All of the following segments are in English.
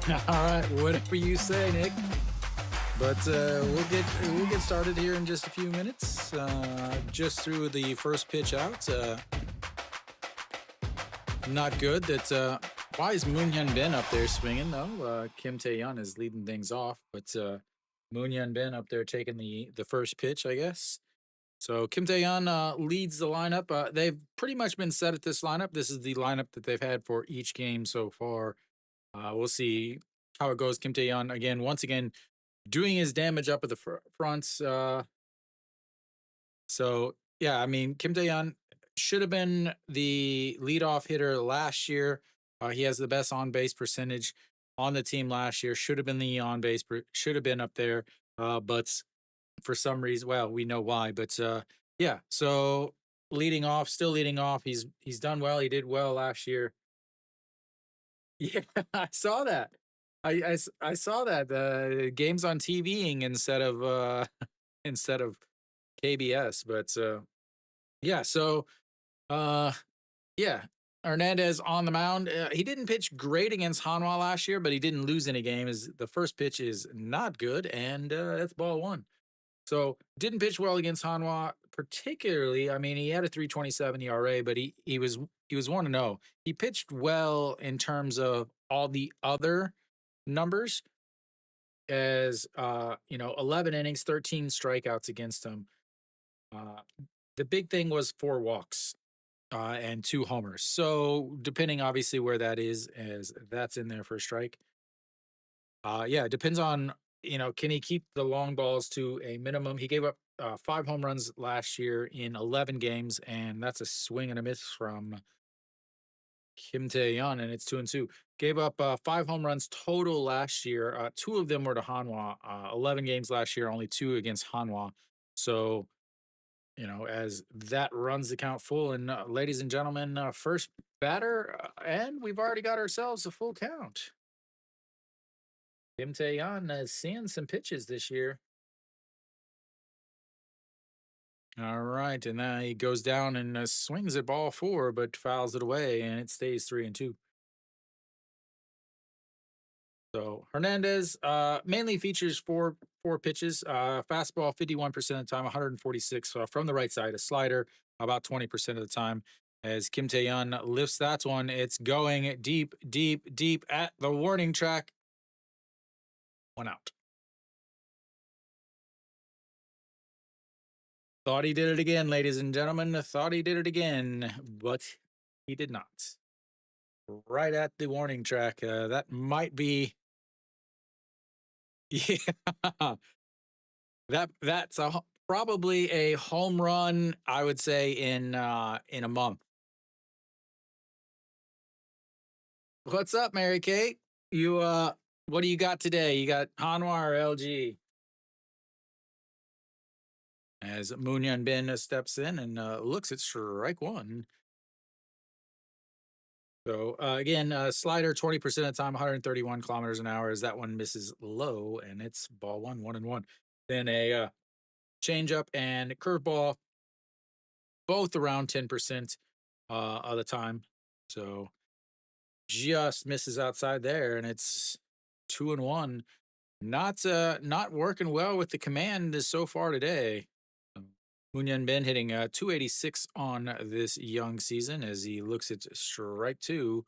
All right, whatever you say, Nick. But we'll get started here in just a few minutes. Just through the first pitch out. Not good. Why is Moon Hyun Bin up there swinging though? Kim Tae Yeon is leading things off, but Moon Hyun Bin up there taking the first pitch, I guess. So Kim Tae Yeon leads the lineup. They've pretty much been set at this lineup. This is the lineup that they've had for each game so far. We'll see how it goes. Kim Tae Yeon once again, doing his damage up at the front. So yeah, I mean Kim Tae Yeon should have been the leadoff hitter last year. He has the best on base percentage on the team last year. Should have been the on base. Should have been up there. But for some reason, well, we know why. But yeah, so leading off, still leading off. He's done well. He did well last year. Yeah, I saw that. I saw that games on TVing instead of KBS. But yeah, so uh yeah, Hernandez on the mound. He didn't pitch great against Hanwha last year, but he didn't lose any games. The first pitch is not good, and that's ball one. So didn't pitch well against Hanwha, particularly. I mean, he had a 3.27 ERA, but he was 1-0. He pitched well in terms of all the other numbers, as 11 innings, 13 strikeouts against him. Uh, the big thing was 4 walks and 2 homers. So depending, obviously, where that is, as that's in there for a strike. Yeah, it depends on, can he keep the long balls to a minimum? He gave up 5 home runs last year in 11 games, and that's a swing and a miss from Kim Tae-yeon, and it's 2-2. Gave up 5 home runs total last year. 2 of them were to Hanwha. 11 games last year, only 2 against Hanwha. So, as that runs the count full, and ladies and gentlemen, first batter, and we've already got ourselves a full count. Kim Tae-yeon is seeing some pitches this year. All right, and now he goes down and swings at ball four, but fouls it away, and it stays 3-2. So Hernandez mainly features four pitches. Fastball 51% of the time, 146 from the right side. A slider about 20% of the time. As Kim Tae-yeon lifts that one, it's going deep, deep, deep at the warning track. 1 out. Thought he did it again, ladies and gentlemen. Thought he did it again, but he did not. Right at the warning track. That might be, yeah. That's probably a home run, I would say, in a month. What's up, Mary Kate? You what do you got today? You got Hanwha or LG? As Moon Hyun Bin steps in and looks at strike one. So again, slider 20% of the time, 131 kilometers an hour. As that one misses low, and it's ball one, 1-1. Then a changeup and curveball, both around 10% of the time. So just misses outside there, and it's 2-1. Not working well with the command so far today. Moon Hyun Bin hitting 286 on this young season as he looks at strike two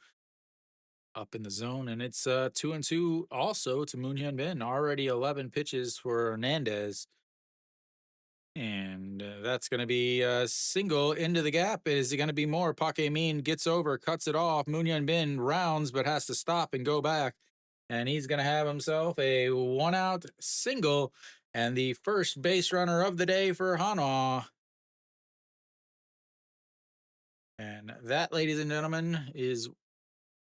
up in the zone, and it's 2-2 also to Moon Hyun Bin. Already 11 pitches for Hernandez. And that's going to be a single into the gap. Is it going to be more? Park Min gets over, cuts it off. Moon Hyun Bin rounds, but has to stop and go back. And he's going to have himself a 1-out single and the first base runner of the day for Hanwha. And that, ladies and gentlemen, is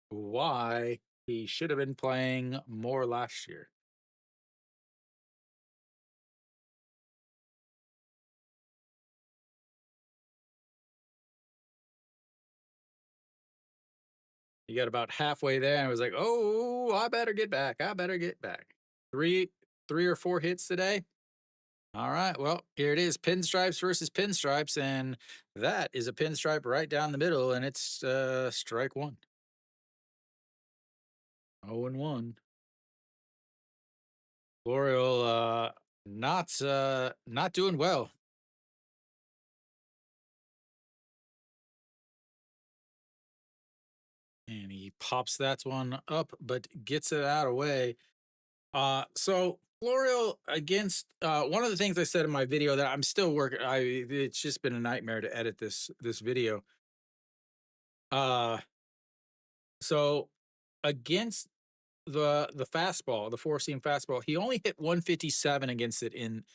why he should have been playing more last year. He got about halfway there and was like, "Oh, I better get back. I better get back." Three or four hits today. All right. Well, here it is. Pinstripes versus pinstripes. And that is a pinstripe right down the middle. And it's strike one. 0-1. L'Oreal not doing well. And he pops that one up, but gets it out of way. So L'Oreal against one of the things I said in my video that I'm still working. It's just been a nightmare to edit this video. Uh so against the fastball, the four seam fastball, he only hit 157 against it in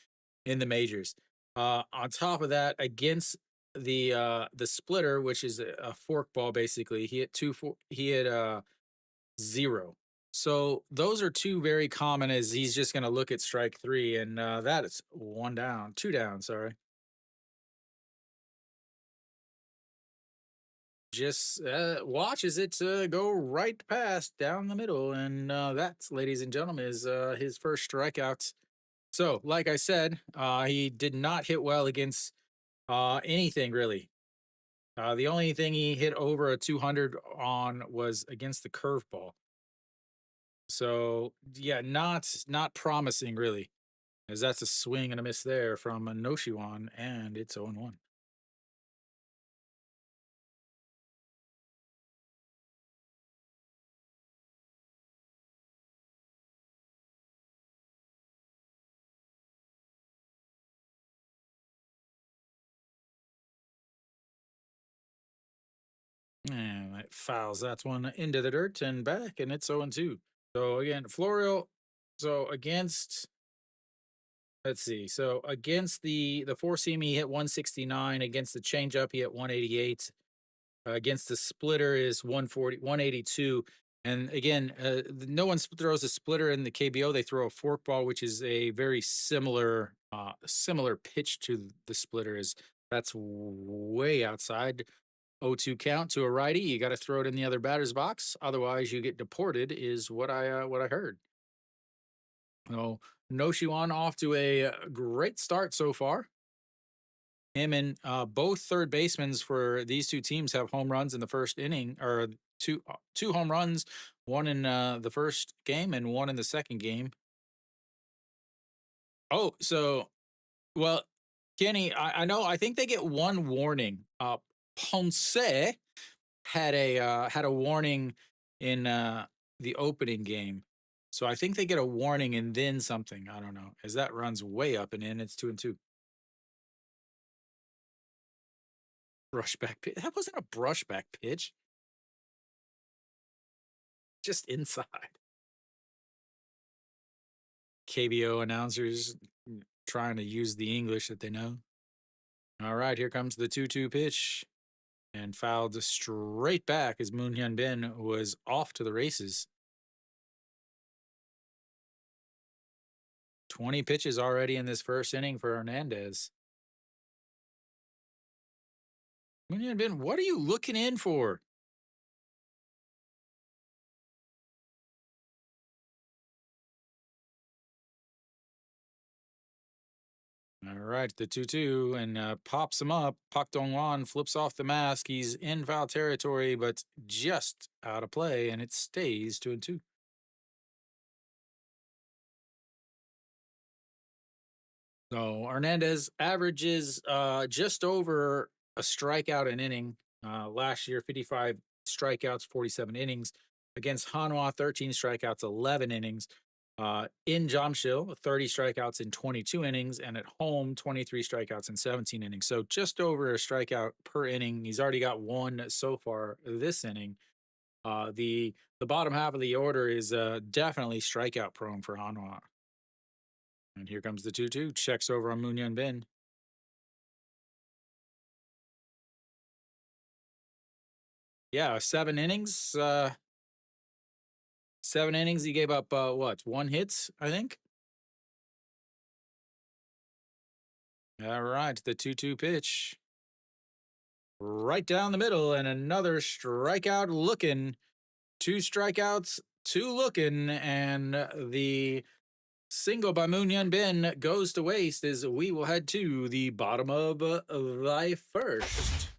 the majors. On top of that, against the splitter, which is a fork ball, basically, he hit he hit zero. So those are two very common. As he's just going to look at strike three, and that is one down, two down. Sorry, just watches it go right past down the middle, and that's, ladies and gentlemen, is his first strikeout. So, like I said, he did not hit well against anything really. The only thing he hit over a 200 on was against the curveball. So yeah, not promising really, as that's a swing and a miss there from Noshiwan, and it's 0-1. And it fouls that one into the dirt and back, and it's 0-2. So again, Florio. So against, let's see. So against the four seam, he hit 169. Against the changeup, he hit 188. Against the splitter is 140, 182. And again, no one throws a splitter in the KBO. They throw a forkball, which is a very similar pitch to the splitter. Is That's way outside. 0-2 count to a righty. You got to throw it in the other batter's box, otherwise you get deported. Is what I heard. So Noshiwan off to a great start so far. Him and both third basemen for these two teams have home runs in the first inning, or two home runs, one in the first game and one in the second game. Oh, so well, Kenny, I know. I think they get one warning. Ponce had a warning in the opening game, so I think they get a warning and then something. I don't know, as that runs way up and in. It's 2-2. Brushback pitch. That wasn't a brushback pitch. Just inside. KBO announcers trying to use the English that they know. All right, here comes the 2-2 pitch, and fouled straight back as Moon Hyun Bin was off to the races. 20 pitches already in this first inning for Hernandez. Moon Hyun Bin, what are you looking in for? All right, the 2-2, and pops him up. Pak Dong-wan flips off the mask. He's in foul territory, but just out of play, and it stays 2-2. So Hernandez averages just over a strikeout an inning. Last year, 55 strikeouts, 47 innings. Against Hanwha, 13 strikeouts, 11 innings. In Jamshil, 30 strikeouts in 22 innings, and at home, 23 strikeouts in 17 innings. So just over a strikeout per inning. He's already got one so far this inning. The bottom half of the order is definitely strikeout prone for Hanwha. And here comes the 2-2. Checks over on Moon Hyun Bin. Yeah, 7 innings. 7 innings. He gave up what? One hit, I think. All right, the 2-2 pitch. Right down the middle, and another strikeout looking. Two strikeouts, two looking, and the single by Moon Hyun Bin goes to waste as we will head to the bottom of the first.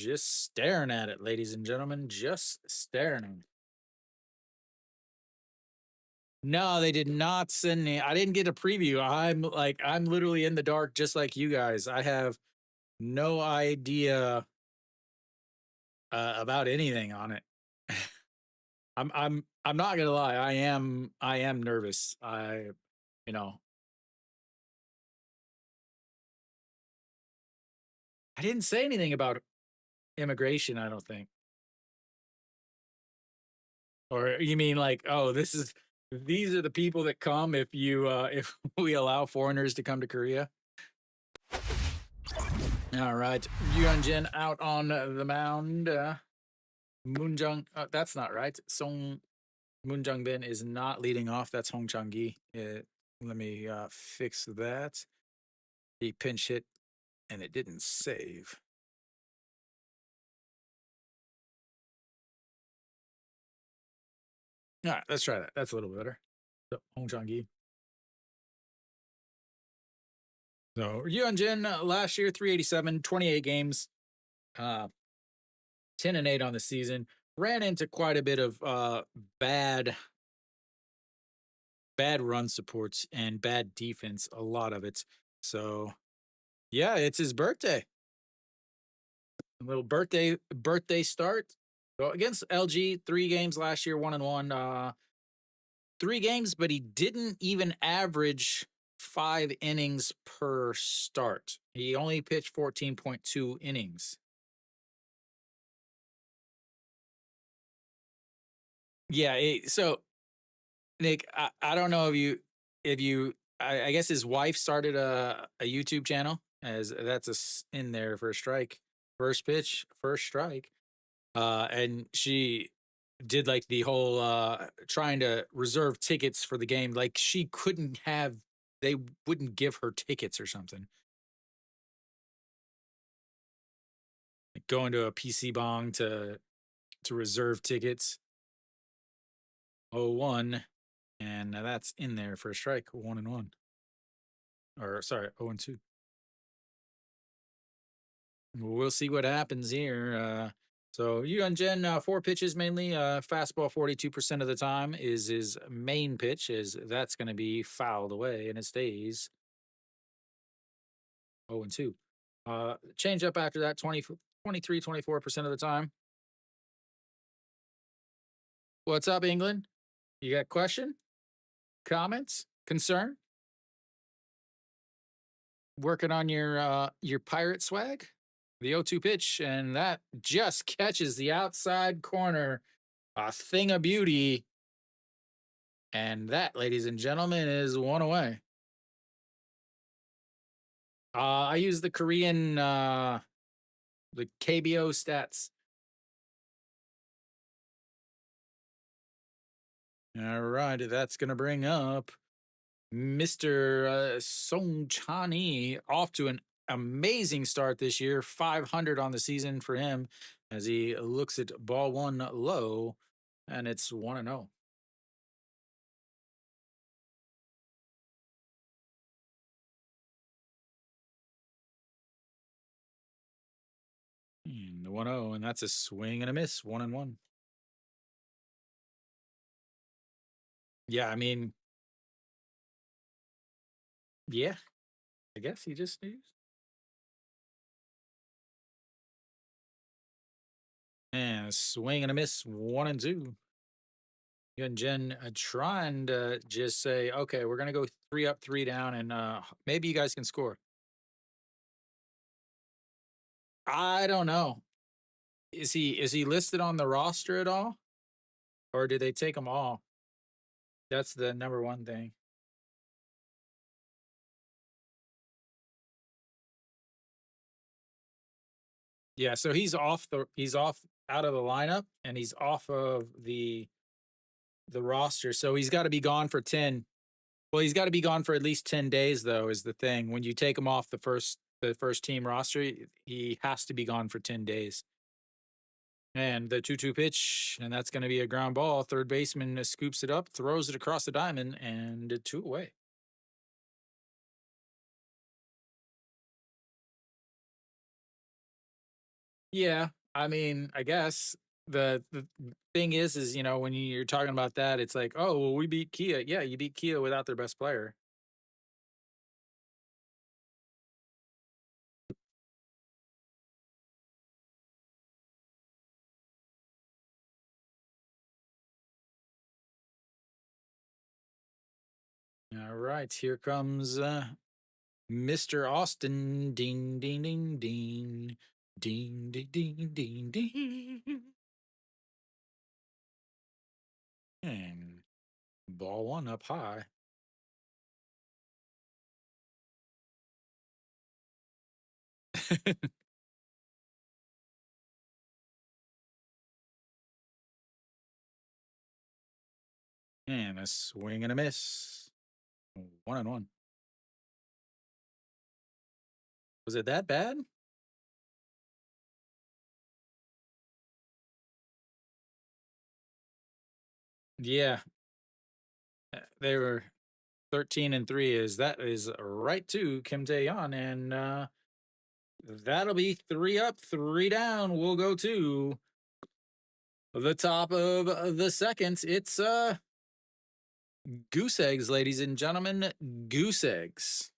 just staring at it, ladies and gentlemen, just staring at it. No, they did not send me. I didn't get a preview. I'm literally in the dark, just like you guys. I have no idea about anything on it. I'm not gonna lie. I am nervous. You know I didn't say anything about immigration. I don't think. Or you mean like, oh, these are the people that come if you if we allow foreigners to come to Korea? All right, Yuan Jin out on the mound. Moonjung, that's not right. Song Moonjung Bin is not leading off. That's Hong Chang Gi. Let me fix that. He pinch hit and it didn't save. All right, let's try that. That's a little better. So, Hong Chang Gi. So, Yuan Jin last year, 387, 28 games, uh, 10 and 8 on the season. Ran into quite a bit of bad run supports and bad defense, a lot of it. So, yeah, it's his birthday. A little birthday start. So against LG, 3 games last year, 1-1. 3 games, but he didn't even average 5 innings per start. He only pitched 14.2 innings. Yeah, so Nick, I don't know if you I guess his wife started a YouTube channel, as that's in there for a strike. First pitch, first strike. And she did like the whole trying to reserve tickets for the game. Like she couldn't have they wouldn't give her tickets or something. Like going to a PC bong to reserve tickets. 0-1. And that's in there for a strike, 1-1. Or sorry, 0-2. We'll see what happens here. So Yuan Jen, 4 pitches mainly. Fastball 42% of the time is his main pitch, is that's going to be fouled away, and it stays 0-2. Change up after that, 23, 24% of the time. What's up, England? You got question, comments, concern? Working on your pirate swag? The 0-2 pitch, and that just catches the outside corner. A thing of beauty. And that, ladies and gentlemen, is one away. I use the Korean, the KBO stats. All right, that's going to bring up Mr. Song Chani, off to an amazing start this year. 500 on the season for him as he looks at ball one low, and it's 1-0. And the 1-0, and that's a swing and a miss, 1-1. Yeah, I mean, yeah, I guess he just sneezed. And a swing and a miss, 1-2. And Jen trying to just say, okay, we're gonna go 3 up, 3 down, and maybe you guys can score. I don't know. Is he listed on the roster at all, or did they take him all? That's the number one thing. Yeah, so he's off out of the lineup, and he's off of the roster. So he's got to be gone for 10. Well, he's got to be gone for at least 10 days, though, is the thing. When you take him off the first team roster, he has to be gone for 10 days. And the 2-2 pitch, and that's going to be a ground ball. Third baseman scoops it up, throws it across the diamond, and 2 away. Yeah, I mean, I guess the thing is, when you're talking about that, it's like, oh, well, we beat Kia. Yeah, you beat Kia without their best player. All right, here comes Mr. Austin. Ding, ding, ding, ding. Ding, ding, ding, ding, ding. And ball one up high. And a swing and a miss. 1-1. Was it that bad? Yeah, they were 13-3. Is right to Kim Tae-yeon, and that'll be 3 up, 3 down. We'll go to the top of the second. It's goose eggs, ladies and gentlemen. Goose eggs.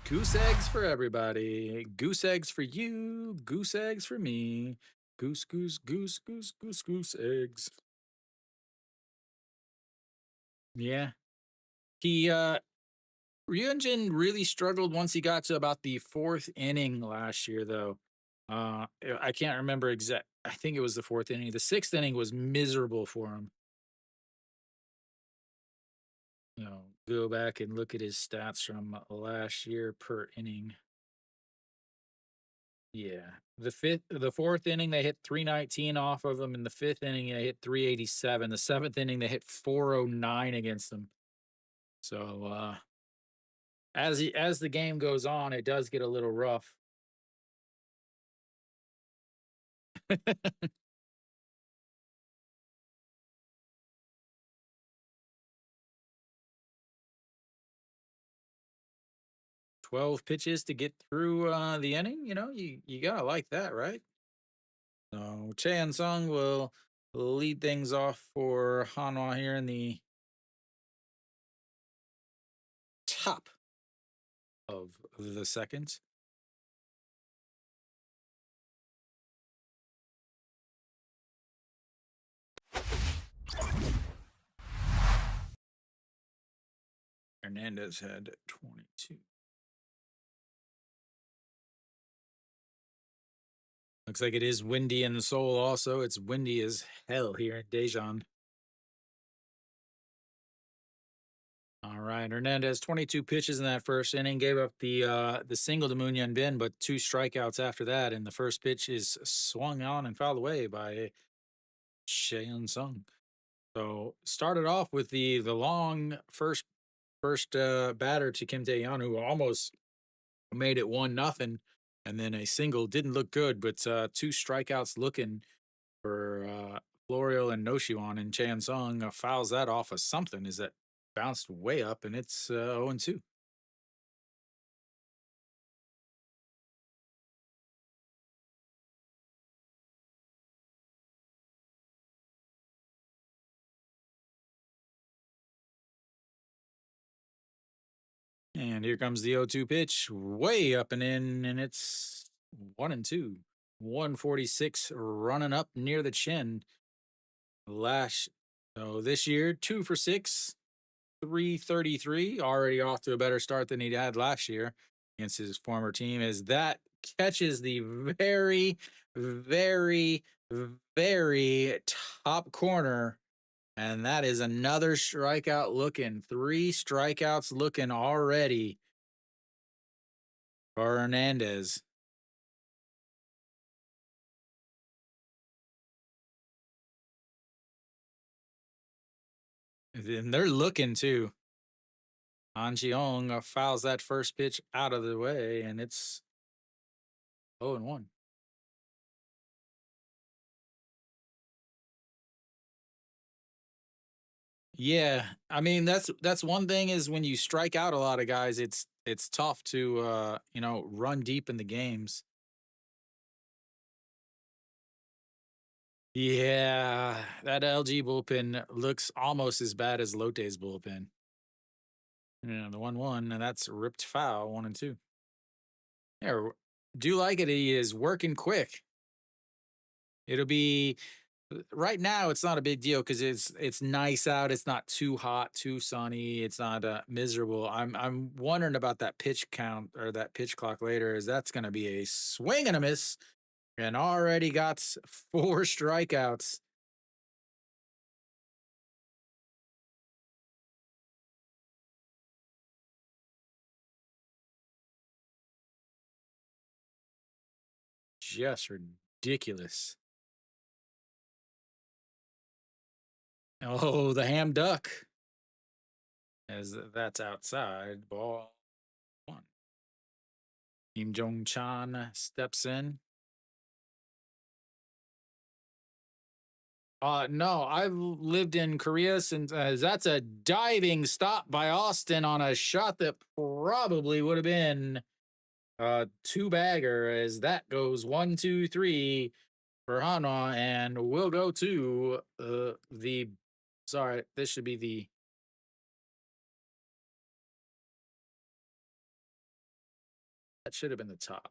Goose eggs for everybody. Goose eggs for you. Goose eggs for me. Goose, goose, goose, goose, goose, goose eggs. Yeah. He Ryunjin really struggled once he got to about the fourth inning last year, though. I can't remember exact. I think it was the fourth inning. The sixth inning was miserable for him. Go back and look at his stats from last year per inning. Yeah, the fourth inning they hit 319 off of him. In the fifth inning they hit 387. The seventh inning they hit 409 against them. So as the game goes on, it does get a little rough. 12 pitches to get through the inning. You gotta like that, right? So Chan Sung will lead things off for Hanwha here in the top of the second. Hernandez had 22. Looks like it is windy in Seoul also. It's windy as hell here in Daejeon. All right, Hernandez 22 pitches in that first inning, gave up the single to Moon Yun Bin, but 2 strikeouts after that, and the first pitch is swung on and fouled away by Cheon Sung. So started off with the long first batter to Kim Tae-yeon, who almost made it 1-0, and then a single didn't look good, but 2 strikeouts looking for Florio and Noshiwan, and Chan Sung fouls that off of something. Is that bounced way up, and it's 0-2. And here comes the 0-2 pitch, way up and in, and it's 1-2. 146 running up near the chin. Lash. So this year, 2 for 6, 333, already off to a better start than he had last year against his former team, as that catches the very, very, very top corner. And that is another strikeout looking. 3 strikeouts looking already for Hernandez. And they're looking too. Han Cheong fouls that first pitch out of the way, and it's 0-1. Yeah, I mean that's one thing is when you strike out a lot of guys, it's tough to run deep in the games. Yeah, that LG bullpen looks almost as bad as Lotte's bullpen. Yeah, the 1-1, and that's ripped foul, 1-2. Yeah, do like it. He is working quick. It'll be right now. It's not a big deal because it's nice out. It's not too hot, too sunny. It's not miserable. I'm wondering about that pitch count or that pitch clock later. Is that's going to be a swing and a miss, and already got four strikeouts. Just ridiculous. Oh, the ham duck. As that's outside. Ball one. Kim Jong Chan steps in. No, I've lived in Korea since that's a diving stop by Austin on a shot that probably would have been two bagger as that goes 1, 2, 3 for Hanwha, and we'll go to the sorry, this should be the that should have been the top.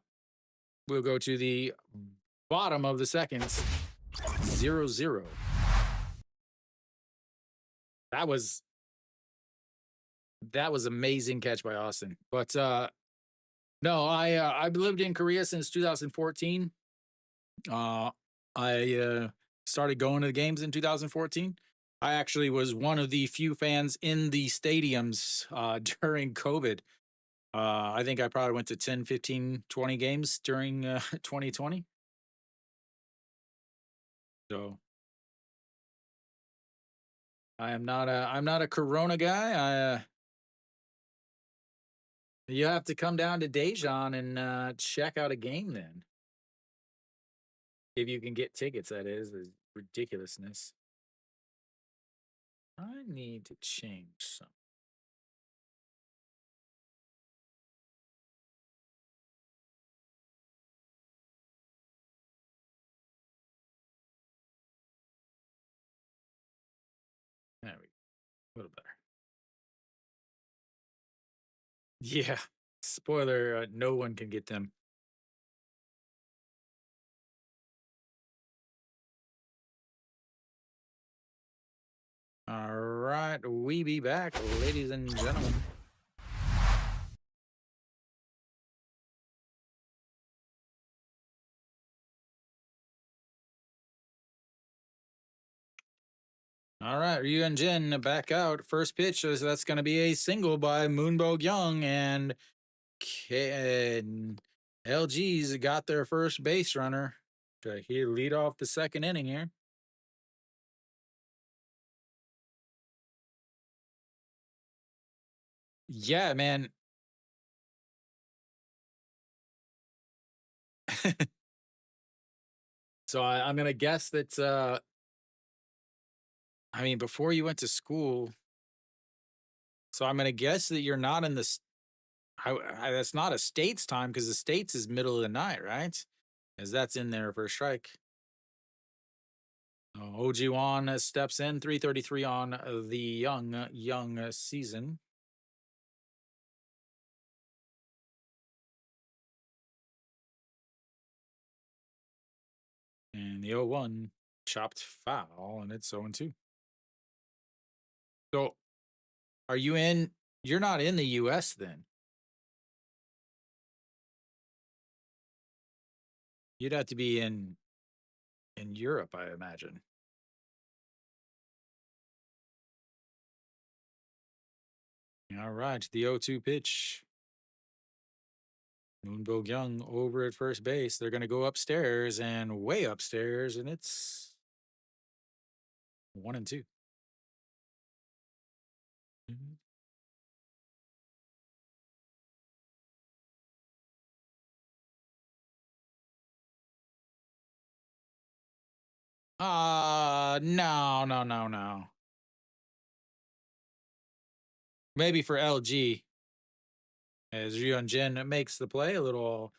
We'll go to the bottom of the seconds. 0-0. That was amazing catch by Austin. But no, I've lived in Korea since 2014. I started going to the games in 2014. I actually was one of the few fans in the stadiums during COVID. I think I probably went to 10, 15, 20 games during 2020. So I'm not a Corona guy. You have to come down to Daejeon and check out a game then. If you can get tickets, that is ridiculousness. I need to change some. There we go. A little better. Yeah. Spoiler, no one can get them. All right, we be back, ladies and gentlemen. All right, Ryu and Jin back out. First pitch, so that's going to be a single by Moonbo Young, and LG's got their first base runner. He lead off the second inning here. Yeah, man. So I'm gonna guess that. I mean, before you went to school, so I'm gonna guess that you're not in the. That's not a state's time because the states is middle of the night, right? As that's in there for a strike. OG Wan steps in 333 on the young season. And the 0-1 chopped foul, and it's 0-2. So, are you in? You're not in the U.S. then. You'd have to be in Europe, I imagine. All right, the 0-2 pitch. Moonbo Young over at first base. They're going to go upstairs and way upstairs, and it's 1-2. Mhm. No, no, no, no. Maybe for LG, as Ryun Jin makes the play, a little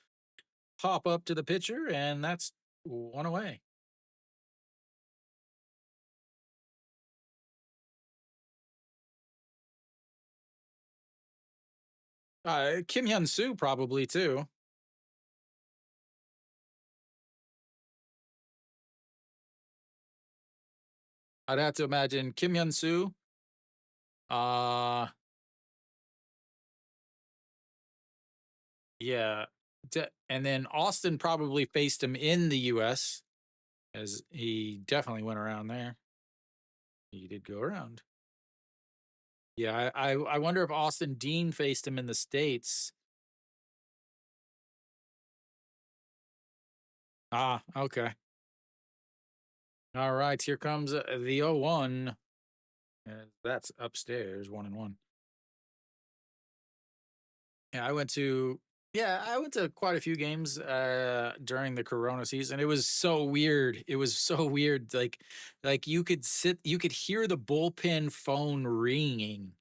pop up to the pitcher, and that's one away. Kim Hyun Soo probably too. I'd have to imagine Kim Hyun Soo. Uh, yeah. And then Austin probably faced him in the U.S. as he definitely went around there. He did go around. Yeah, I wonder if Austin Dean faced him in the States. Ah, okay. All right, here comes the 0-1. That's upstairs, 1-1. Yeah, I went to quite a few games during the Corona season. It was so weird. It was so weird. Like you could hear the bullpen phone ringing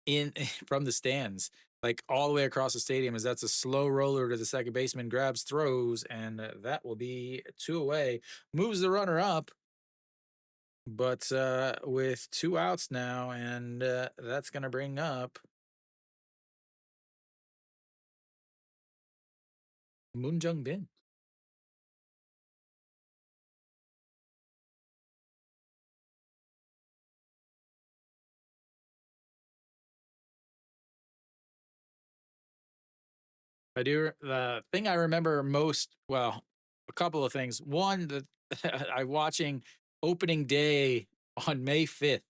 in from the stands, like all the way across the stadium. As that's a slow roller to the second baseman, grabs, throws, and that will be two away. Moves the runner up, but with two outs now, and that's going to bring up Moon Jung Bin. I do. The thing I remember most, well, a couple of things. One, that I watching opening day on May 5th,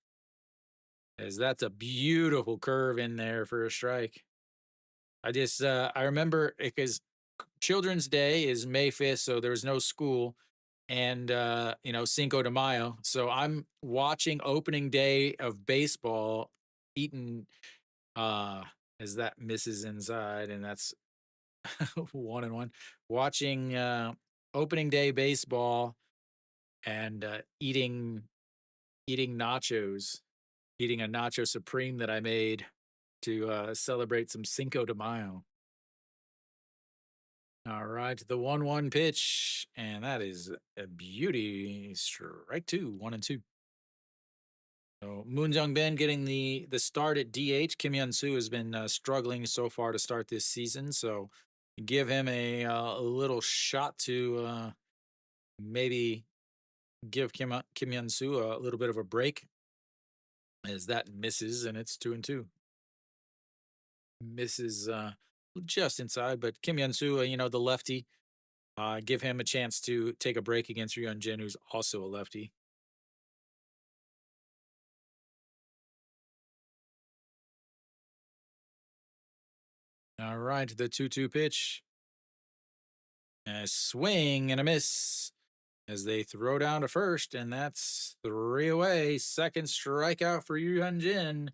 as that's a beautiful curve in there for a strike. I remember because Children's Day is May 5th, so there's no school, and Cinco de Mayo. So I'm watching opening day of baseball, eating uh as that misses inside, and that's 1-1. Watching opening day baseball and eating nachos, eating a nacho supreme that I made to celebrate some Cinco de Mayo. All right, the 1-1 pitch, and that is a beauty. Strike two, 1-2. So Moon Jung Ben getting the start at DH. Kim Hyun Soo has been struggling so far to start this season, so give him a little shot to maybe give Kim Hyun Soo a little bit of a break, as that misses, and it's 2-2. Misses just inside, but Kim Hyun Soo, the lefty, give him a chance to take a break against Ryun Jin, who's also a lefty. All right, the 2-2 pitch. A swing and a miss as they throw down to first, and that's three away. Second strikeout for Ryun Jin.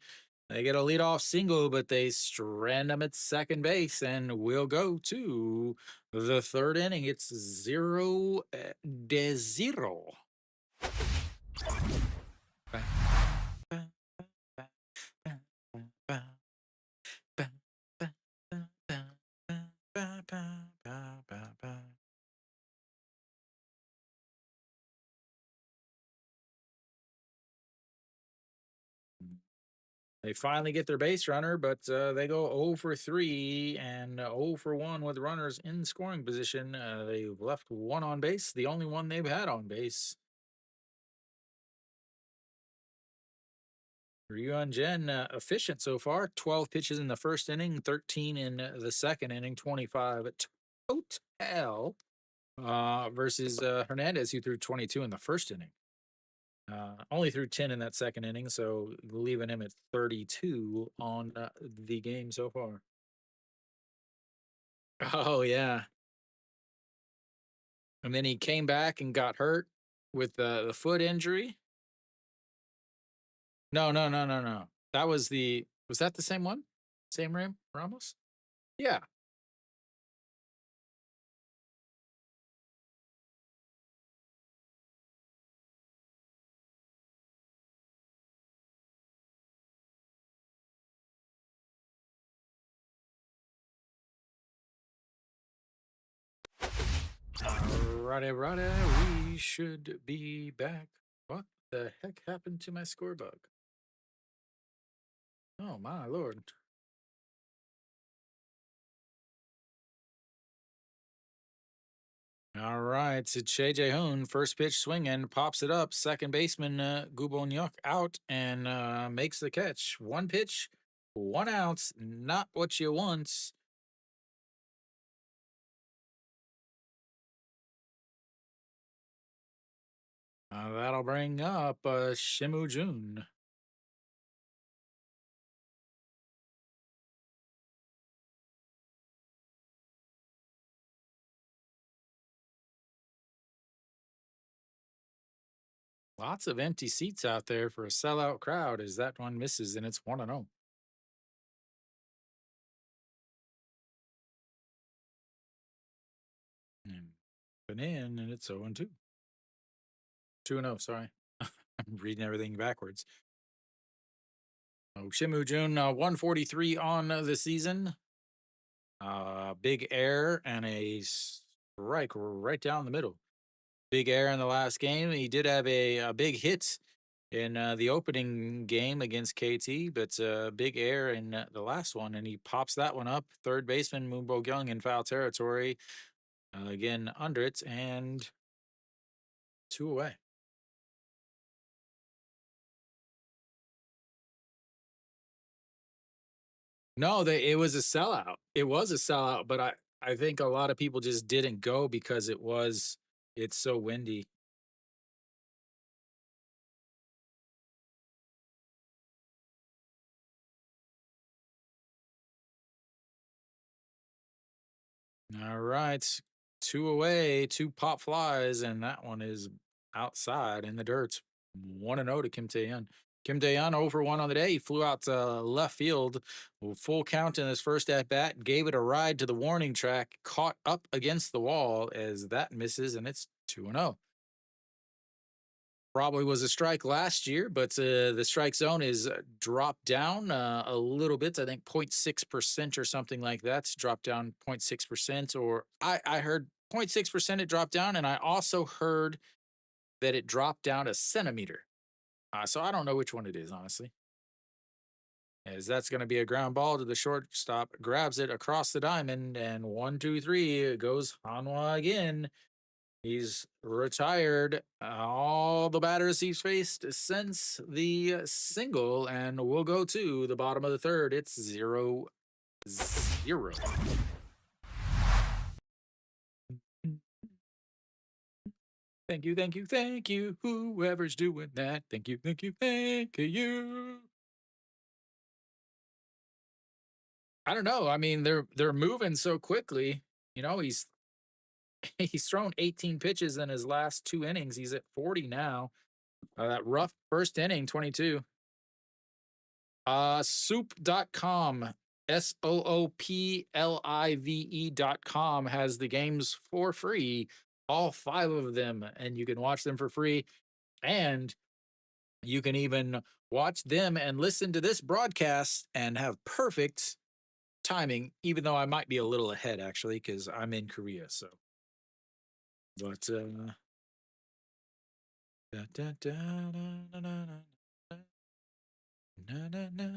They get a leadoff single, but they strand him at second base, and we'll go to the third inning. It's 0-0. They finally get their base runner, but they go 0 for 3 and 0 for 1 with runners in scoring position. They've left one on base, the only one they've had on base. Ryun Jin efficient so far. 12 pitches in the first inning, 13 in the second inning, 25 total versus Hernandez, who threw 22 in the first inning. Only threw 10 in that second inning, so leaving him at 32 on the game so far. Oh, yeah. And then he came back and got hurt with the foot injury. No, no, no, no, no. That was was that the same one? Same Ramos? Yeah. Righty, righty. We should be back. What the heck happened to my score bug? Oh, my lord. All right, it's J Hoon, first pitch swinging, pops it up. Second baseman Gubonyuk out and makes the catch. One pitch, 1 ounce, not what you want. That'll bring up Shimu Jun. Lots of empty seats out there for a sellout crowd as that one misses and it's 1-0. And been in and it's 0-2. 2-0, sorry. I'm reading everything backwards. Oh, Shimu Jun, 143 on the season. Big air and a strike right down the middle. Big air in the last game. He did have a big hit in the opening game against KT, but big air in the last one, and he pops that one up. Third baseman Moon Bo Gyung in foul territory. Again, under it, and 2 away. No, it was a sellout. It was a sellout, but I think a lot of people just didn't go because it's so windy. All right. 2 away, 2 pop flies, and that one is outside in the dirt. 1-0 to Kim Tae-yeon. Kim Tae-yeon over 1 on the day. He flew out to left field. Full count in his first at bat. Gave it a ride to the warning track. Caught up against the wall as that misses, and it's 2-0. Probably was a strike last year, but the strike zone is dropped down a little bit. I think 0.6% or something like that. It's dropped down 0.6%, or I heard 0.6% it dropped down, and I also heard that it dropped down a centimeter. So I don't know which one it is, honestly. As that's going to be a ground ball to the shortstop, grabs it across the diamond, and 1, 2, 3, it goes Hanwha again. He's retired all the batters he's faced since the single, and we'll go to the bottom of the third. It's 0-0. Thank you, thank you, thank you. Whoever's doing that. Thank you, thank you, thank you. I don't know. I mean, they're moving so quickly. You know, he's thrown 18 pitches in his last 2 innings. He's at 40 now. That rough first inning, 22. Soup.com, SOOPLIVE.com has the games for free, all 5 of them, and you can watch them for free. And you can even watch them and listen to this broadcast and have perfect timing, even though I might be a little ahead actually, because I'm in Korea. So, but da, da, da, da, da, da, da, da, da,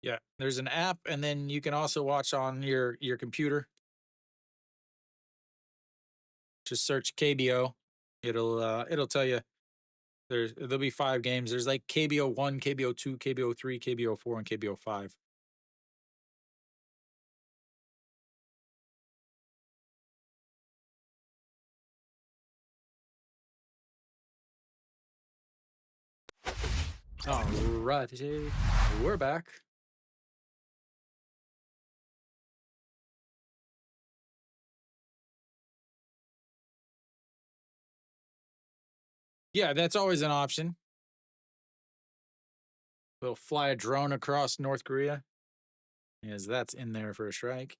yeah, there's an app, and then you can also watch on your computer. Just search KBO. It'll tell you there'll be 5 games. There's like KBO 1, KBO 2, KBO 3, KBO 4, and KBO 5. All right, we're back. Yeah, that's always an option. We'll fly a drone across North Korea, as that's in there for a strike.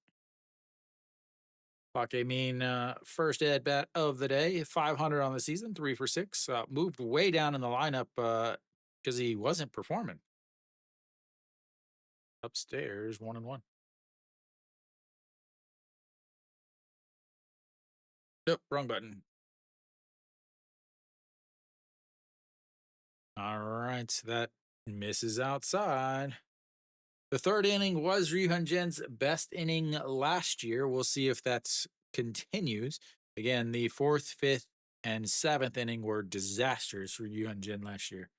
Pake Mean, first at bat of the day, 500 on the season, 3 for 6. Moved way down in the lineup because he wasn't performing. Upstairs, 1-1. Nope, wrong button. All right, that misses outside. The third inning was Ryu Hyun-jin's best inning last year. We'll see if that continues. Again, the fourth, fifth, and seventh inning were disasters for Ryu Hyun-jin last year.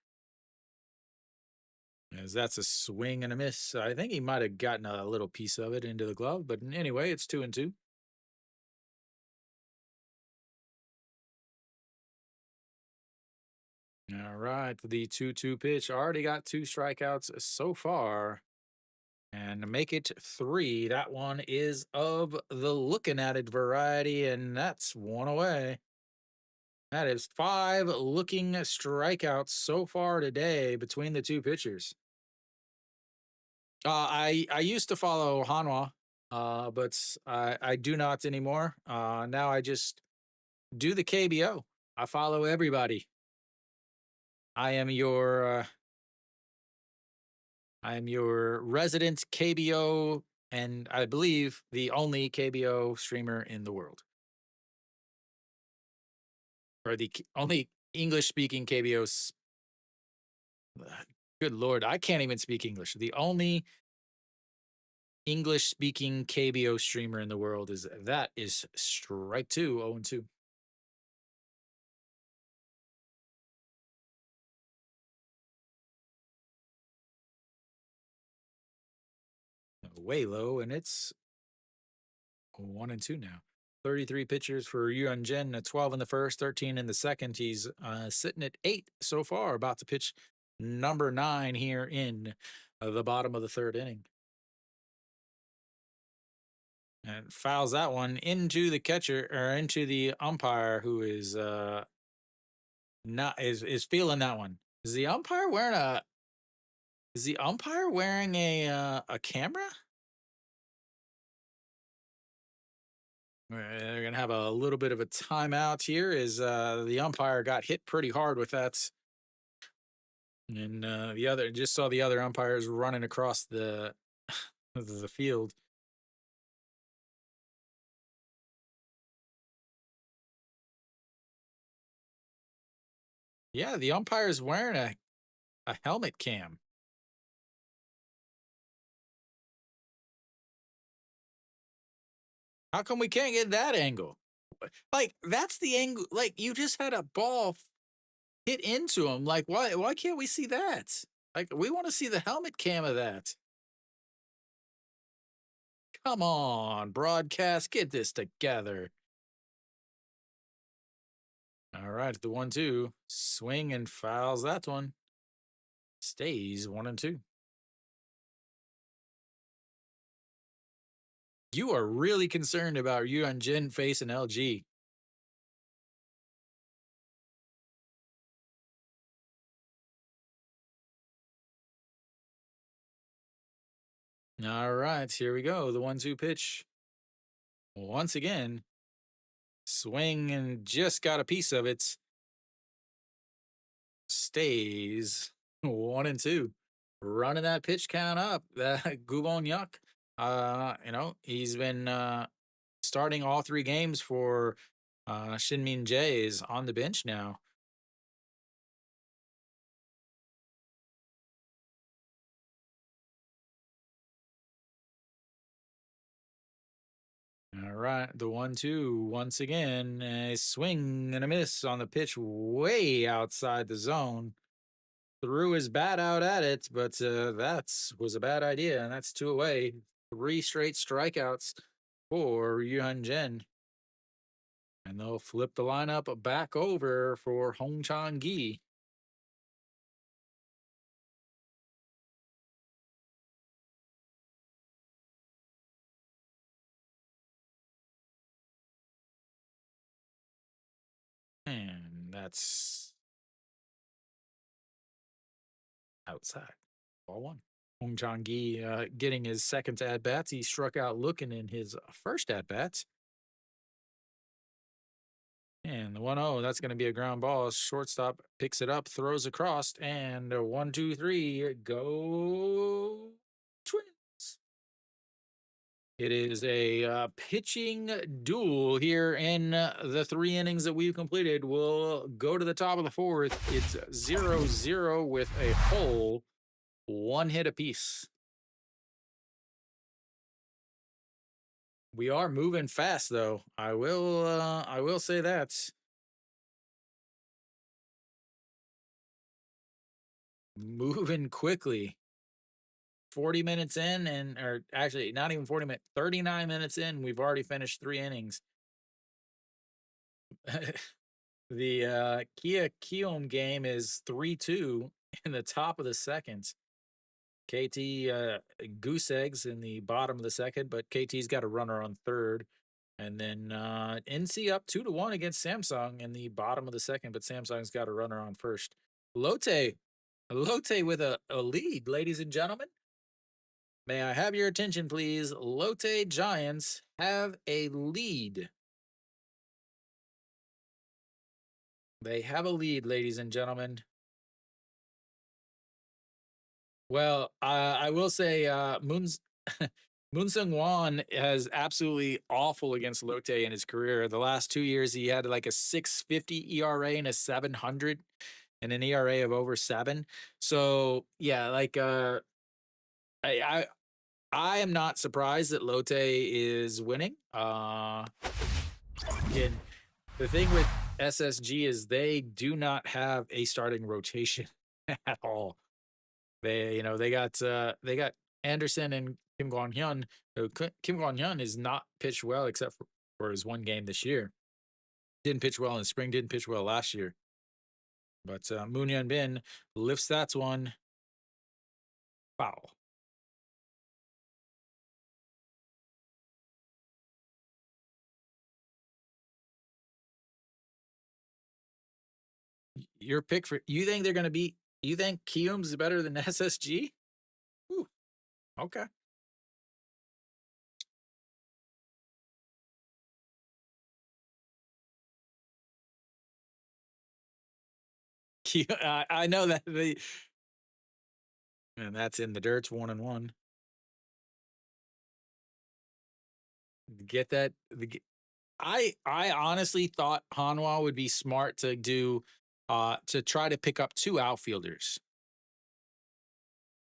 As that's a swing and a miss. I think he might have gotten a little piece of it into the glove, but anyway, it's 2-2. All right, the 2-2 pitch already got 2 strikeouts so far. And to make it 3, that one is of the looking at it variety, and that's one away. That is 5 looking strikeouts so far today between the two pitchers. I used to follow Hanwha, but I do not anymore. Now I just do the KBO. I follow everybody. I am your resident KBO, and I believe the only KBO streamer in the world, or the only English speaking KBO. Good Lord, I can't even speak English. The only English speaking KBO streamer in the world is strike 2, 0-2. Way low, and it's 1-2 now. 33 pitchers for Ryu Hyun-jin, 12 in the first, 13 in the second. He's sitting at 8 so far, about to pitch number 9 here in the bottom of the third inning. And fouls that one into the catcher, or into the umpire, who is not is feeling that one. Is the umpire wearing a camera? They're gonna have a little bit of a timeout here, as the umpire got hit pretty hard with that, and the other just saw the other umpires running across the the field. Yeah, the umpire's wearing a helmet cam. How come we can't get that angle? Like, that's the angle. Like, you just had a ball hit into him. Like, why can't we see that? Like, we want to see the helmet cam of that. Come on, broadcast, get this together. All right, the 1-2 swing and fouls that one. Stays 1-2. You are really concerned about Ryu Hyun-jin facing LG. All right, here we go. The 1-2 pitch. Once again, swing and just got a piece of it. Stays 1-2. Running that pitch count up. Gubon Yuck. He's been starting all 3 games for Shinmin Jays on the bench now. All right, the 1-2 once again, a swing and a miss on the pitch way outside the zone. Threw his bat out at it, but that was a bad idea, and that's 2 away. 3 straight strikeouts for Ryu Hyun-jin. And they'll flip the lineup back over for Hong Chang-gi. And that's outside. Ball 1. Hong Chang-gi getting his second at-bats. He struck out looking in his first at-bats. And the 1-0, that's going to be a ground ball. Shortstop picks it up, throws across, and 1-2-3, go Twins. It is a pitching duel here in the 3 innings that we've completed. We'll go to the top of the 4th. It's 0-0 with a whole 1 hit apiece. We are moving fast, though. I will say that. Moving quickly. 40 minutes in, and or actually not even 40 minutes, 39 minutes in, we've already finished 3 innings. The Kia Kiom game is 3-2 in the top of the second. KT goose eggs in the bottom of the second, but KT's got a runner on third. And then NC up 2-1 against Samsung in the bottom of the second, but Samsung's got a runner on first. Lotte with a lead, ladies and gentlemen. May I have your attention, please? Lotte Giants have a lead. They have a lead, ladies and gentlemen. Well, I will say Moon Sung Wan has absolutely awful against Lotte in his career. The last 2 years, he had like a 650 ERA and a 700 and an ERA of over 7. So yeah, like I I, I am not surprised that Lotte is winning. Again, the thing with SSG is they do not have a starting rotation at all. They got Anderson and Kim Kwon Hyun. Kim Kwon Hyun is not pitched well except for his one game this year. Didn't pitch well in the spring. Didn't pitch well last year. But Moon Hyun Bin lifts that one. Foul. Your pick for you think they're going to be? You think Kium's better than SSG? Ooh, okay. I know that and that's in the dirt's 1-1. Get that? I honestly thought Hanwha would be smart to do to try to pick up 2 outfielders.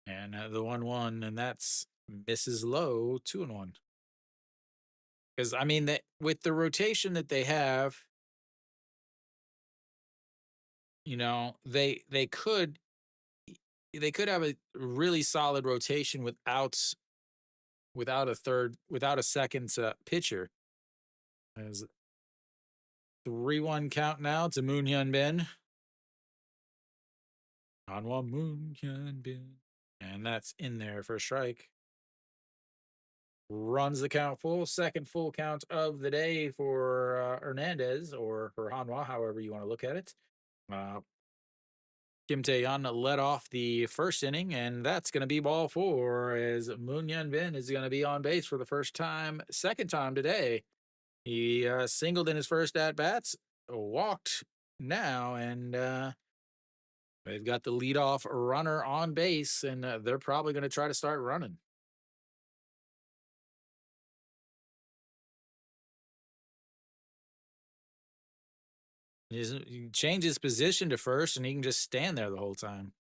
And the 1-1, and that's Mrs. Low 2-1. Because I mean that with the rotation that they have, they could have a really solid rotation without a second pitcher. As 3-1 count now to Moon Hyun Bin. Hanwha Moon Hyun Bin. And that's in there for a strike. Runs the count full. Second full count of the day for Hernandez or for Hanwha, however you want to look at it. Kim Tae-yeon led off the first inning, and that's going to be ball 4 as Moon Hyun Bin is going to be on base for the second time today. He singled in his first at-bats, walked now, and they've got the leadoff runner on base, and they're probably going to try to start running. He change his position to first, and he can just stand there the whole time.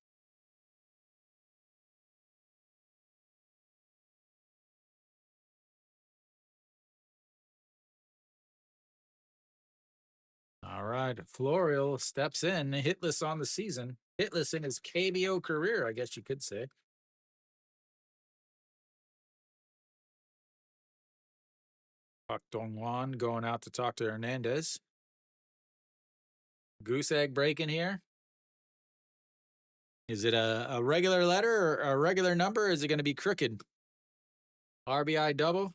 All right, Florial steps in, hitless on the season, hitless in his KBO career, I guess you could say. Park Dong-hwan going out to talk to Hernandez. Goose egg breaking here. Is it a regular letter or a regular number? Or is it going to be crooked? RBI double.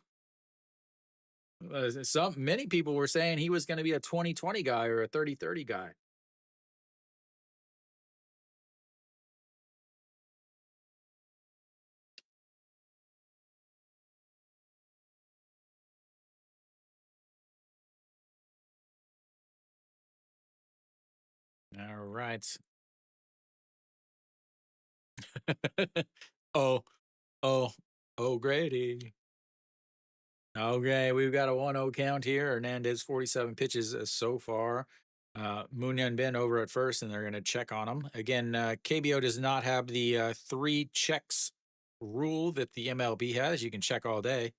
Many people were saying he was going to be a 20-20 guy or a 30-30 guy. All right. oh, Grady. Okay, we've got a 1-0 count here. Hernandez 47 pitches so far. Moon Hyun Bin over at first, and they're going to check on him. Again, KBO does not have the 3 checks rule that the MLB has. You can check all day.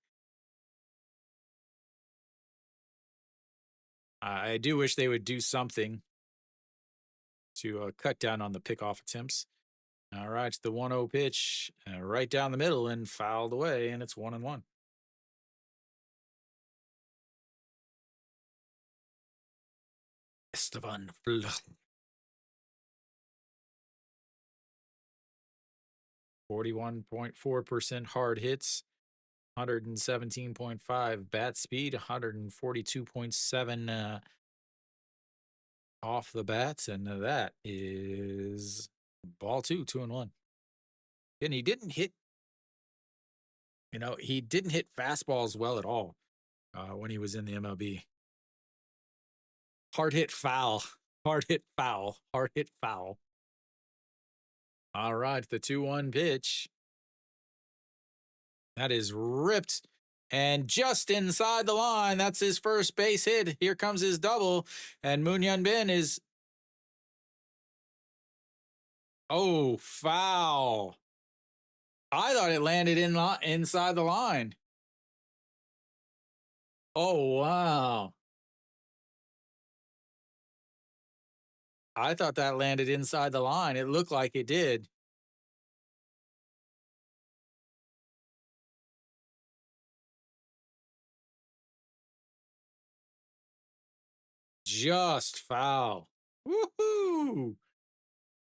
I do wish they would do something to cut down on the pickoff attempts. All right, the 1-0 pitch right down the middle and fouled away, and it's 1-1. Esteban. 41.4% hard hits, 117.5 bat speed, 142.7 off the bats, and that is ball two, 2-1. And he didn't hit, he didn't hit fastballs well at all when he was in the MLB. Hard hit foul, hard hit foul, hard hit foul. All right, the 2-1 pitch. That is ripped and just inside the line. That's his first base hit. Here comes his double. And Moon Hyun Bin is. Oh, foul. I thought it landed inside the line. Oh, wow. I thought that landed inside the line. It looked like it did. Just foul. Woohoo!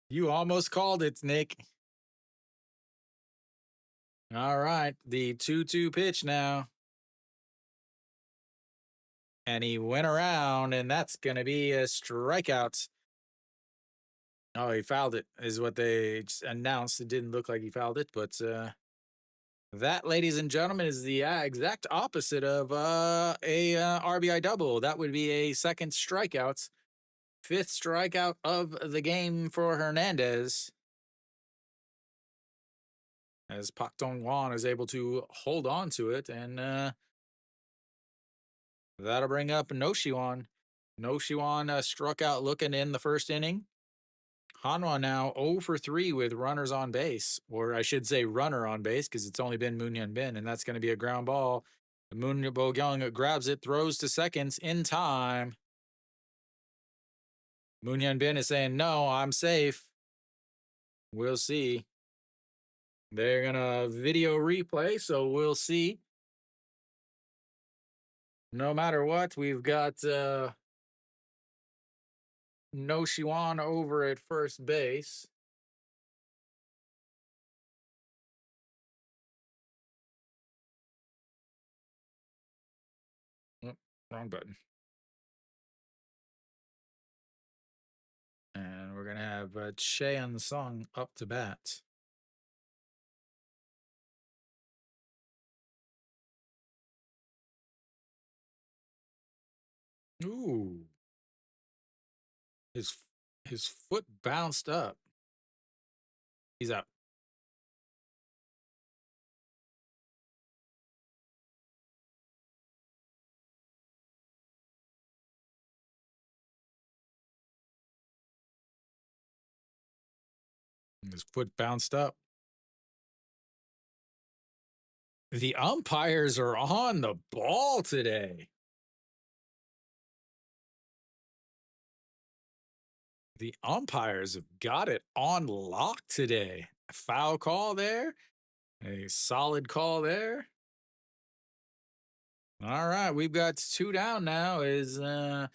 You almost called it, Nick. All right, the 2-2 pitch now. And he went around, and that's going to be a strikeout. Oh, he fouled it, is what they announced. It didn't look like he fouled it, but that, ladies and gentlemen, is the exact opposite of a RBI double. That would be a second strikeout, fifth strikeout of the game for Hernandez, as Pak Dong-hwan is able to hold on to it, and that'll bring up No Shiwan. No Shiwan struck out looking in the first inning. Hanwha now 0 for 3 with runners on base, or I should say runner on base, because it's only been Moon Hyun Bin, and that's going to be a ground ball. Moon Bo-kyung grabs it, throws to seconds in time. Moon Hyun Bin is saying, no, I'm safe. We'll see. They're going to video replay, so we'll see. No matter what, we've got No Shiwan over at first base. Oh, wrong button. And we're going to have Cheon Sung up to bat. Ooh. His foot bounced up. He's out. His foot bounced up. The umpires are on the ball today. The umpires have got it on lock today. A foul call there. A solid call there. All right, we've got 2 down now. Is No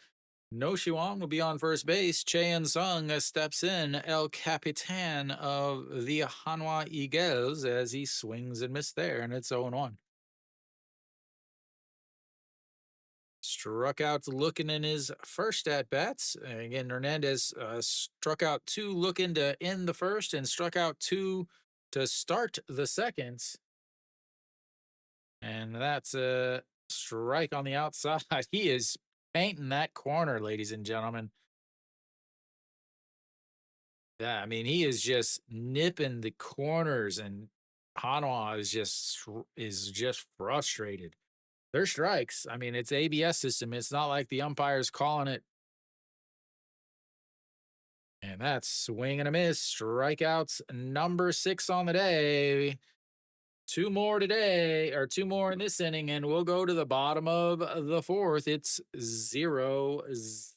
Shiwan will be on first base. Cheon Sung steps in, El Capitan of the Hanwha Eagles, as he swings and missed there, and it's 0-1. Struck out looking in his first at bats. Again, Hernandez struck out 2 looking to end the first, and struck out 2 to start the second. And that's a strike on the outside. He is painting that corner, ladies and gentlemen. Yeah, I mean, he is just nipping the corners, and Hanwha is just frustrated. They're strikes. I mean, it's ABS system. It's not like the umpire's calling it. And that's swing and a miss. Strikeouts number 6 on the day. Two more today, or two more in this inning, and we'll go to the bottom of the fourth. It's 0-0.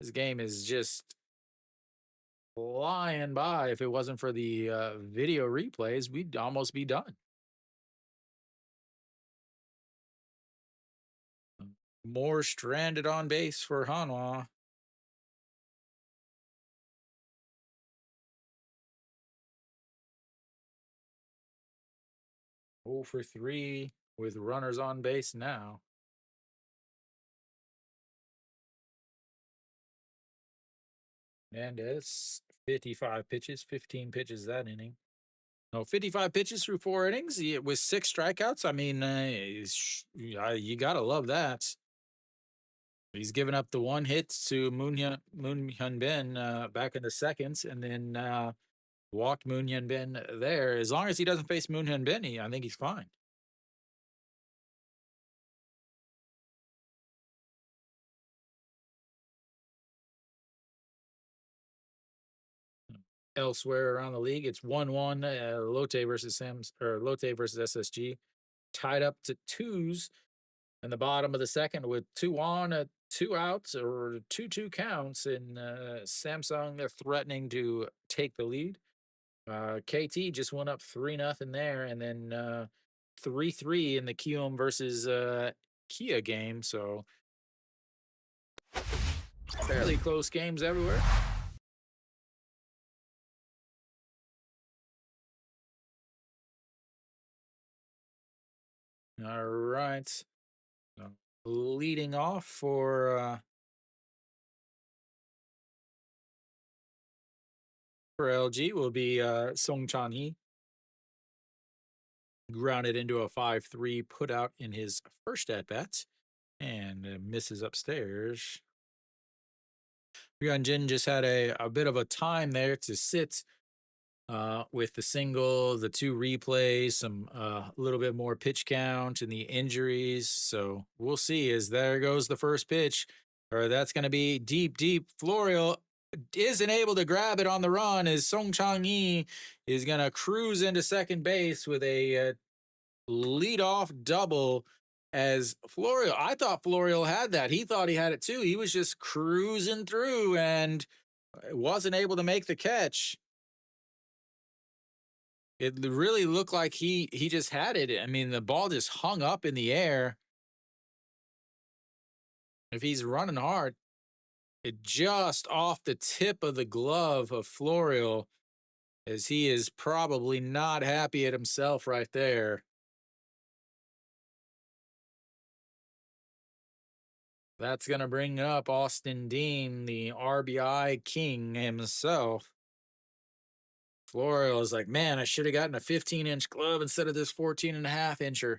This game is just flying by. If it wasn't for the video replays, we'd almost be done. More stranded on base for Hanwha. Oh for 3 with runners on base now. And it's 55 pitches, 15 pitches that inning. No, 55 pitches through 4 innings with 6 strikeouts. I mean, you got to love that. He's given up the 1 hit to Moon Hyun Bin back in the seconds, and then walked Moon Hyun Bin there. As long as he doesn't face Moon Hyun Bin, I think he's fine. Elsewhere around the league, it's 1-1. Lotte versus SSG, tied up to 2s in the bottom of the second with 2 on, 2 outs, or 2-2 counts, and Samsung threatening to take the lead. KT just went up 3-0 there, and then 3-3 in the Kium versus Kia game. So fairly close games everywhere. All right. So leading off for LG will be Song Chan-hee. Grounded into a 5-3 put out in his first at-bat and misses upstairs. Ryunjin just had a bit of a time there to sit with the single, the 2 replays, some little bit more pitch count, and the injuries. So we'll see as there goes the first pitch, or that's going to be deep. Florial isn't able to grab it on the run as Song Chang-yi is going to cruise into second base with a leadoff double. As Florial, I thought Florial had that. He thought he had it too. He was just cruising through and wasn't able to make the catch. It really looked like he just had it. I mean, the ball just hung up in the air. If he's running hard, it just off the tip of the glove of Florial, as he is probably not happy at himself right there. That's going to bring up Austin Dean, the RBI king himself. Florial is like, man, I should have gotten a 15-inch glove instead of this 14.5-incher.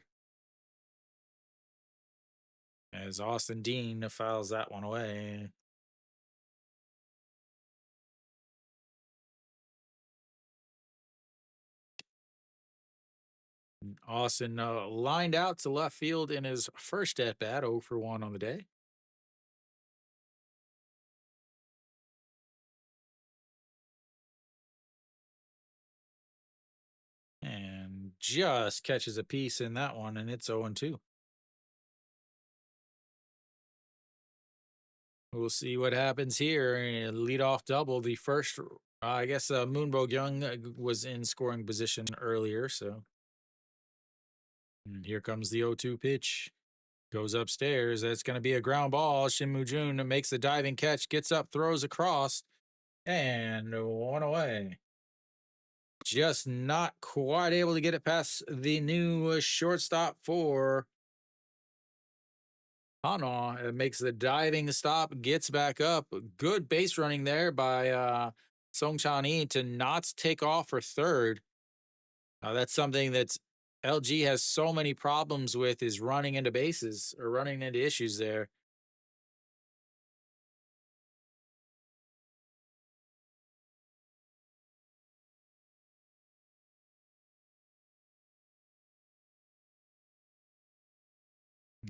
As Austin Dean fouls that one away. Austin lined out to left field in his first at-bat, 0 for 1 on the day. And just catches a piece in that one, and it's 0-2. We'll see what happens here. Leadoff double. The first, I guess Moon Bo-kyung was in scoring position earlier, so. And here comes the 0-2 pitch. Goes upstairs. That's going to be a ground ball. Shin Moo-jun makes the diving catch, gets up, throws across, and 1 away. Just not quite able to get it past the new shortstop for Hanwha. It makes the diving stop, gets back up. Good base running there by Song Chan-hee to not take off for third. That's something that LG has so many problems with, is running into bases or running into issues there.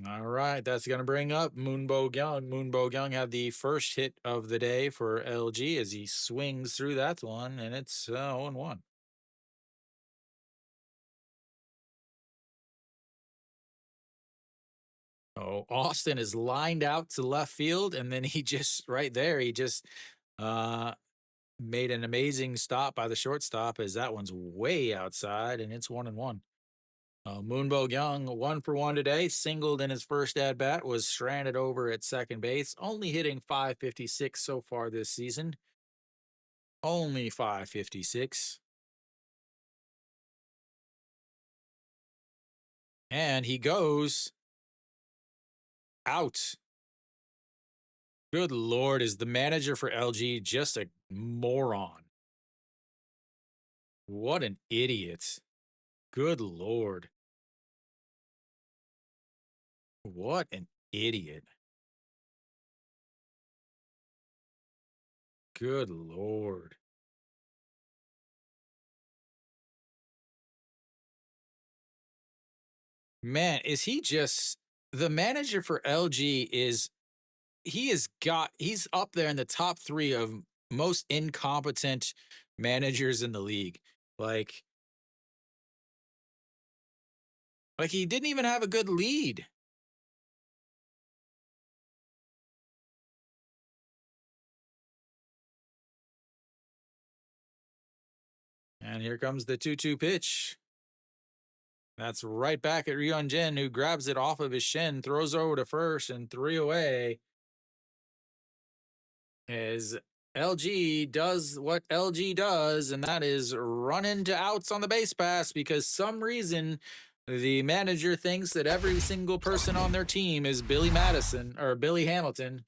All right, that's going to bring up Moonbo Young. Moonbo Young had the first hit of the day for LG as he swings through that one, and it's 0-1. Oh, Austin is lined out to left field, and then he just right there, he just uh made an amazing stop by the shortstop as that one's way outside, and it's 1-1. Moonbo Young, 1-for-1 today, singled in his first at bat, was stranded over at second base, only hitting 556 so far this season. Only 556. And he goes out. Good Lord, is the manager for LG just a moron? What an idiot. Good Lord. What an idiot. Good Lord. Man, is he just the manager for LG is he's up there in the top 3 of most incompetent managers in the league. Like he didn't even have a good lead. And here comes the 2-2 pitch. That's right back at Ryun Jin, who grabs it off of his shin, throws over to first, and 3 away. As LG does what LG does, and that is run into outs on the base pass because some reason the manager thinks that every single person on their team is Billy Madison or Billy Hamilton,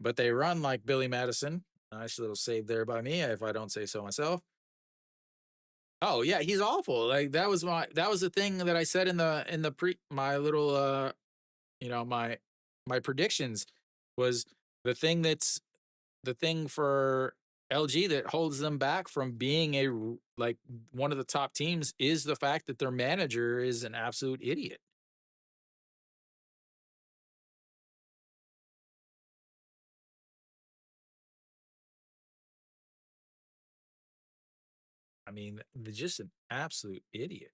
but they run like Billy Madison. Nice little save there by me, if I don't say so myself. Oh yeah, he's awful. Like that was the thing that I said in the my little my predictions was the thing that's the thing for LG that holds them back from being like one of the top teams is the fact that their manager is an absolute idiot. I mean, they're just an absolute idiot.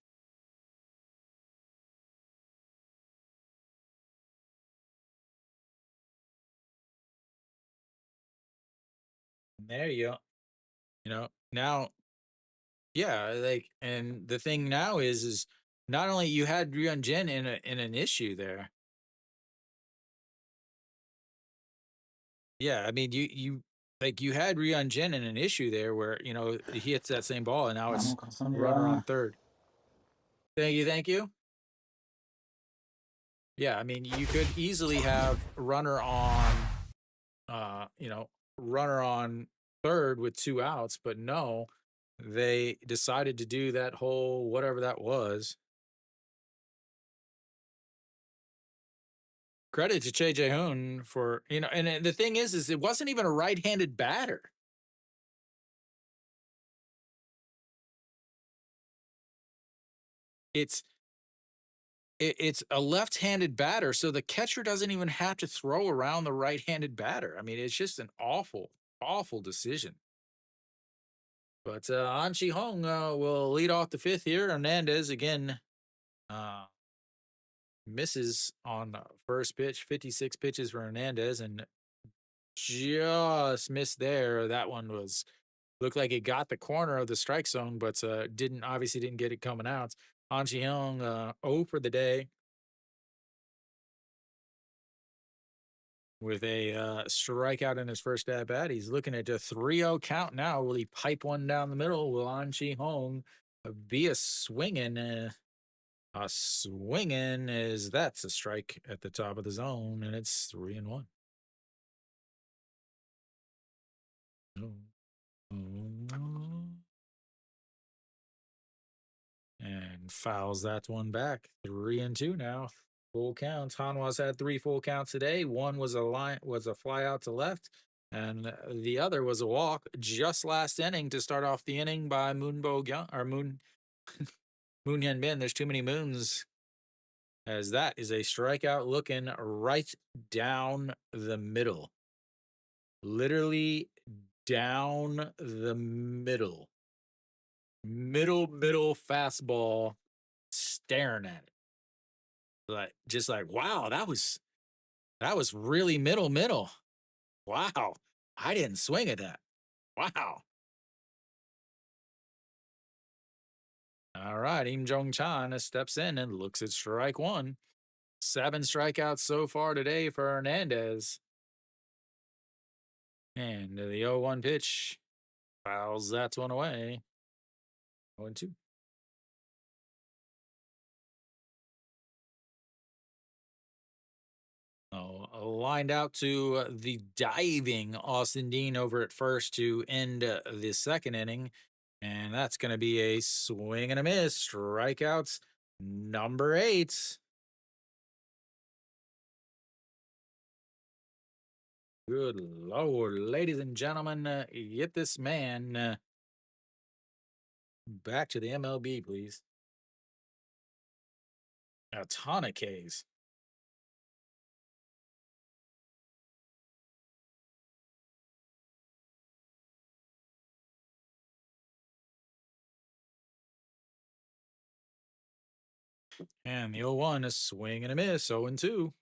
And there you go. Now, yeah, like, and the thing now is not only you had Ryun Jin in an issue there. Yeah, I mean, you like you had Ryun Jin in an issue there where he hits that same ball and now it's runner on third. Thank you, thank you. Yeah, I mean, you could easily have runner on third with 2 outs, but no, they decided to do that whole whatever that was. Credit to Che Jae-hoon for, and the thing is it wasn't even a right-handed batter. It's it's a left-handed batter, so the catcher doesn't even have to throw around the right-handed batter. I mean, it's just an awful, awful decision. But An Chi Hong will lead off the 5th here. Hernandez again uh, misses on first pitch. 56 pitches for Hernandez and just missed there. That one looked like it got the corner of the strike zone, but obviously didn't get it coming out. An Chi Hong 0 for the day, with a strikeout in his first at bat. He's looking at a 3-0 count now. Will he pipe one down the middle? Will An Chi Hong be a swinging? A swinging is that's a strike at the top of the zone, and it's 3-1. And fouls that one back. 3-2 now. Full counts. Hanwha's had 3 full counts today. One was a fly out to left, and the other was a walk just last inning to start off the inning by Moon Hyun Bin. There's too many moons as that is a strikeout looking right down the middle. Literally down the middle. Middle fastball, staring at it. Like, just like, wow, that was really middle. Wow. I didn't swing at that. Wow. All right. Im Jong Chan steps in and looks at strike one. 7 strikeouts so far today for Hernandez. And the 0-1 pitch fouls that one away. 0-2. Oh, lined out to the diving Austin Dean over at first to end the second inning. And that's going to be a swing and a miss. Strikeouts number 8. Good Lord, ladies and gentlemen, get this man back to the MLB, please. A ton of Ks. And the 0-1 is swing and a miss, 0-2.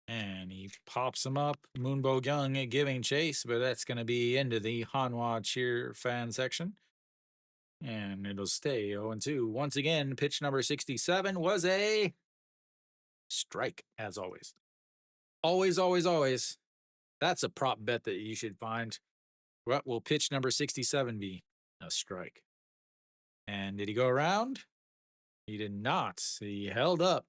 And he pops him up. Moonbo Young giving chase, but that's going to be into the Hanwha cheer fan section. And it'll stay 0-2. Once again, pitch number 67 was a strike, as always. Always. That's a prop bet that you should find. What will pitch number 67 be? A strike. And did he go around? He did not. He held up.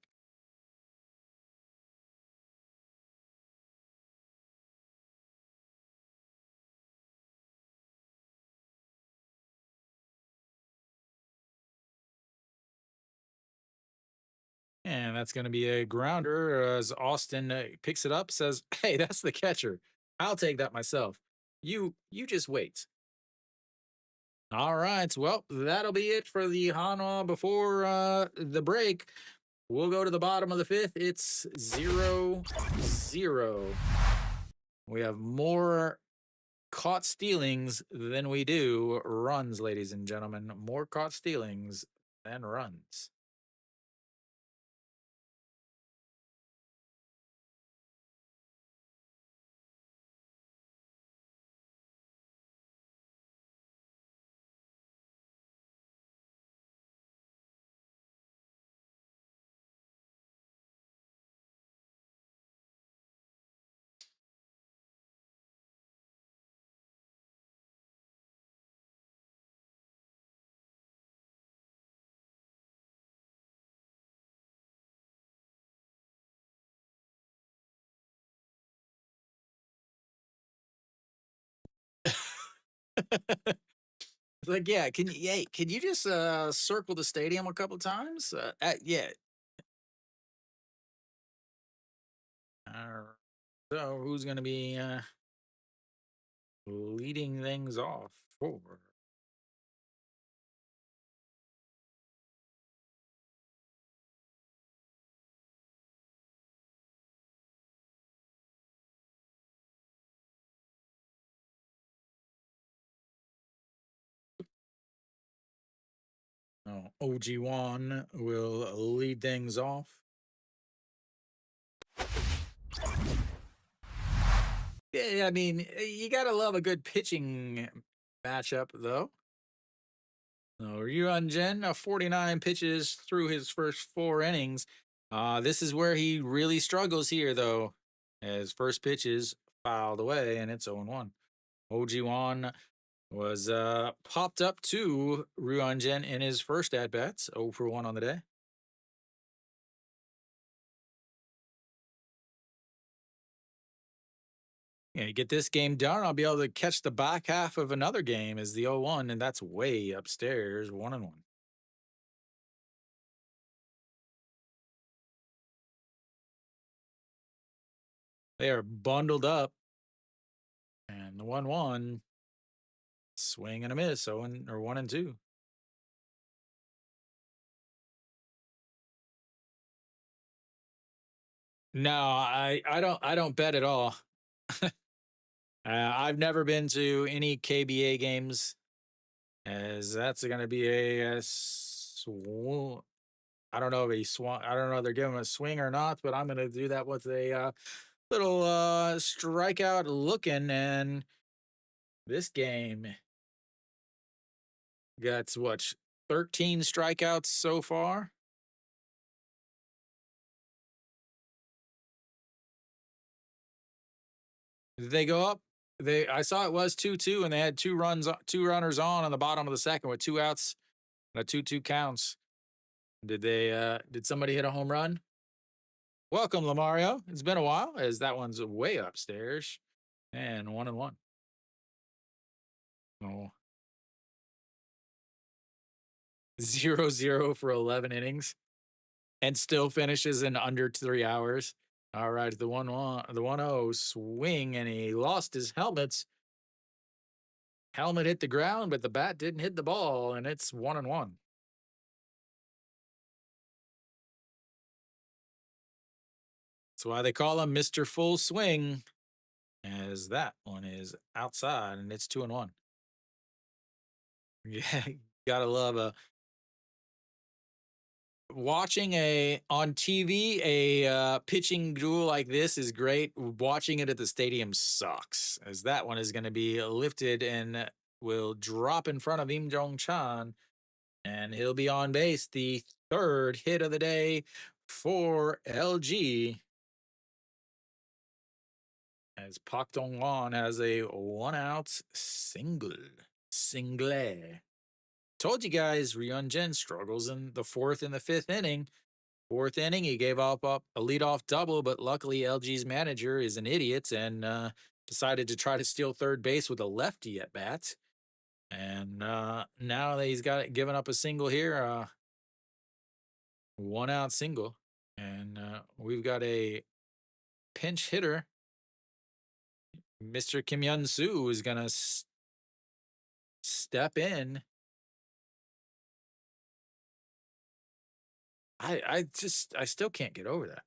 And that's going to be a grounder as Austin picks it up, says, "Hey, that's the catcher. I'll take that myself. You just wait." All right. Well, that'll be it for the Hanwha before the break. We'll go to the bottom of the 5th. It's 0-0. We have more caught stealings than we do runs, ladies and gentlemen. More caught stealings than runs. Like, yeah, can you just circle the stadium a couple times? Yeah. So who's going to be leading things off for? Oh, OG1 will lead things off. Yeah, I mean, you gotta love a good pitching matchup, though. So Yuan Jen, 49 pitches through his first 4 innings. This is where he really struggles here, though. His first pitch is fouled away, and it's 0-1. OG1 was popped up to Ruanjen in his first at bats, 0 for 1 on the day. Yeah, get this game done. I'll be able to catch the back half of another game as the 0-1, and that's way upstairs, 1-1. They are bundled up. And the 1-1, swing and a miss, 1-2. No, I don't bet at all. I've never been to any KBA games, as that's going to be I don't know if he swung. I don't know if they're giving him a swing or not, but I'm going to do that with a little strikeout looking. And this game got what, 13 strikeouts so far. Did they go up? I saw it was 2-2, and they had two runners on the bottom of the second with two outs and a 2-2 counts. Did somebody hit a home run? Welcome, Lamario. It's been a while, as that one's way upstairs. And 1-1. Oh. 0-0 for 11 innings and still finishes in under 3 hours. All right, the 1-1, the 1-0 swing, and he lost his helmet. Helmet hit the ground, but the bat didn't hit the ball, and it's 1-1. That's why they call him Mr. Full Swing, as that one is outside, and it's 2-1. Yeah, gotta love watching a on TV pitching duel like this is great. Watching it at the stadium sucks, as that one is going to be lifted and will drop in front of Im Jong Chan, and he'll be on base. The third hit of the day for LG, as Pak Dong Won has a 1-out single. Told you guys, Ryun Jin struggles in the fourth and the fifth inning. Fourth inning, he gave up a leadoff double, but luckily LG's manager is an idiot and decided to try to steal third base with a lefty at bat. And now that he's given up a single here, 1-out single. And we've got a pinch hitter. Mr. Kim Yun Soo is going to step in. I still can't get over that.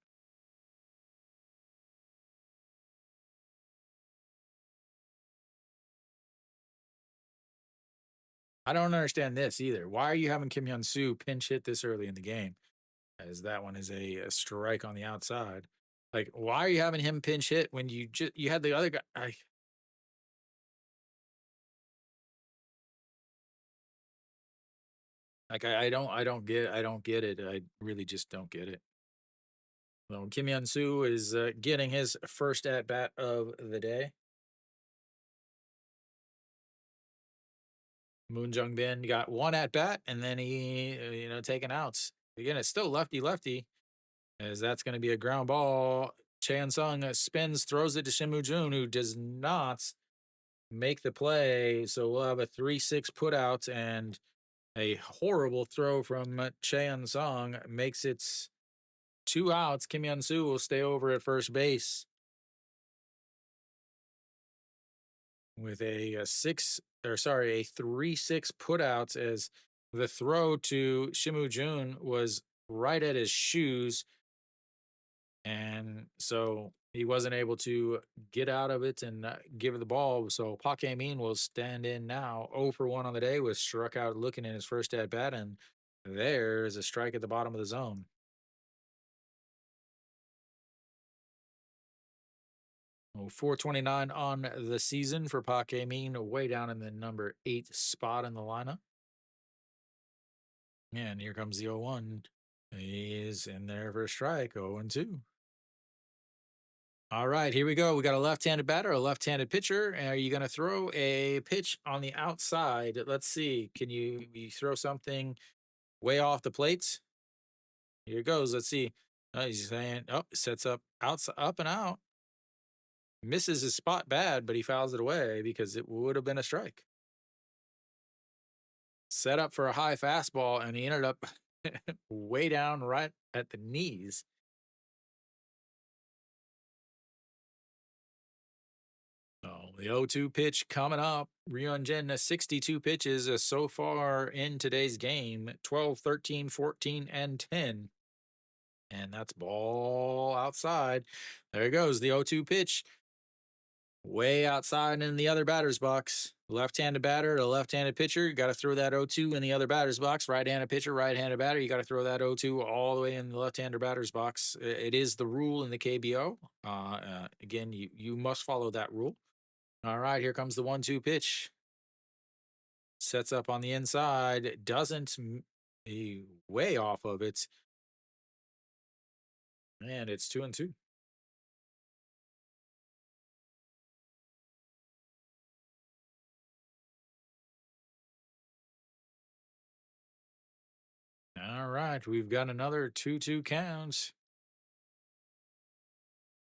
I don't understand this either. Why are you having Kim Yun Soo pinch hit this early in the game? As that one is a strike on the outside. Like, why are you having him pinch hit when you had the other guy? I don't get it. I really just don't get it. So Kim Yun Soo is getting his first at bat of the day. Moon Jung Bin got one at bat, and then he taken outs. Again, it's still lefty, as that's going to be a ground ball. Chan Sung spins, throws it to Shimu Jun, who does not make the play. So we'll have a 3-6 put out, and a horrible throw from Chan Sung makes it 2 outs. Kim Yun Soo will stay over at first base with a 3-6 put out, as the throw to Shimu Jun was right at his shoes. And so he wasn't able to get out of it and give the ball. So Park Hae-min will stand in now, 0 for 1 on the day, with struck out looking in his first at bat. And there's a strike at the bottom of the zone. Oh, 429 on the season for Park Hae-min, way down in the number 8 spot in the lineup. And here comes the 0-1. He's in there for a strike, 0-2. All right, here we go. We got a left-handed batter, a left-handed pitcher. Are you going to throw a pitch on the outside? Let's see. Can you throw something way off the plates? Here it goes. Let's see. He's saying, sets up outside, up and out. Misses his spot bad, but he fouls it away because it would have been a strike. Set up for a high fastball, and he ended up way down right at the knees. The 0-2 pitch coming up. Ryunjin, 62 pitches so far in today's game. 12, 13, 14, and 10. And that's ball outside. There it goes. The 0-2 pitch. Way outside in the other batter's box. Left-handed batter to left-handed pitcher. You got to throw that 0-2 in the other batter's box. Right-handed pitcher, right-handed batter. You got to throw that 0-2 all the way in the left-handed batter's box. It is the rule in the KBO. Again, you must follow that rule. All right, here comes the 1-2 pitch. Sets up on the inside. Doesn't way off of it. And it's 2-2. All right, we've got another 2-2 count.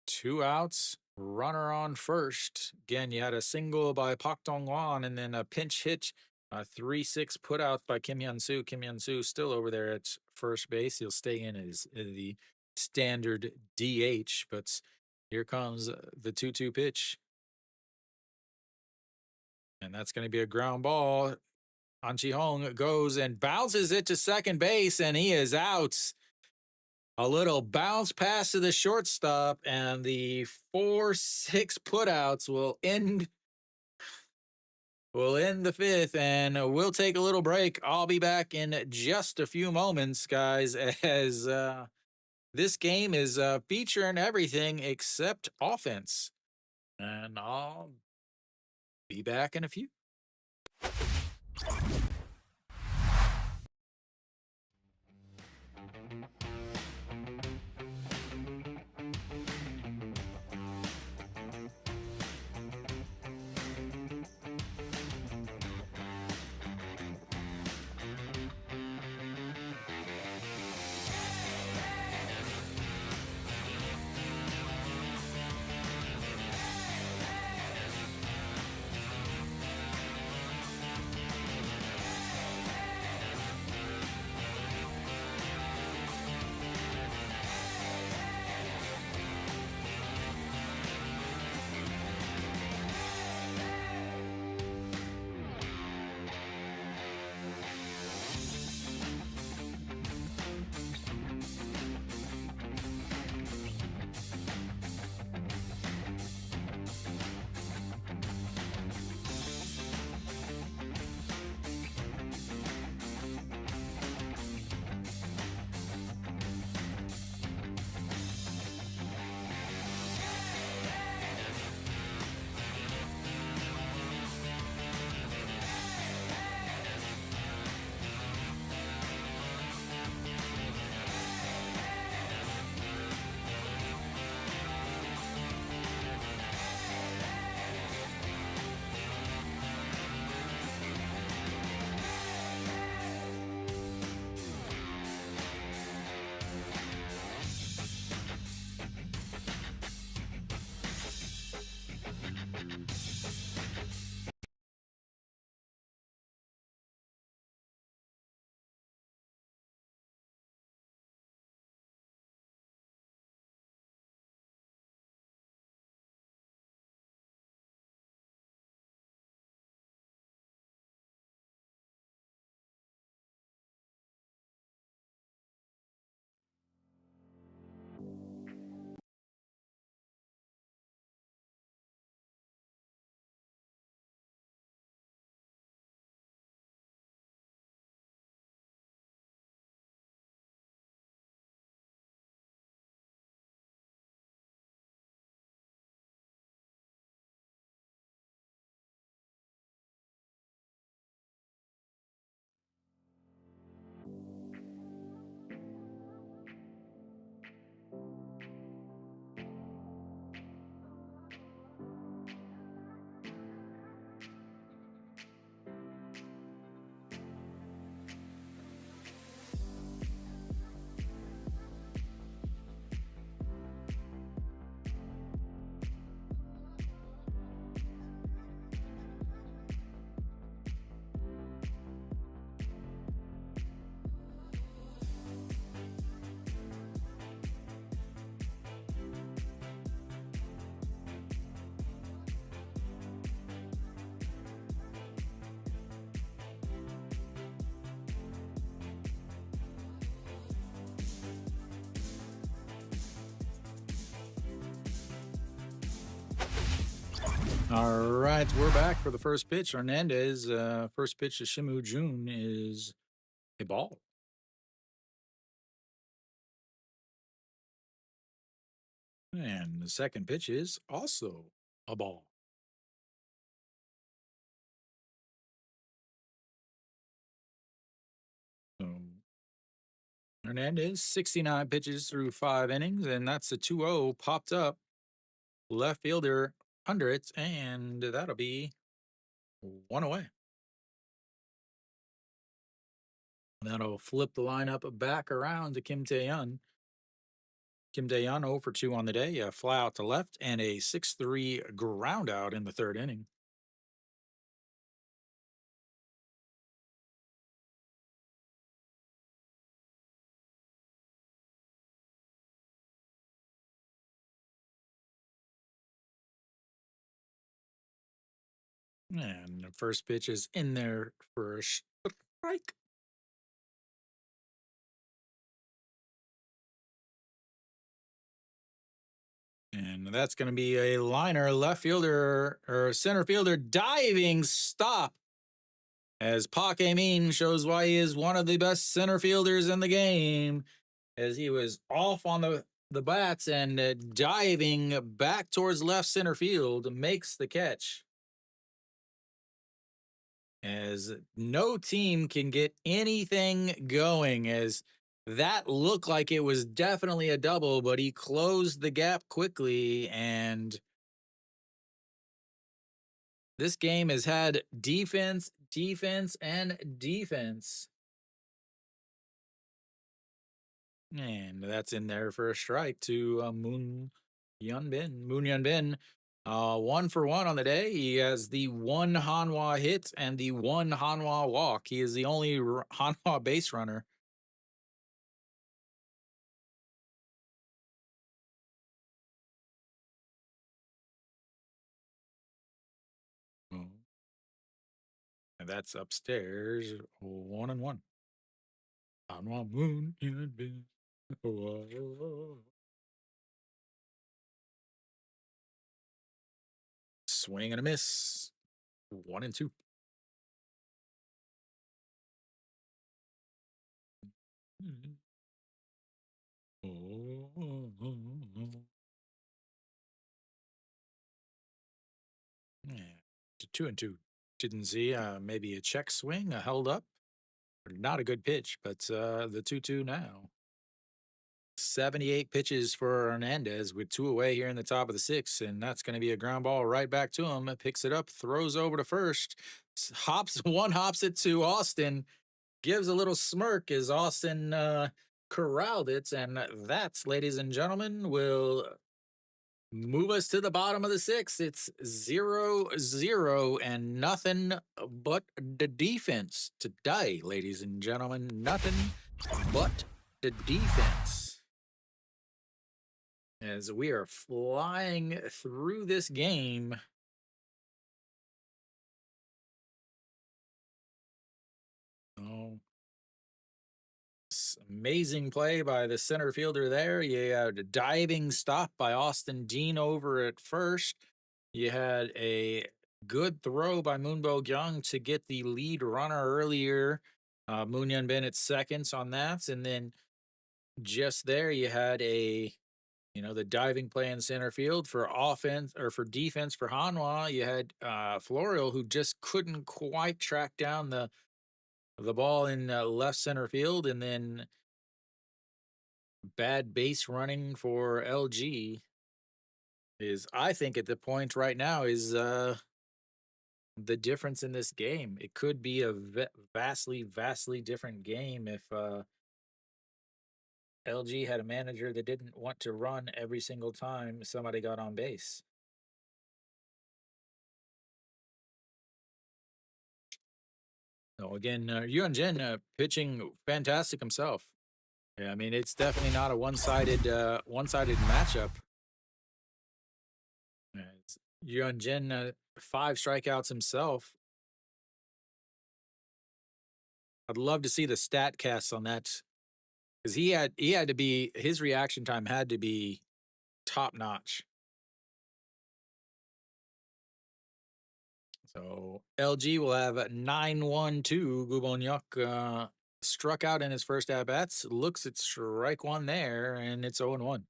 2 outs, runner on first. Again, you had a single by Pak Dong-hwan and then a pinch hit, a 3-6 put out by Kim Hyun-soo. Kim Hyun-soo still over there at first base. He'll stay in as the standard DH, but here comes the 2-2 pitch. And that's going to be a ground ball. An Chi-hong goes and bounces it to second base, and he is out. A little bounce pass to the shortstop, and the 4-6 putouts will end the fifth, and we'll take a little break. I'll be back in just a few moments, guys, as this game is featuring everything except offense. And I'll be back in a few. All right, we're back for the first pitch. Hernandez, first pitch to Shimu Jun is a ball. And the second pitch is also a ball. So Hernandez, 69 pitches through 5 innings, and that's a 2-0 popped up. Left fielder under it, and that'll be one away. That'll flip the lineup back around to Kim Tae-yeon. Kim Tae-yeon 0 for 2 on the day, a fly out to left, and a 6-3 ground out in the third inning. And the first pitch is in there for a strike. And that's going to be a liner, left fielder or center fielder diving stop. As Park Min shows why he is one of the best center fielders in the game, as he was off on the bats and diving back towards left center field, makes the catch. As no team can get anything going, as that looked like it was definitely a double, but he closed the gap quickly. And this game has had defense, defense, and defense. And that's in there for a strike to Moon Hyunbin. Moon Hyunbin, 1 for 1 on the day. He has the one Hanwha hit and the one Hanwha walk. He is the only Hanwha base runner. Oh. And that's upstairs, 1-1. Hanwha Moon Hyunbin. Swing and a miss. 1-2. Yeah. 2-2. Didn't see maybe a check swing, a held up. Not a good pitch, but the 2-2 now. 78 pitches for Hernandez with 2 away here in the top of the 6th, and that's going to be a ground ball right back to him. Picks it up, throws over to first, hops it to Austin, gives a little smirk as Austin corralled it, and that's, ladies and gentlemen, will move us to the bottom of the 6th. It's 0-0 and nothing but the defense today, ladies and gentlemen. Nothing but the defense. As we are flying through this game. Oh, amazing play by the center fielder there. You had a diving stop by Austin Dean over at first. You had a good throw by Moonbo Young to get the lead runner earlier. Moon Hyunbin at seconds on that. And then just there, you had the diving play in center field for offense or for defense for Hanwha. You had Florio, who just couldn't quite track down the ball in left center field, and then bad base running for LG is, I think, at the point right now is the difference in this game. It could be a vastly, vastly different game if LG had a manager that didn't want to run every single time somebody got on base. So again, Yuan Jin pitching fantastic himself. Yeah, I mean, it's definitely not a one-sided matchup. Yuan Jin, 5 strikeouts himself. I'd love to see the stat cast on that, because he had to be, his reaction time had to be top notch. So LG will have 9-1-2. Gubonyuk struck out in his first at bats. Looks at strike one there, and it's 0-1.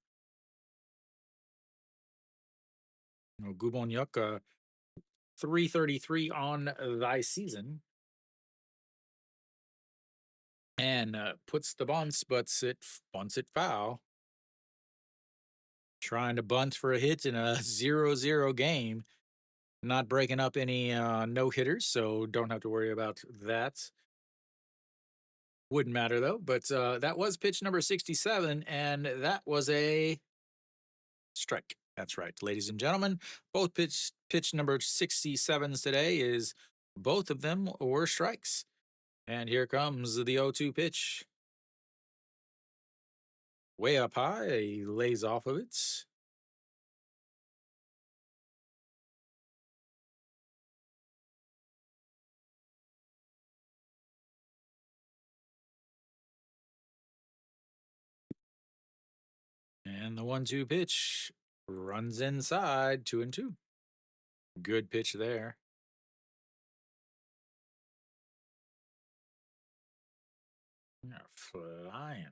Gubonyuk, 333 on thy season. And puts the bunts, but bunts it foul. Trying to bunt for a hit in a 0-0 game. Not breaking up any no hitters, so don't have to worry about that. Wouldn't matter though. But that was pitch number 67, and that was a strike. That's right, ladies and gentlemen. Both pitch number 67s today is both of them were strikes. And here comes the 0-2 pitch. Way up high, he lays off of it. And the 1-2 pitch runs inside, 2-2. Good pitch there. They're flying.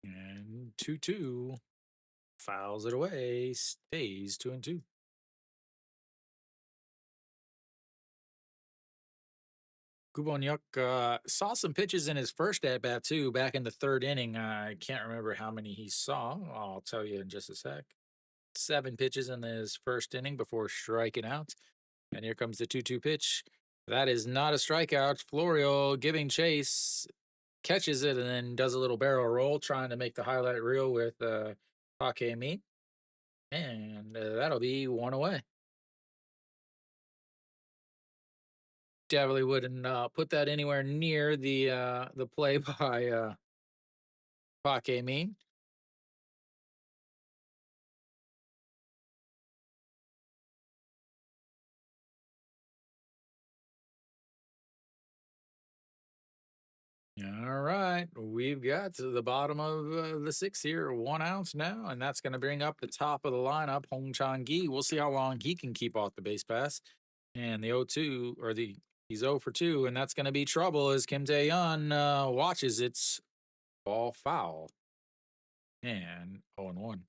And 2-2 fouls it away, stays 2-2. Gubonyuk saw some pitches in his first at bat too, back in the third inning. I can't remember how many he saw. I'll tell you in just a sec. 7 pitches in his first inning before striking out. And here comes the 2-2 pitch. That is not a strikeout. Florio giving chase, catches it, and then does a little barrel roll, trying to make the highlight reel with Takemi. And that'll be 1 away. Definitely wouldn't put that anywhere near the play by Takemi. All right, we've got to the bottom of the 6th here, 1 out now, and that's going to bring up the top of the lineup, Hong Chang-gi. We'll see how long he can keep off the base pass. And the 0-2, or he's 0 for 2, and that's going to be trouble as Kim Tae-yeon watches its ball foul. And 0-1.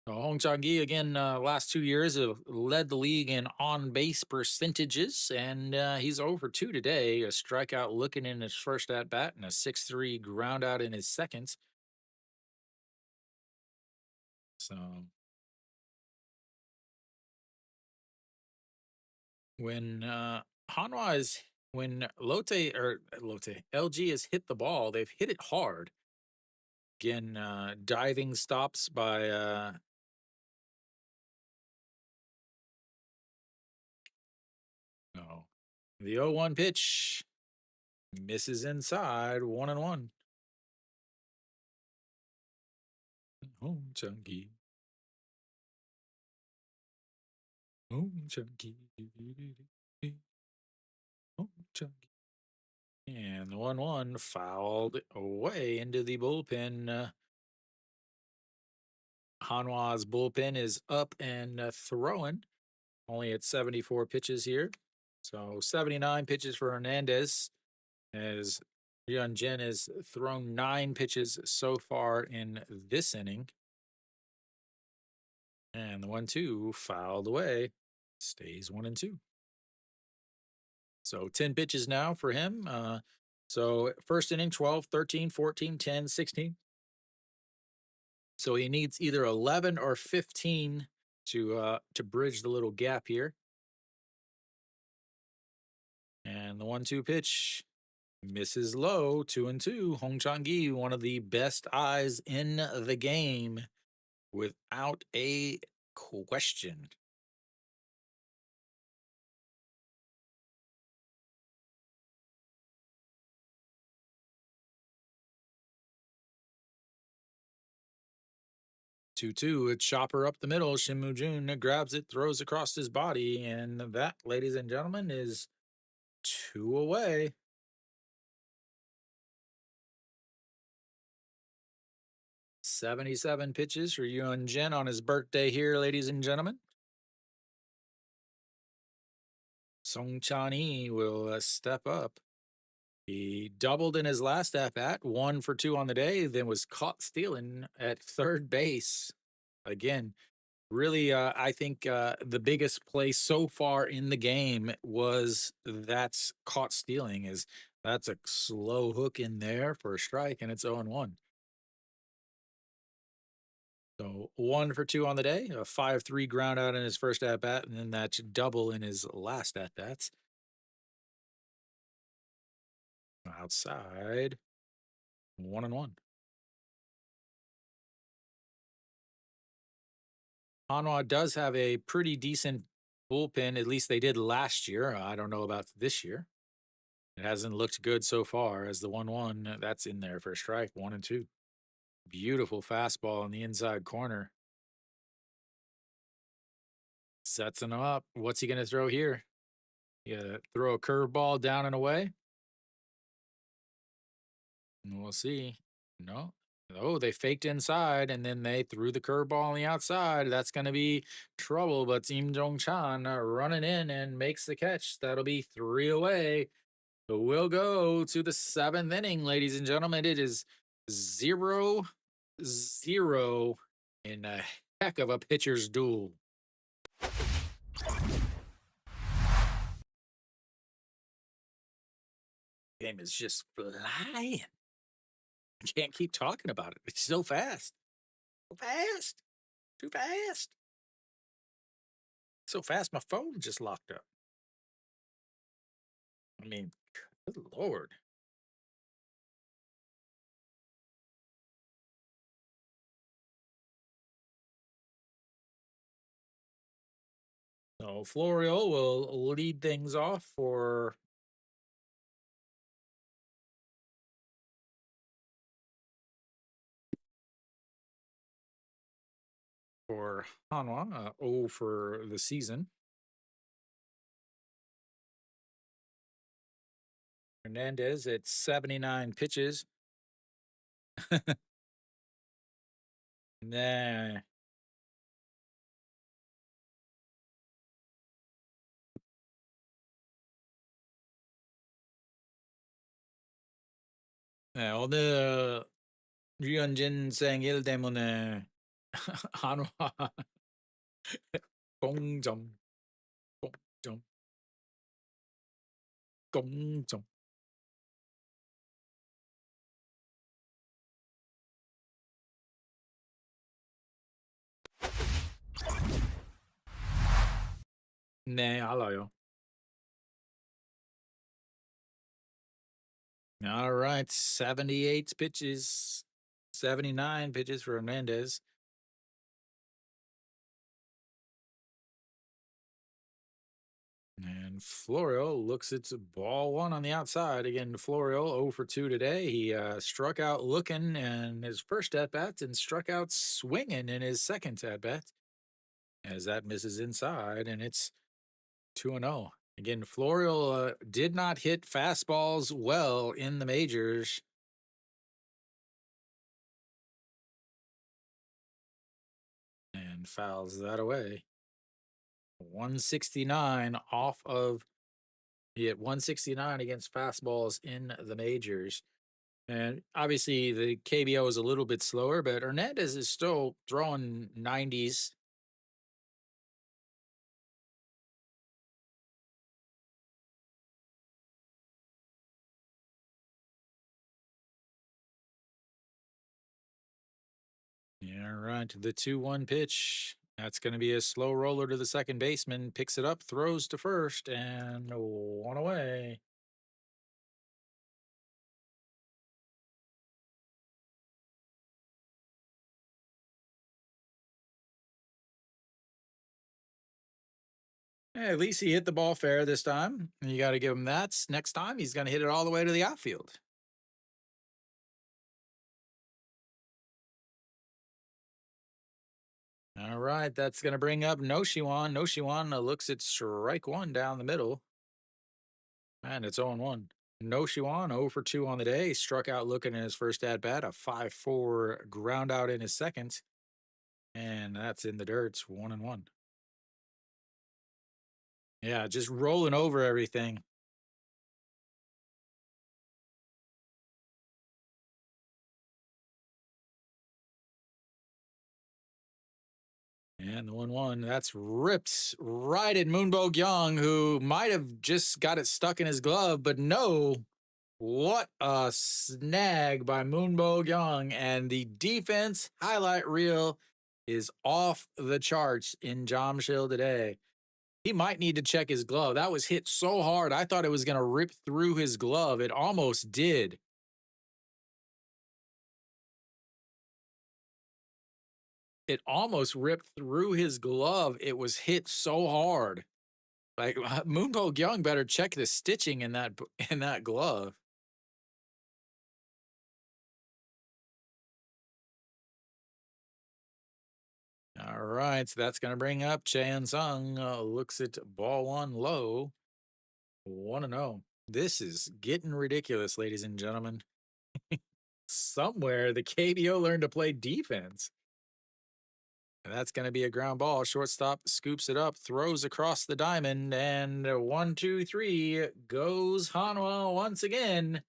So Hong Chang-gi, again, last 2 years have led the league in on-base percentages, and he's 0 for 2 today. A strikeout looking in his first at-bat and a 6-3 ground out in his second. So when Hanwha is, when Lotte, LG has hit the ball, they've hit it hard. Again, diving stops by no. The 0-1 pitch misses inside, 1-1. Home Chunky. Home Chunky. Home Chunky. And the 1-1 fouled away into the bullpen. Hanwha's bullpen is up and throwing. Only at 74 pitches here. So 79 pitches for Hernandez, as Ryun Jin has thrown 9 pitches so far in this inning. And the 1-2 fouled away, stays 1-2. So 10 pitches now for him. So first inning 12, 13, 14, 10, 16. So he needs either 11 or 15 to bridge the little gap here. And the 1-2 pitch misses low, 2-2. Hong Chang-gi, one of the best eyes in the game, without a question. Two, a chopper up the middle. Shin Moo-jun grabs it, throws across his body, and that, ladies and gentlemen, is 2 away. 77 pitches for Yun Jin on his birthday here, ladies and gentlemen. Song Chan-hee will step up. He doubled in his last at bat, 1 for 2 on the day, then was caught stealing at third base. Again, really, I think the biggest play so far in the game was that's caught stealing. Is that's a slow hook in there for a strike, and it's 0-1. So 1 for 2 on the day, a 5-3 ground out in his first at bat, and then that's double in his last at bats. Outside, 1-1. Hanwha does have a pretty decent bullpen. At least they did last year. I don't know about this year. It hasn't looked good so far as the 1-1 that's in there for a strike, 1-2. Beautiful fastball in the inside corner. Sets him up. What's he going to throw here? Yeah, throw a curveball down and away. We'll see. No. Oh, they faked inside and then they threw the curveball on the outside. That's going to be trouble. But Im Jong Chan running in and makes the catch. That'll be 3 away. So we'll go to the 7th inning, ladies and gentlemen. It is 0-0 in a heck of a pitcher's duel. Game is just flying. I can't keep talking about it. It's so fast. So fast. Too fast. So fast my phone just locked up. I mean, good Lord. So Florio will lead things off for Hanwha, 0 for the season. Hernandez at 79 pitches. Nah. 네, 오늘 류현진 생일 때문에 한화 공점, 공점, 공점. 네, 알아요. All right, 78 pitches, 79 pitches for Hernandez. And Florio looks at ball 1 on the outside. Again, Florio 0 for 2 today. He struck out looking in his first at bat and struck out swinging in his second at bat. As that misses inside, and it's 2-0. Again, Florio did not hit fastballs well in the majors. And fouls that away. 169 off of, he hit 169 against fastballs in the majors. And obviously the KBO is a little bit slower, but Hernandez is still throwing 90s. Yeah, right. The 2-1 pitch. That's going to be a slow roller to the second baseman. Picks it up, throws to first, and 1 away. Yeah, at least he hit the ball fair this time. You got to give him that. Next time, he's going to hit it all the way to the outfield. All right, that's going to bring up Noshiwan. Noshiwan looks at strike 1 down the middle. And it's 0-1. No Shiwan, 0 for 2 on the day. Struck out looking in his first at bat, a 5-4 ground out in his second. And that's in the dirt, 1-1. Yeah, just rolling over everything. And the 1-1, that's ripped right at Moonbo Young, who might have just got it stuck in his glove, but no. What a snag by Moonbo Young. And the defense highlight reel is off the charts in Jamshil today. He might need to check his glove. That was hit so hard. I thought it was going to rip through his glove. It almost did. It almost ripped through his glove. It was hit so hard. Like Moonbo Young better check the stitching in that glove. All right, so that's going to bring up Chan Sung. Looks at ball one low. 1-0. This is getting ridiculous, ladies and gentlemen. Somewhere the KBO learned to play defense. And that's going to be a ground ball. Shortstop scoops it up, throws across the diamond, and 1-2-3 goes Hanwha once again.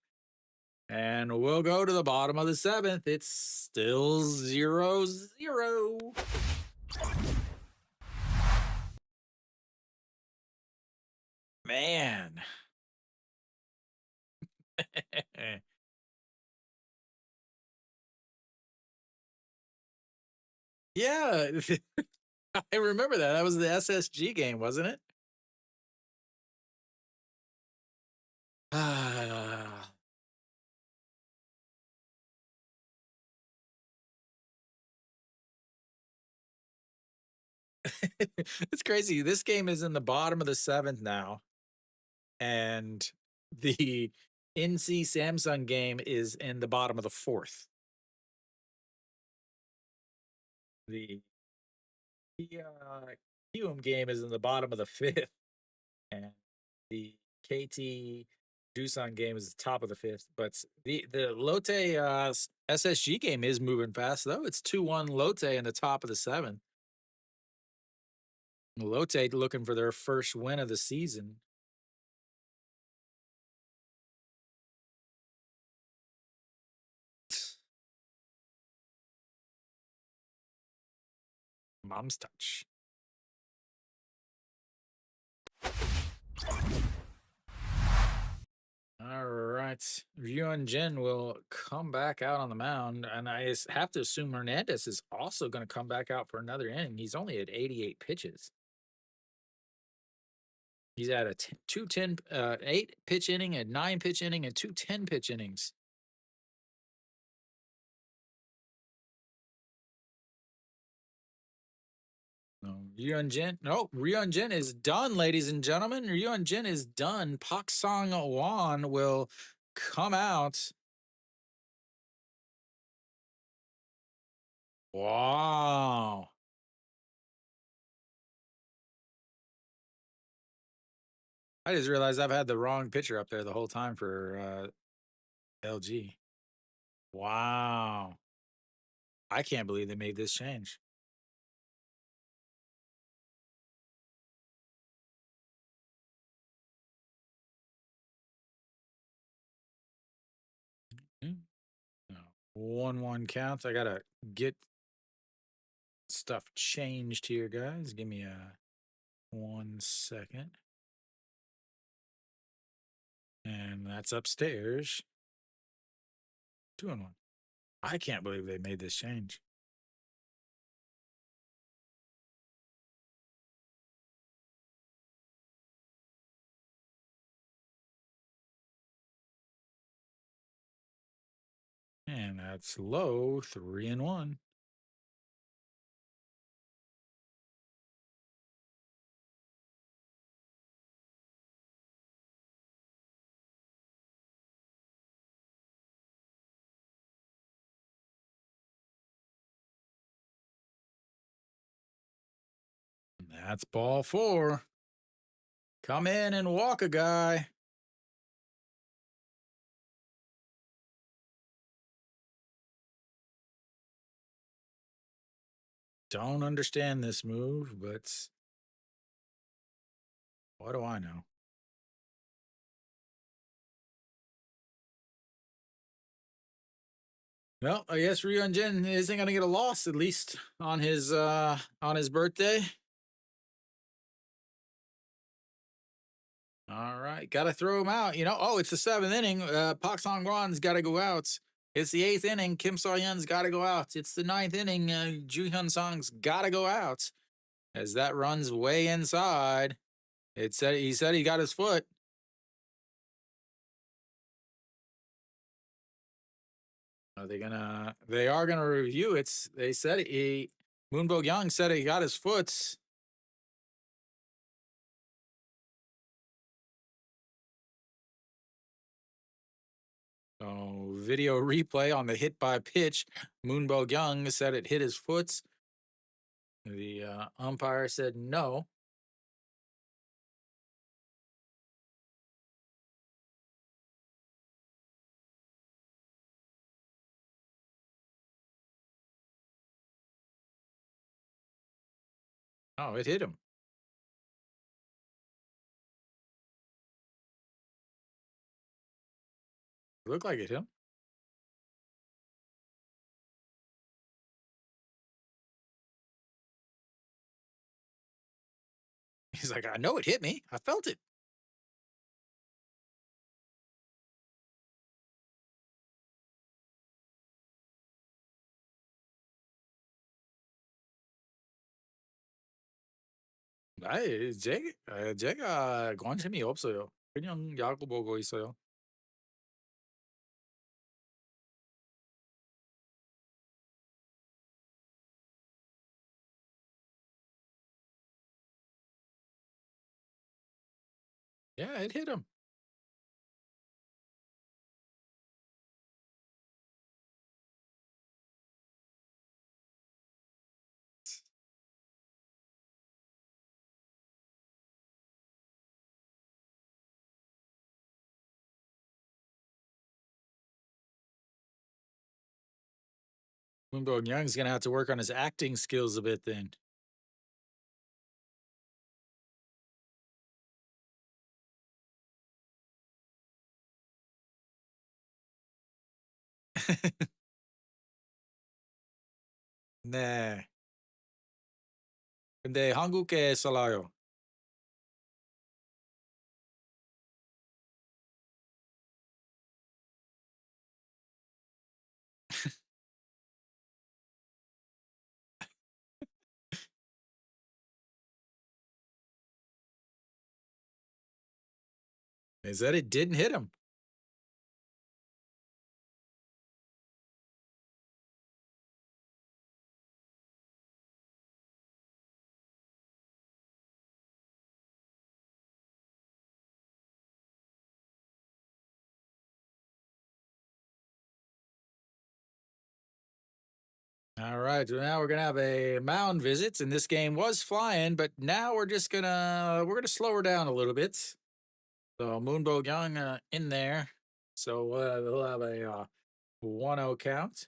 And we'll go to the bottom of the seventh. It's still 0-0. Man. Yeah. I remember that. That was the SSG game, wasn't it? Ah. It's crazy. This game is in the bottom of the seventh now, and the NC Samsung game is in the bottom of the fourth. The QM game is in the bottom of the fifth, and the KT Doosan game is the top of the fifth. But the Lotte SSG game is moving fast though. It's 2-1 Lotte in the top of the seventh. Lotte looking for their first win of the season. Mom's touch. All right. Ryun Jin will come back out on the mound, and I have to assume Hernandez is also going to come back out for another inning. He's only at 88 pitches. He's at a 8 pitch inning, a 9 pitch inning, and 2 10 pitch innings. No, Ryun Jin. No, Ryun Jin is done, ladies and gentlemen. Ryun Jin is done. Pak Song Wan will come out. Wow. I just realized I've had the wrong pitcher up there the whole time for LG. Wow. I can't believe they made this change. Mm. No. 1-1 counts. I gotta get stuff changed here, guys. Give me a 1 second. And that's upstairs. 2-1. I can't believe they made this change. And that's low, 3-1. And that's ball 4. Come in and walk a guy. Don't understand this move, but what do I know? Well, I guess Ryun Jin isn't gonna get a loss, at least on his birthday. All right, gotta throw him out. You know, oh, it's the seventh inning. Pak Song Gwan's gotta go out. It's the eighth inning. Kim So Hyun's gotta go out. It's the ninth inning. Ju Hyun Song's gotta go out. As that runs way inside. He said he got his foot. Are they gonna? They are gonna review it. They said he Moon Bo Young said he got his foot. Oh, video replay on the hit by pitch. Moon Bo Young said it hit his foot. The umpire said no. Oh, it hit him. It looked like it hit him. He's like, I know it hit me. I felt it. 아이, 제가 관심이 없어요. 그냥 야구 보고 있어요. Yeah, it hit him. Moonbo Young's gonna have to work on his acting skills a bit then. 네. 근데 한국에 살아요. They said it didn't hit him. All right, so now we're gonna have a mound visit, and this game was flying, but now we're gonna slow her down a little bit. So Moonbo Young in there, so we'll have a 1-0 count.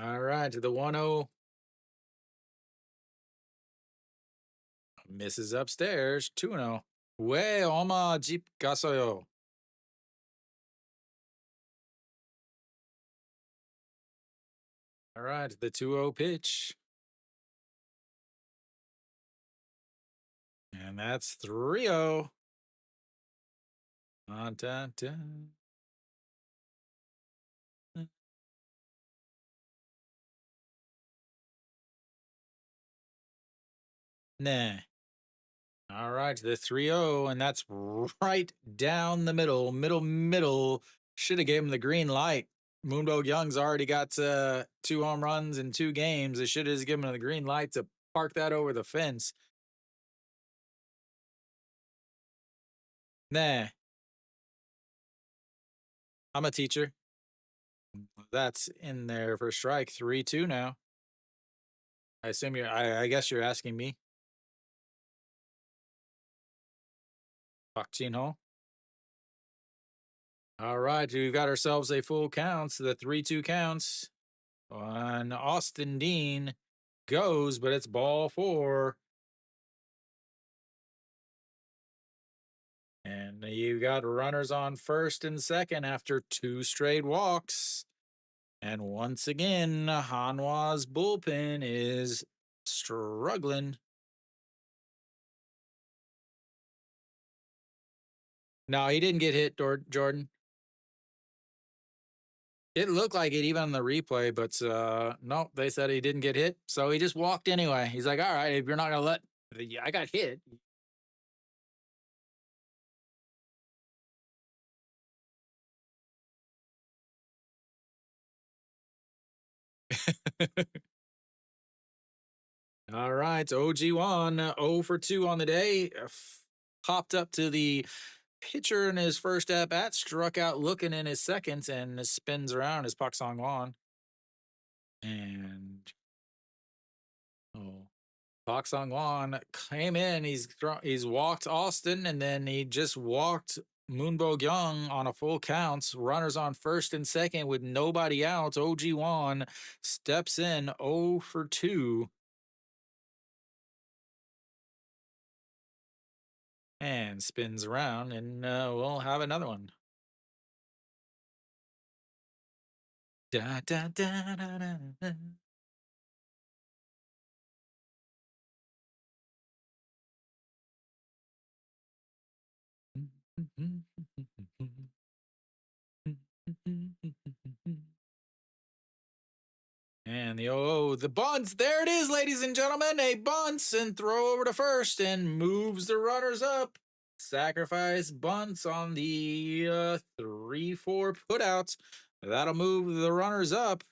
All right, the 1-0 misses upstairs. 2-0. 왜 엄마 집 갔어요? All right, the 2-0 pitch. And that's 3-0. Dun, dun, dun. Nah. All right, the 3-0, and that's right down the middle. Middle. Should have gave him the green light. Moondog Young's already got 2 home runs in 2 games. They should have just given him the green light to park that over the fence. Nah. I'm a teacher. That's in there for strike. 3-2 now. I assume I guess you're asking me. Pak Chin Ho. All right, we've got ourselves a full count. So the 3-2 counts. On Austin Dean goes, but it's ball 4. And you got runners on first and second after 2 straight walks. And once again, Hanwha's bullpen is struggling. No, he didn't get hit, Jordan. It looked like it even on the replay, but no, they said he didn't get hit. So he just walked anyway. He's like, all right, if you're not going to let, I got hit. All right, OG1, 0 for 2 on the day. Popped up to the pitcher in his first at bat, struck out looking in his second, and spins around as Pak Song Wan. And Pak Song Wan came in. He's walked Austin, and then he just walked Moonbo Young on a full count. Runners on first and second with nobody out. OG1 steps in 0 for 2. And spins around, and we'll have another one. Da, da, da, da, da, da. And the bunts. There it is, ladies and gentlemen. A bunts and throw over to first and moves the runners up. Sacrifice bunts on the 3-4 putouts. That'll move the runners up.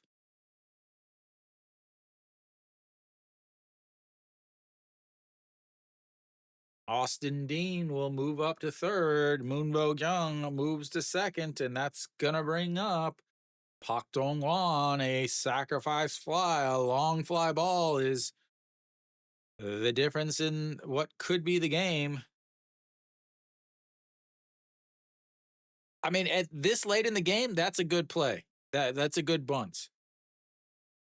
Austin Dean will move up to third. Moonbo Young moves to second, and that's gonna bring up Pak Dong Wan. A sacrifice fly, a long fly ball is the difference in what could be the game. I mean, at this late in the game, that's a good play. That's a good bunt.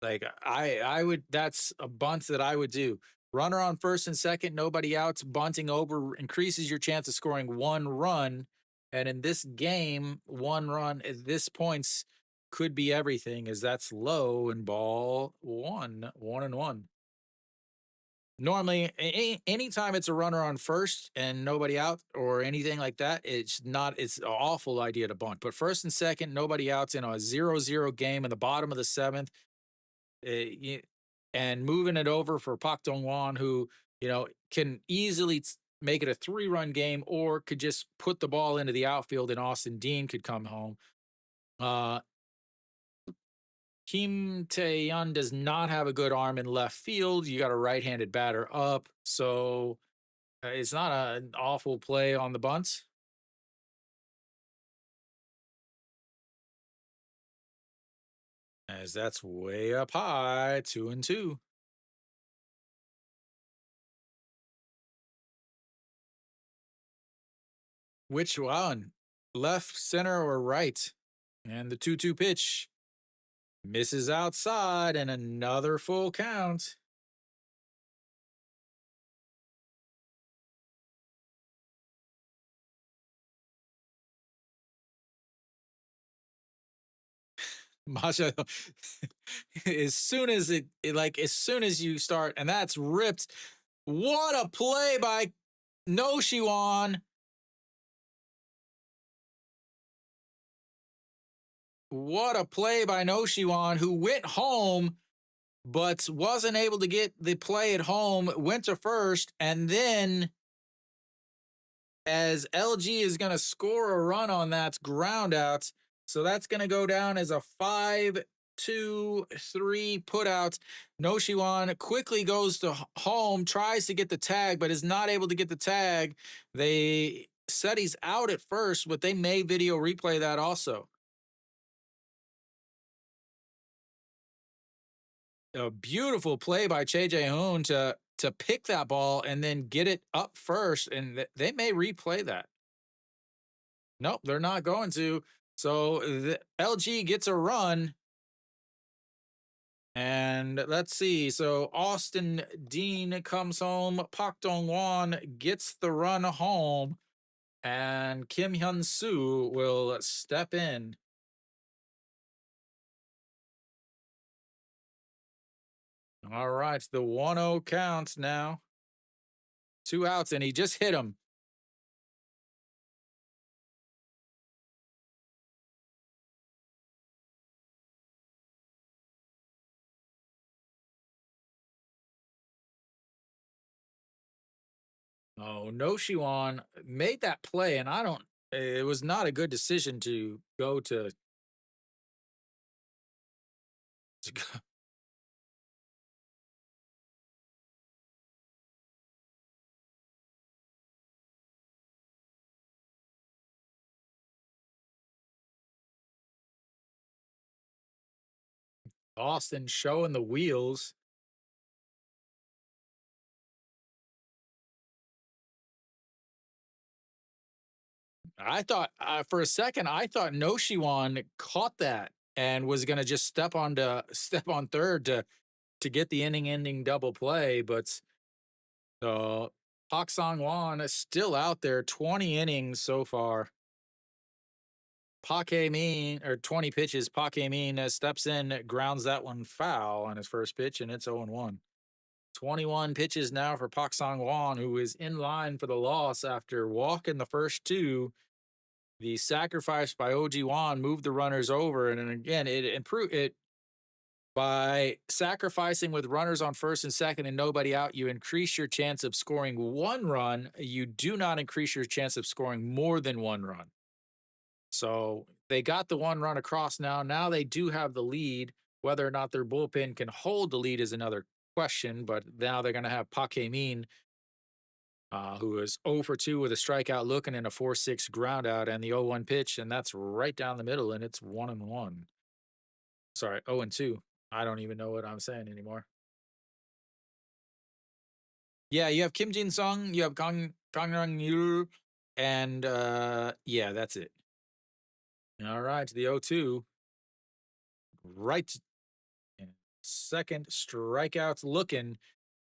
Like I would, that's a bunt that I would do. Runner on first and second, nobody outs, bunting over increases your chance of scoring 1 run. And in this game, 1 run at this points could be everything, as that's low in ball 1, 1-1. Normally, anytime it's a runner on first and nobody out or anything like that, it's an awful idea to bunt. But first and second, nobody outs in a 0-0 game in the bottom of the 7th. And moving it over for Pak Dong Wan, who, can easily make it a 3-run game or could just put the ball into the outfield and Austin Dean could come home. Kim Tae-yeon does not have a good arm in left field. You got a right-handed batter up, so it's not an awful play on the bunts. As that's way up high, 2-2. Which one? Left, center, or right? And the 2-2 pitch misses outside, and another full count. Masha, as soon as as soon as you start, and that's ripped. What a play by No Shiwan. What a play by No Shiwan, who went home but wasn't able to get the play at home, went to first, and then as LG is going to score a run on that ground out, so that's going to go down as a 5-2-3 putout. No Shiwan quickly goes to home, tries to get the tag, but is not able to get the tag. They said he's out at first, but they may video replay that also. a beautiful play by JJ Hoon to pick that ball and then get it up first, and they may replay that. Nope, they're not going to. So the LG gets a run, and let's see. So Austin Dean comes home. Park Dong Won gets the run home, and Kim Hyun Soo will step in. All right, the 1-0 counts now. 2 outs, and he just hit him. Oh, no, Shiwan made that play, and I don't. It was not a good decision to go to go. Austin showing the wheels. I thought for a second I thought Noshiwan caught that and was going to just step on third to get the inning-ending double play, but Park Sang-won is still out there, 20 innings so far. Park Hae-min, or 20 pitches, Park Hae-min steps in, grounds that one foul on his first pitch, and it's 0-1. 21 pitches now for Park Sang-won, who is in line for the loss after walking the first two. The sacrifice by OG Wan moved the runners over, and then again, it improved it by sacrificing with runners on first and second and nobody out. You increase your chance of scoring one run. You do not increase your chance of scoring more than one run. So they got the one run across now. Now they do have the lead. Whether or not their bullpen can hold the lead is another question, but now they're going to have Park Hae-min, who is 0 for 2 with a strikeout looking in a 4-6 ground out and the 0-1 pitch, and that's right down the middle, and it's 1-1. Sorry, 0-2. I don't even know what I'm saying anymore. Yeah, you have Kim Jin Sung, you have Kang Rang Yul, and yeah, that's it. All right, the 0-2. Right. Second strikeouts looking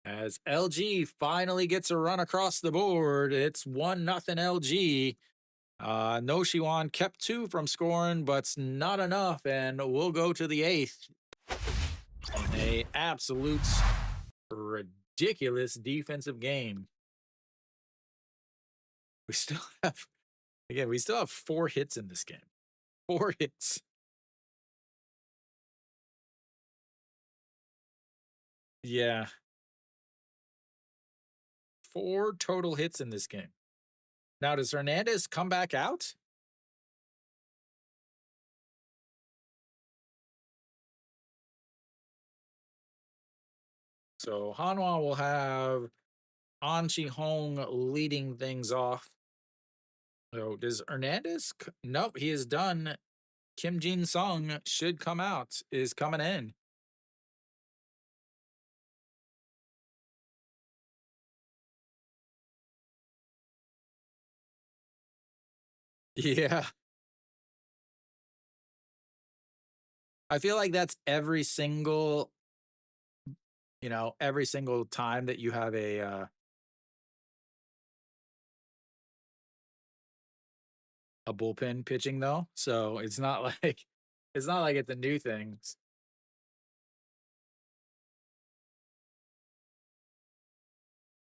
as LG finally gets a run across the board. It's 1-0 LG. No Shiwan kept 2 from scoring, but not enough, and we'll go to the 8th. In a absolute ridiculous defensive game. We still have 4 hits in this game. 4 hits. Yeah. 4 total hits in this game. Now, does Hernandez come back out? So Hanwha will have An Chi Hong leading things off. So does Hernandez? Nope, he is done. Kim Jin Sung should come out, is coming in. Yeah. I feel like that's every single time that you have a bullpen pitching though. So it's not like it's not like it's a new thing.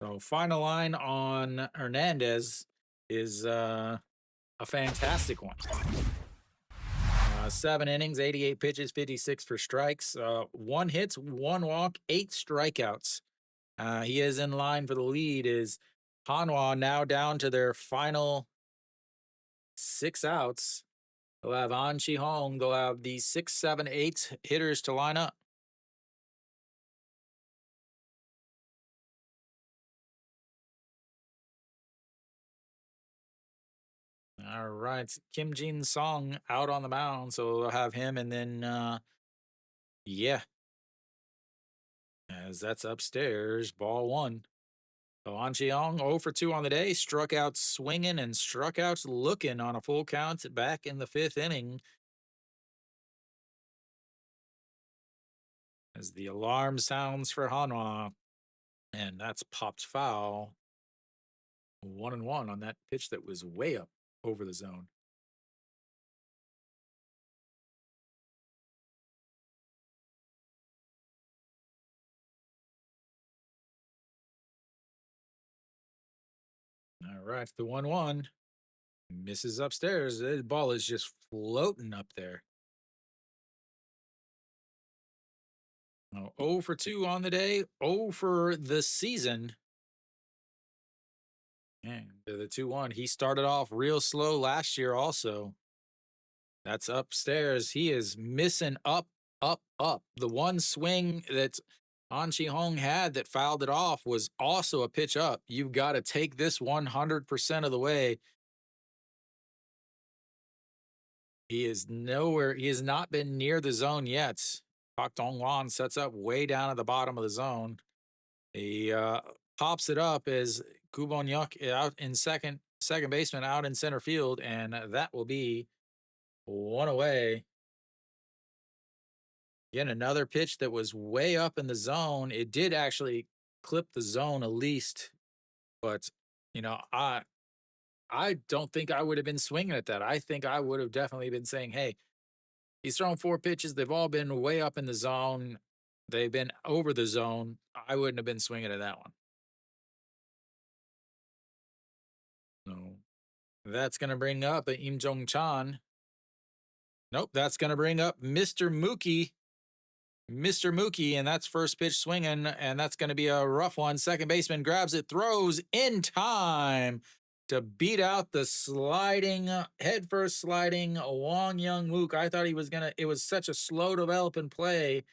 So final line on Hernandez is a fantastic one. 7 innings, 88 pitches, 56 for strikes, 1 hits, 1 walk, 8 strikeouts. He is in line for the lead. Is Hanwha now down to their final 6 outs? They'll have An Chi Hong. They'll have the 6, 7, 8 hitters to line up. All right, Kim Jin Song out on the mound, so they'll have him, and then yeah, as that's upstairs, ball one. So An Cheong 0 for 2 on the day, struck out swinging and struck out looking on a full count back in the fifth inning. As the alarm sounds for Hanwha, and that's popped foul. 1-1 on that pitch that was way up over the zone. All right, the 1-1 misses upstairs. The ball is just floating up there. Oh, 0 for 2 on the day, 0 for the season. And the 2-1. He started off real slow last year, also. That's upstairs. He is missing up, up, up. The one swing that An Chi Hong had that fouled it off was also a pitch up. You've got to take this 100% of the way. He is nowhere. He has not been near the zone yet. Pak Dong Wan sets up way down at the bottom of the zone. He pops it up as Kubon Yuk out in second baseman out in center field, and that will be one away. Again, another pitch that was way up in the zone. It did actually clip the zone at least, but you know, I don't think I would have been swinging at that. I think I would have definitely been saying, "Hey, he's thrown 4 pitches. They've all been way up in the zone. They've been over the zone. I wouldn't have been swinging at that one." So that's going to bring up a Im Jong Chan. Nope, that's going to bring up Mr. Mookie. Mr. Mookie, and that's first pitch swinging, and that's going to be a rough one. Second baseman grabs it, throws in time to beat out the sliding, headfirst sliding Wong Young Mook. I thought he was going to, it was such a slow developing play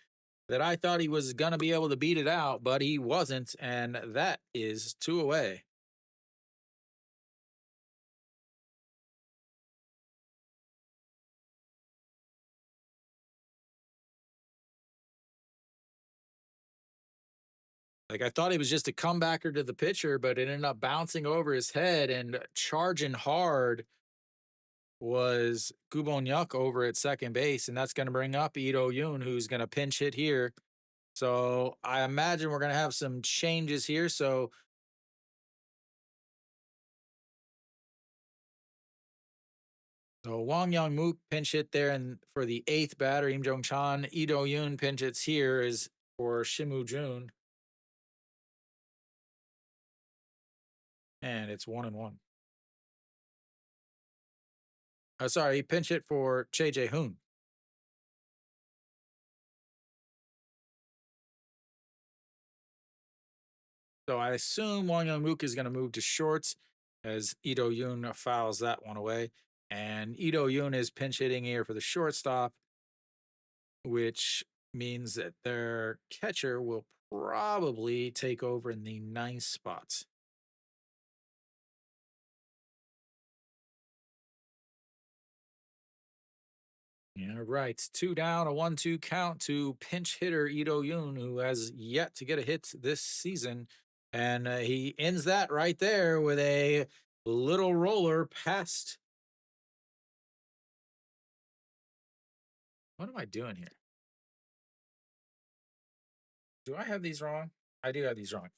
that I thought he was going to be able to beat it out, but he wasn't, and that is 2 away. Like, I thought he was just a comebacker to the pitcher, but it ended up bouncing over his head and charging hard was Gubon Yuk over at second base, and that's going to bring up Ito Yoon, who's going to pinch hit here. So I imagine we're going to have some changes here. So Wong Young Mook pinch hit there, and for the 8th batter, Im Jong Chan. Ito Yoon pinch hits here is for Shimu Jun. And it's 1-1. Sorry, he pinch hit for Che Jae Hoon. So I assume Wong Young Mook is going to move to shorts as Ito Yoon fouls that one away. And Ito Yoon is pinch hitting here for the shortstop, which means that their catcher will probably take over in the 9th spot. Yeah, right. 2 down, a 1-2 count to pinch hitter Ito Yoon, who has yet to get a hit this season. And he ends that right there with a little roller past. What am I doing here? Do I have these wrong? I do have these wrong.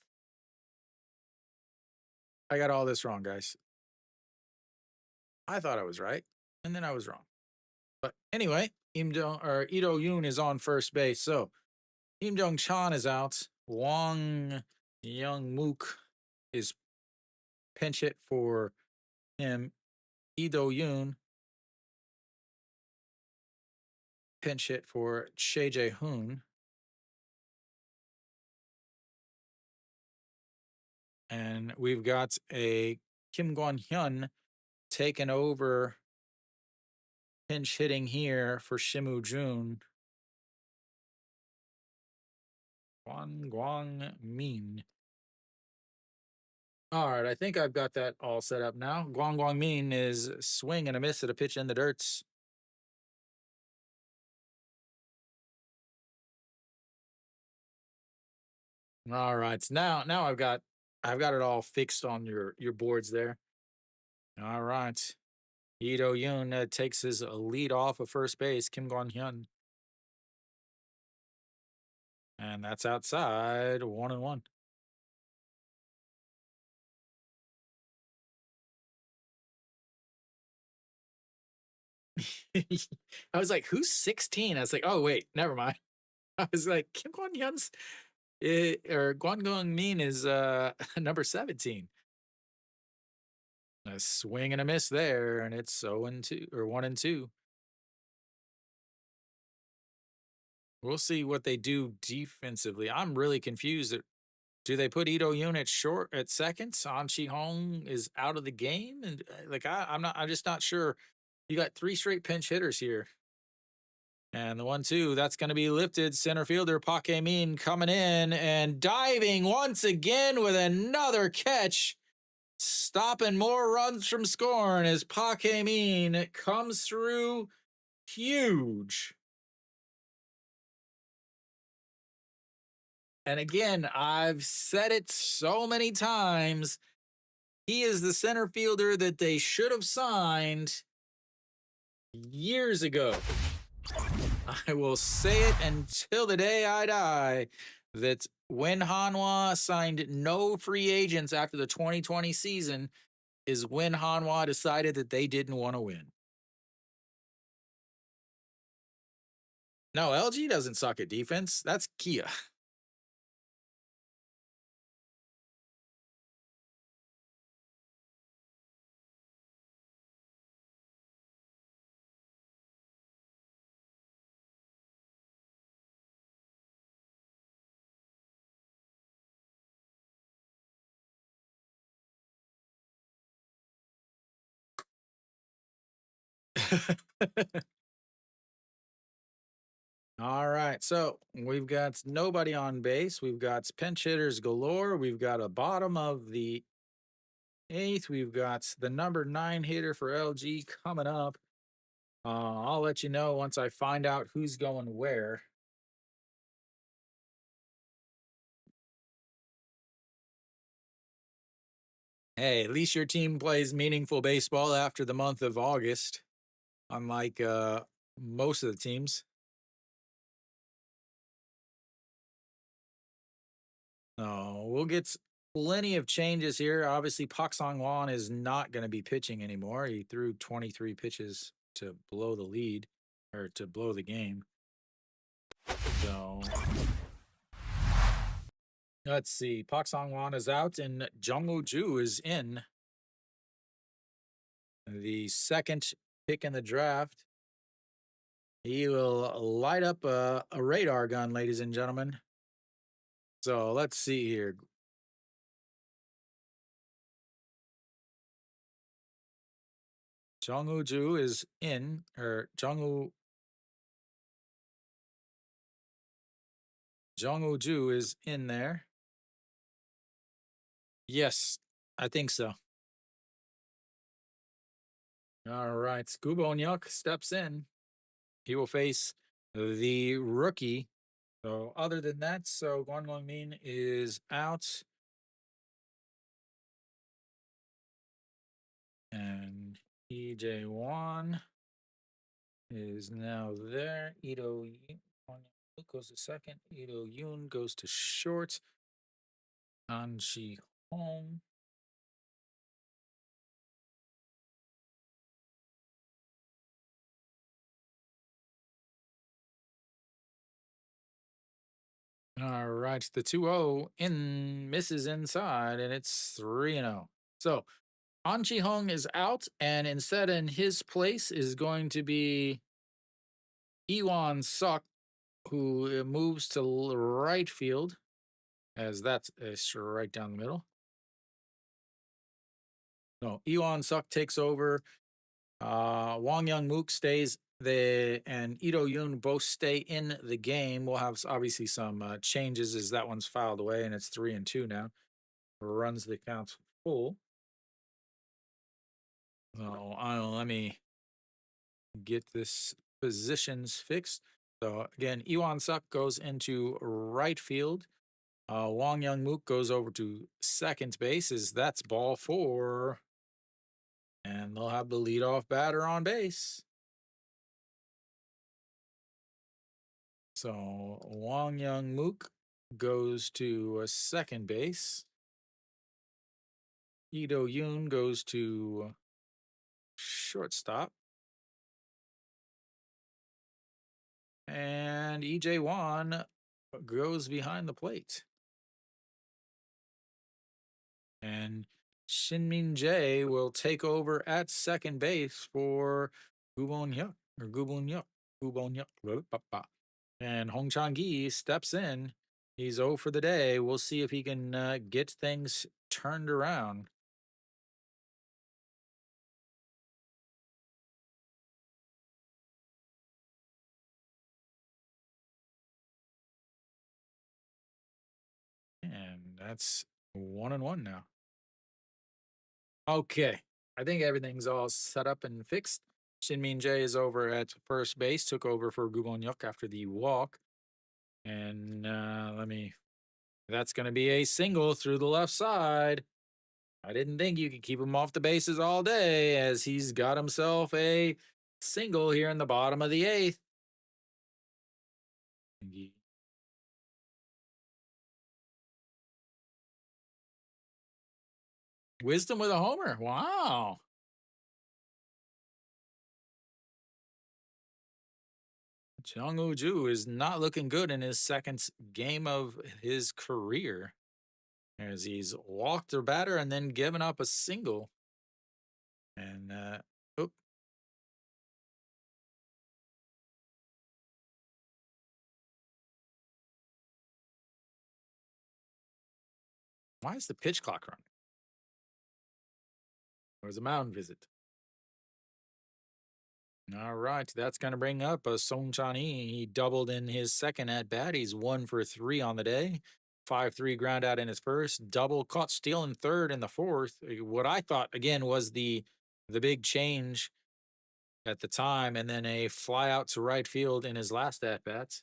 I got all this wrong, guys. I thought I was right, and then I was wrong. But anyway, Ito Yoon is on first base. So Im Jong Chan is out. Wong Young Mook is pinch hit for him. Ito Yoon pinch hit for Che Jae Hoon. And we've got a Kim Gwon Hyun taking over pinch hitting here for Shimu Jun. Guang Min. All right, I think I've got that all set up now. Guang Min is swing and a miss at a pitch in the dirt. All right. So now I've got it all fixed on your boards there. All right. Ito Yoon takes his lead off of first base. Kim Gon Hyun, and that's outside 1-1. I was like, who's 16? I was like, oh wait, never mind. I was like, Kim Gon Hyun's or Guan Gong Min is number 17. A swing and a miss there, and it's 0-2 or 1-2. We'll see what they do defensively. I'm really confused. Do they put Ito Yoon at short at second? An Chi Hong is out of the game, and like I'm not. I'm just not sure. You got three straight pinch hitters here, and the 1-2 that's going to be lifted. Center fielder Pak Min coming in and diving once again with another catch, stopping more runs from scoring as Pak Min comes through huge. And again, I've said it so many times. He is the center fielder that they should have signed years ago. I will say it until the day I die that when Hanwha signed no free agents after the 2020 season is when Hanwha decided that they didn't want to win. No, LG doesn't suck at defense. That's Kia. All right. So we've got nobody on base. We've got pinch hitters galore. We've got a bottom of the eighth. We've got the number 9 hitter for LG coming up. I'll let you know once I find out who's going where. Hey, at least your team plays meaningful baseball after the month of August, unlike most of the teams. We'll get plenty of changes here. Obviously, Pak Song Wan is not going to be pitching anymore. He threw 23 pitches to blow the lead or to blow the game. So let's see. Pak Song Wan is out and Jung Woo Ju is in. The second pick in the draft. He will light up a radar gun, ladies and gentlemen. So let's see here. Jung Woo Ju is in, or Jung Woo Ju is in there. Yes, I think so. All right, Scuba Nyuk steps in. He will face the rookie. So other than that, so Guan Long Min is out. And EJ Wan is now there. Ito goes to second. Ito Yoon goes to short. An Chi Hong. All right, the 2-0 in misses inside, and it's 3-0. So An Chi Hong is out, and instead in his place is going to be Iwan Suk, who moves to right field, as that's a strike down the middle. No, Iwan Suk takes over. Wang Young Mook stays and Ito Yoon both stay in the game. We'll have obviously some changes as that one's filed away and it's 3-2 now. Runs the count full. Let me get this positions fixed. So again, Iwan Suk goes into right field. Wong Young Mook goes over to second base as that's ball four. And they'll have the leadoff batter on base. So Wong Young Mook goes to second base. Ito Yoon goes to shortstop. And EJ Wan goes behind the plate. And Shinmin Jae will take over at second base for Gubon Hyuk or Gubon Hyuk. Gubon Hyuk. And Hong Chang Gi steps in. He's 0 for the day. We'll see if he can get things turned around. And that's 1-1 now. Okay. I think everything's all set up and fixed. Shinmin Jae is over at first base, took over for Gubonyuk after the walk. And that's going to be a single through the left side. I didn't think you could keep him off the bases all day as he's got himself a single here in the bottom of the eighth. Wisdom with a homer. Wow. Jung Woo Ju is not looking good in his second game of his career as he's walked a batter and then given up a single. And, why is the pitch clock running? It was a mound visit. All right, that's going to bring up Song Chan-hee. He doubled in his second at bat. He's 1 for 3 on the day. 5-3 ground out in his first. Double caught steal in third in the fourth. What I thought again was the big change at the time, and then a fly out to right field in his last at bats.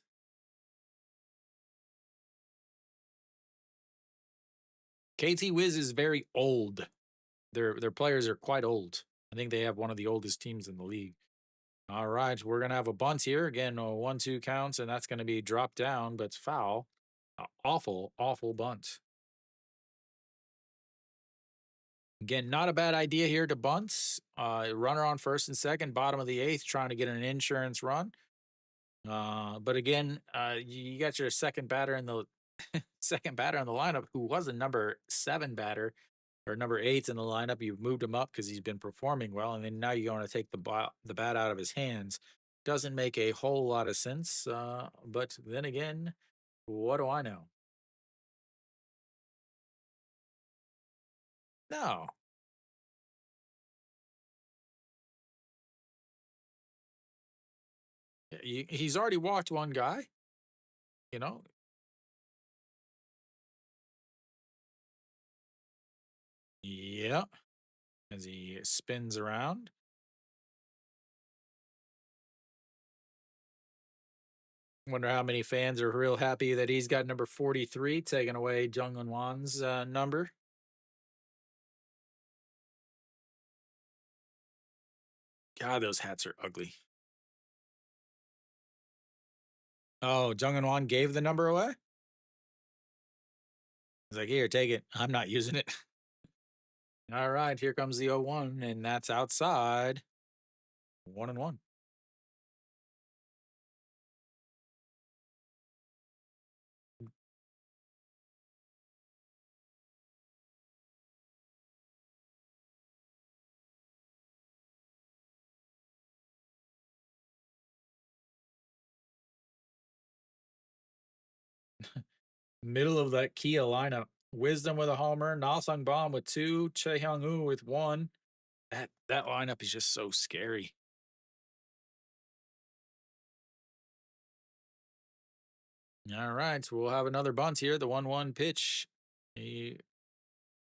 KT Wiz is very old. Their players are quite old. I think they have one of the oldest teams in the league. All right, we're gonna have a bunt here again. 1-2 counts, and that's gonna be dropped down, but it's foul. Awful, awful bunt. Again, not a bad idea here to bunt. Runner on first and second, bottom of the eighth, trying to get an insurance run. But again, you got your second batter in the second batter in the lineup, who was a number 7 batter or number 8 in the lineup. You've moved him up because he's been performing well, and then now you're going to take the bat out of his hands. Doesn't make a whole lot of sense. But then again, what do I know? No, he's already walked one guy. You know, yeah, as he spins around. Wonder how many fans are real happy that he's got number 43, taking away Jung Eun Wan's number. God, those hats are ugly. Oh, Jung Eun Wan gave the number away? He's like, here, take it. I'm not using it. All right, here comes the 0-1, and that's outside. 1-1. Middle of that Kia lineup. Wisdom with a homer, Na Sung Bom with 2, Chae Hyung Woo with 1. That lineup is just so scary. All right, so we'll have another bunt here. The 1-1 pitch.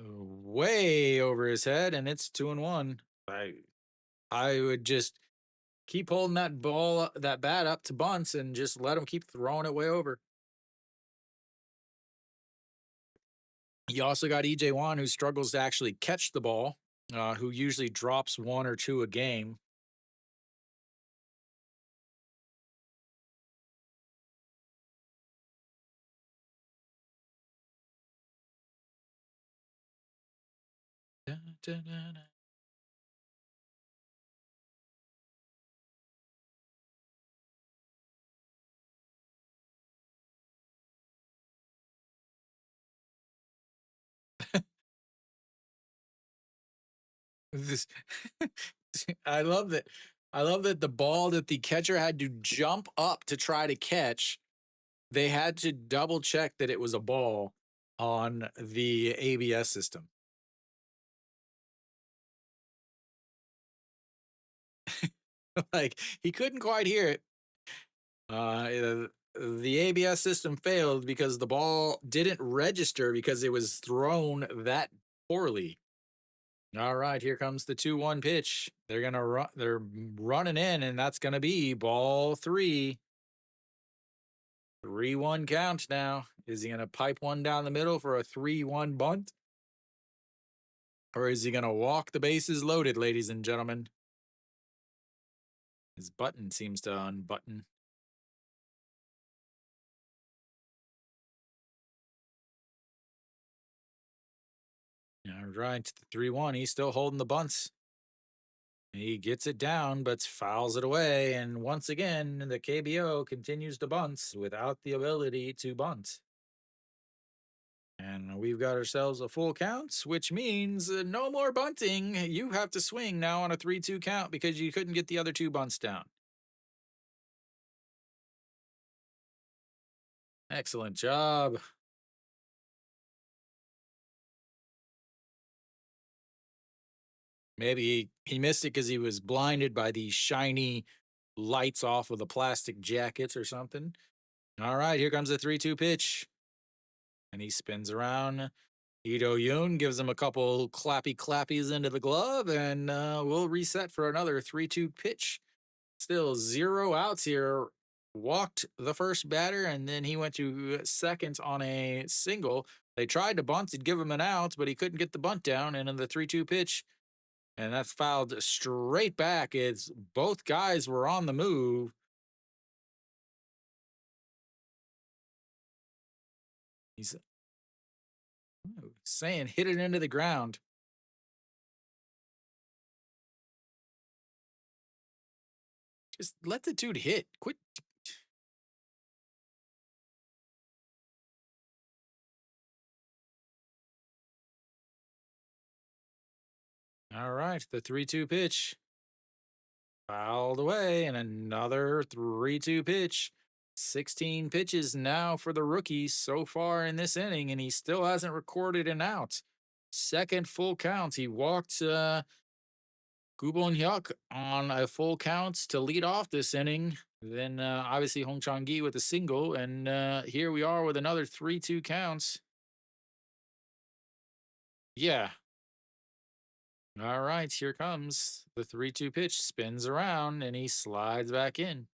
Way over his head, and it's 2-1. I would just keep holding that bat up to bunts, and just let him keep throwing it way over. You also got EJ Wan, who struggles to actually catch the ball, who usually drops one or two a game. This, I love that. I love that the ball that the catcher had to jump up to try to catch, they had to double check that it was a ball on the ABS system. Like he couldn't quite hear it. The ABS system failed because the ball didn't register because it was thrown that poorly. All right, here comes the 2-1 pitch. They're gonna run. They're running in, and that's gonna be ball three. 3-1 count now. Is he gonna pipe one down the middle for a 3-1 bunt? Or is he gonna walk the bases loaded, ladies and gentlemen? His button seems to unbutton. All right, the 3-1. He's still holding the bunts. He gets it down, but fouls it away. And once again, the KBO continues to bunt without the ability to bunt. And we've got ourselves a full count, which means no more bunting. You have to swing now on a 3-2 count because you couldn't get the other two bunts down. Excellent job. Maybe he missed it because he was blinded by the shiny lights off of the plastic jackets or something. All right, here comes the 3-2 pitch. And he spins around. Ito Yoon gives him a couple clappy clappies into the glove, and we'll reset for another 3-2 pitch. Still 0 outs here. Walked the first batter, and then he went to second on a single. They tried to bunt to give him an out, but he couldn't get the bunt down. And in the 3-2 pitch, and that's fouled straight back. It's both guys were on the move. He's saying hit it into the ground. Just let the dude hit. Quit. All right, the 3-2 pitch. Fouled away, and another 3-2 pitch. 16 pitches now for the rookie so far in this inning, and he still hasn't recorded an out. Second full count. He walked Gubon Hyuk on a full count to lead off this inning. Then obviously Hong Chang-gi with a single, and here we are with another 3-2 counts. Yeah. All right, here comes the 3-2 pitch. Spins around, and he slides back in.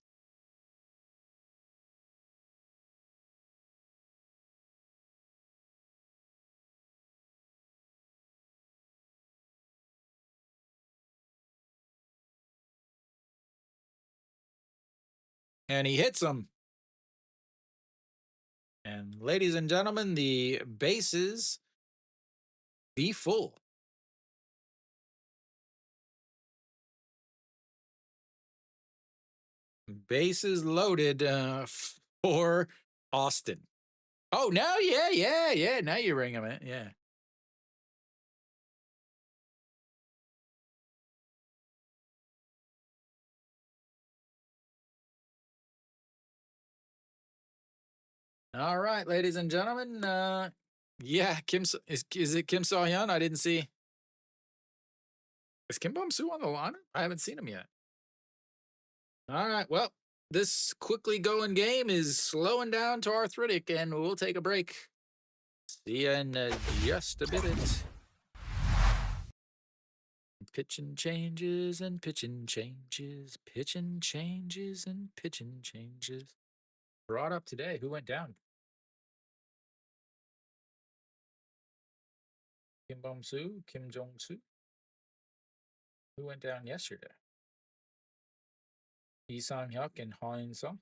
And he hits him. And ladies and gentlemen, the bases be full. Bases loaded for Austin. Oh, now, yeah. Now you ring him in. Yeah. All right, ladies and gentlemen. Yeah, is it Kim So Hyun? I didn't see. Is Kim Bum Soo on the line? I haven't seen him yet. All right. Well, this quickly going game is slowing down to arthritic, and we'll take a break. See you in just a bit. Pitching changes and pitching changes, pitching changes and pitching changes. Brought up today. Who went down? Kim Bum-soo, Kim Jong-soo, who went down yesterday. Lee Sang-hyuk and Ha In-sung.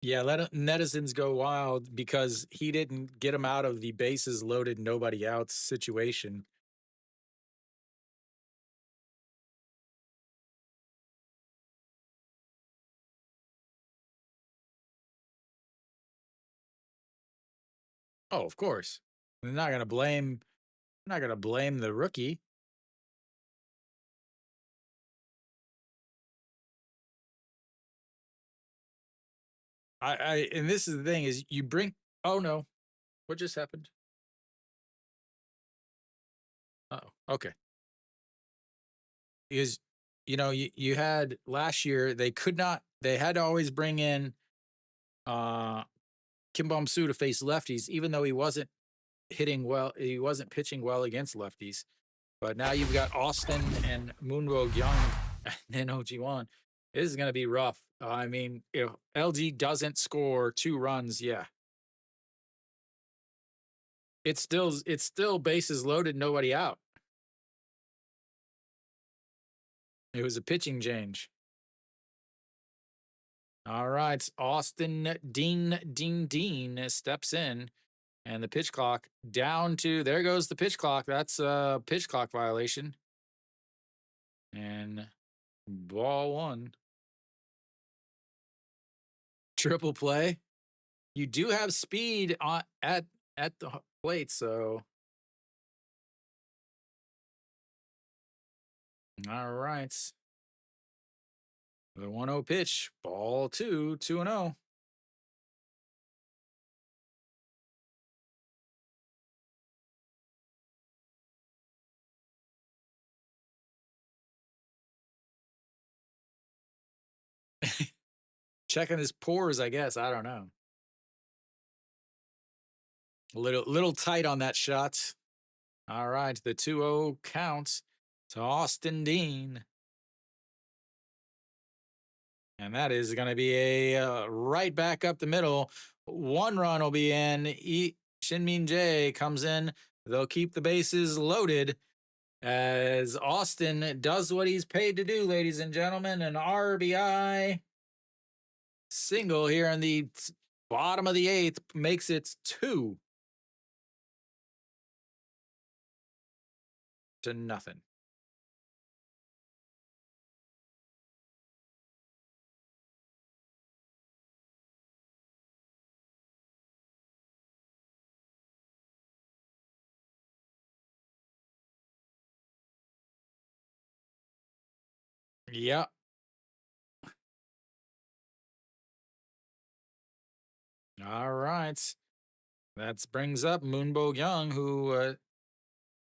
Yeah, let netizens go wild because he didn't get him out of the bases loaded, nobody out situation. Oh, of course. They're not gonna blame. Not gonna blame the rookie. And this is the thing is you bring. Oh no, what just happened? Oh, okay. Because you had last year they could not. They had to always bring in uh Kim Bum Soo to face lefties, even though he wasn't hitting well. He wasn't pitching well against lefties. But now you've got Austin and Moonwo Young and then OG1. This is going to be rough. I mean, if LG doesn't score 2 runs, yeah, it's still bases loaded, nobody out. It was a pitching change. All right, Austin Dean steps in, and the pitch clock down to there goes the pitch clock. That's a pitch clock violation, and ball one. Triple play. You do have speed on at the plate, so all right. The 1-0 pitch, ball two, 2-0. Checking his pores, I guess. I don't know. A little tight on that shot. All right, the 2-0 count to Austin Dean. And that is going to be a right back up the middle. 1 run will be in. Shinmin Jae comes in. They'll keep the bases loaded as Austin does what he's paid to do, ladies and gentlemen. An RBI single here in the bottom of the 8th makes it 2-0. Yep. All right. That brings up Moonbo Young, who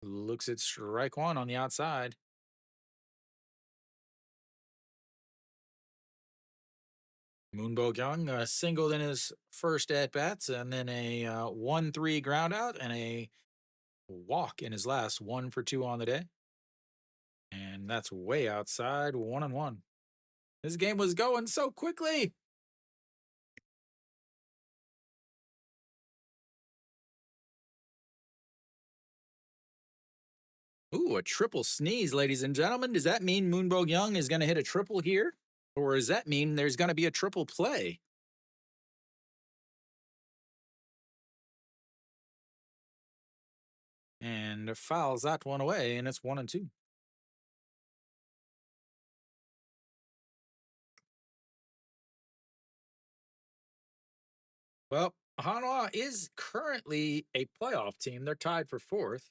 looks at strike one on the outside. Moonbo Young singled in his first at bats, and then a 1-3 ground out and a walk in his last, 1 for 2 on the day. And that's way outside, 1-1. This game was going so quickly. Ooh, a triple sneeze, ladies and gentlemen. Does that mean Moonbo Young is going to hit a triple here? Or does that mean there's going to be a triple play? And fouls that one away, and it's 1-2. Well, Hanwha is currently a playoff team. They're tied for 4th.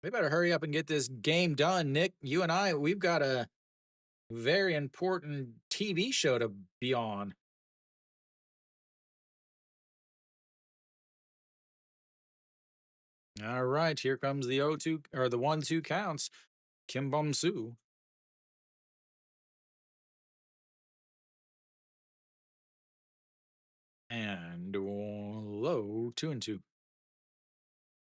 We better hurry up and get this game done, Nick. You and I, we've got a very important TV show to be on. All right, here comes the 0-2 or the 1-2 counts. Kim Bum Soo. And low 2-2.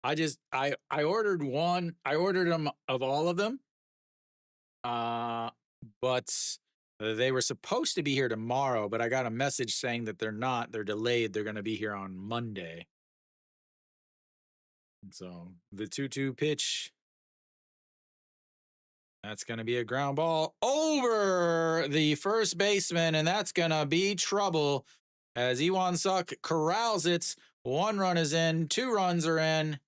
I ordered one. I ordered them of all of them. Uh, but they were supposed to be here tomorrow, but I got a message saying that they're not. They're delayed. They're going to be here on Monday. So the 2-2 pitch, that's going to be a ground ball over the first baseman, and that's going to be trouble as Iwan Suk corrals it. 1 run is in, 2 runs are in.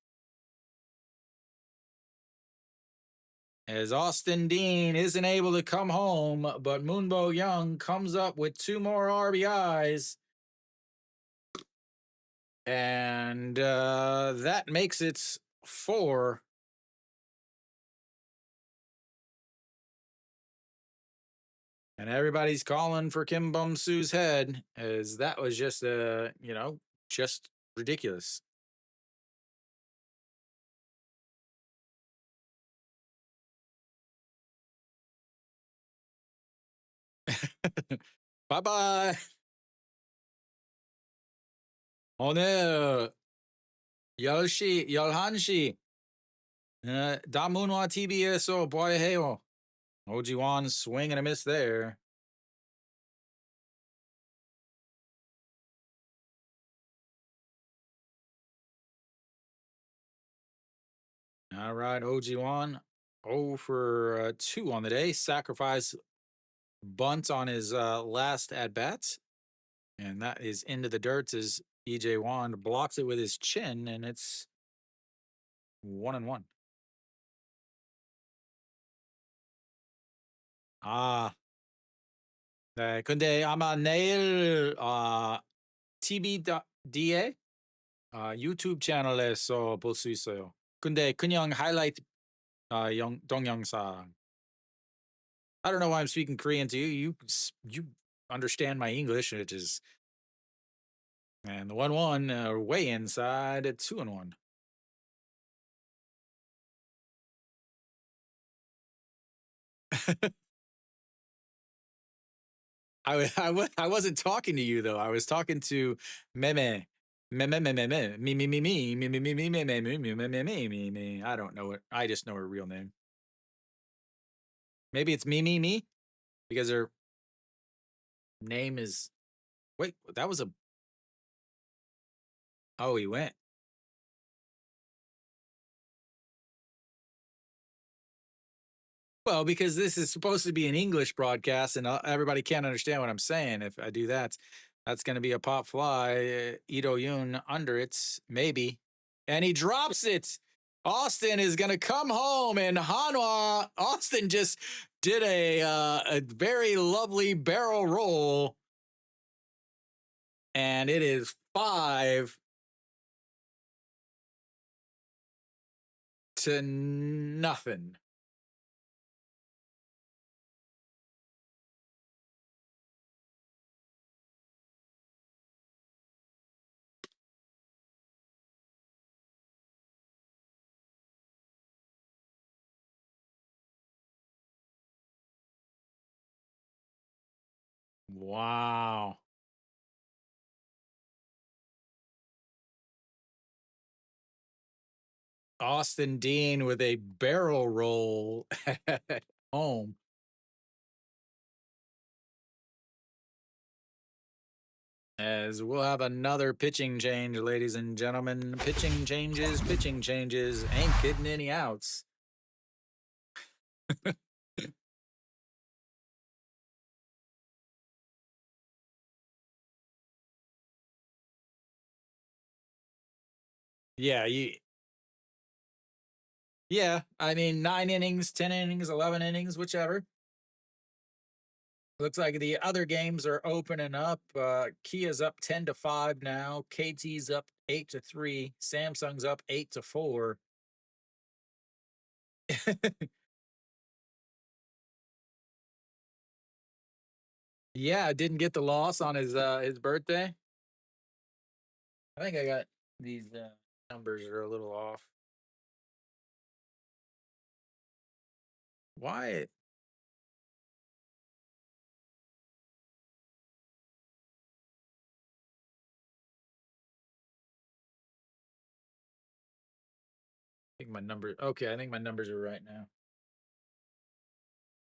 As Austin Dean isn't able to come home, but Moonbo Young comes up with 2 more RBIs. And that makes it 4. And everybody's calling for Kim Bum Su's head, as that was just, just ridiculous. Bye-bye. 오늘 10시, 11시, 다문화 TV에서 봐야 해요. Ojiwan swing and a miss there. All right, Ojiwan 0 for 2 on the day. Sacrifice bunt on his last at bats. And that is into the dirt as EJ Wand blocks it with his chin, and it's 1-1. 아, 네. 근데 아마 내일 TBDA 유튜브 채널에서 볼 수 있어요. 근데 그냥 하이라이트 동영상. I don't know why I'm speaking Korean to you. You understand my English, which is and the 1-1 way inside at 2-1. I wasn't talking to you though. I was talking to Meme. Meme me me me me me me me me me me me me me me me me me me me. I don't know it. I just know her real name. Maybe it's me because her name is. Wait, that was a. Oh, he went. Well, because this is supposed to be an English broadcast, and everybody can't understand what I'm saying. If I do that, that's going to be a pop fly. Ito Yoon under it, maybe, and he drops it. Austin is going to come home, and Hanwha Austin just did a very lovely barrel roll, and it is 5 to nothing. Wow. Austin Dean with a barrel roll at home. As we'll have another pitching change, ladies and gentlemen. Pitching changes, pitching changes. Ain't getting any outs. Yeah, yeah. I mean, 9 innings, 10 innings, 11 innings, whichever. Looks like the other games are opening up. Kia's up 10-5 now. KT's up 8-3. Samsung's up 8-4. Yeah, didn't get the loss on his birthday. I think I got these numbers are a little off. Why? think my number. Okay, I think my numbers are right now.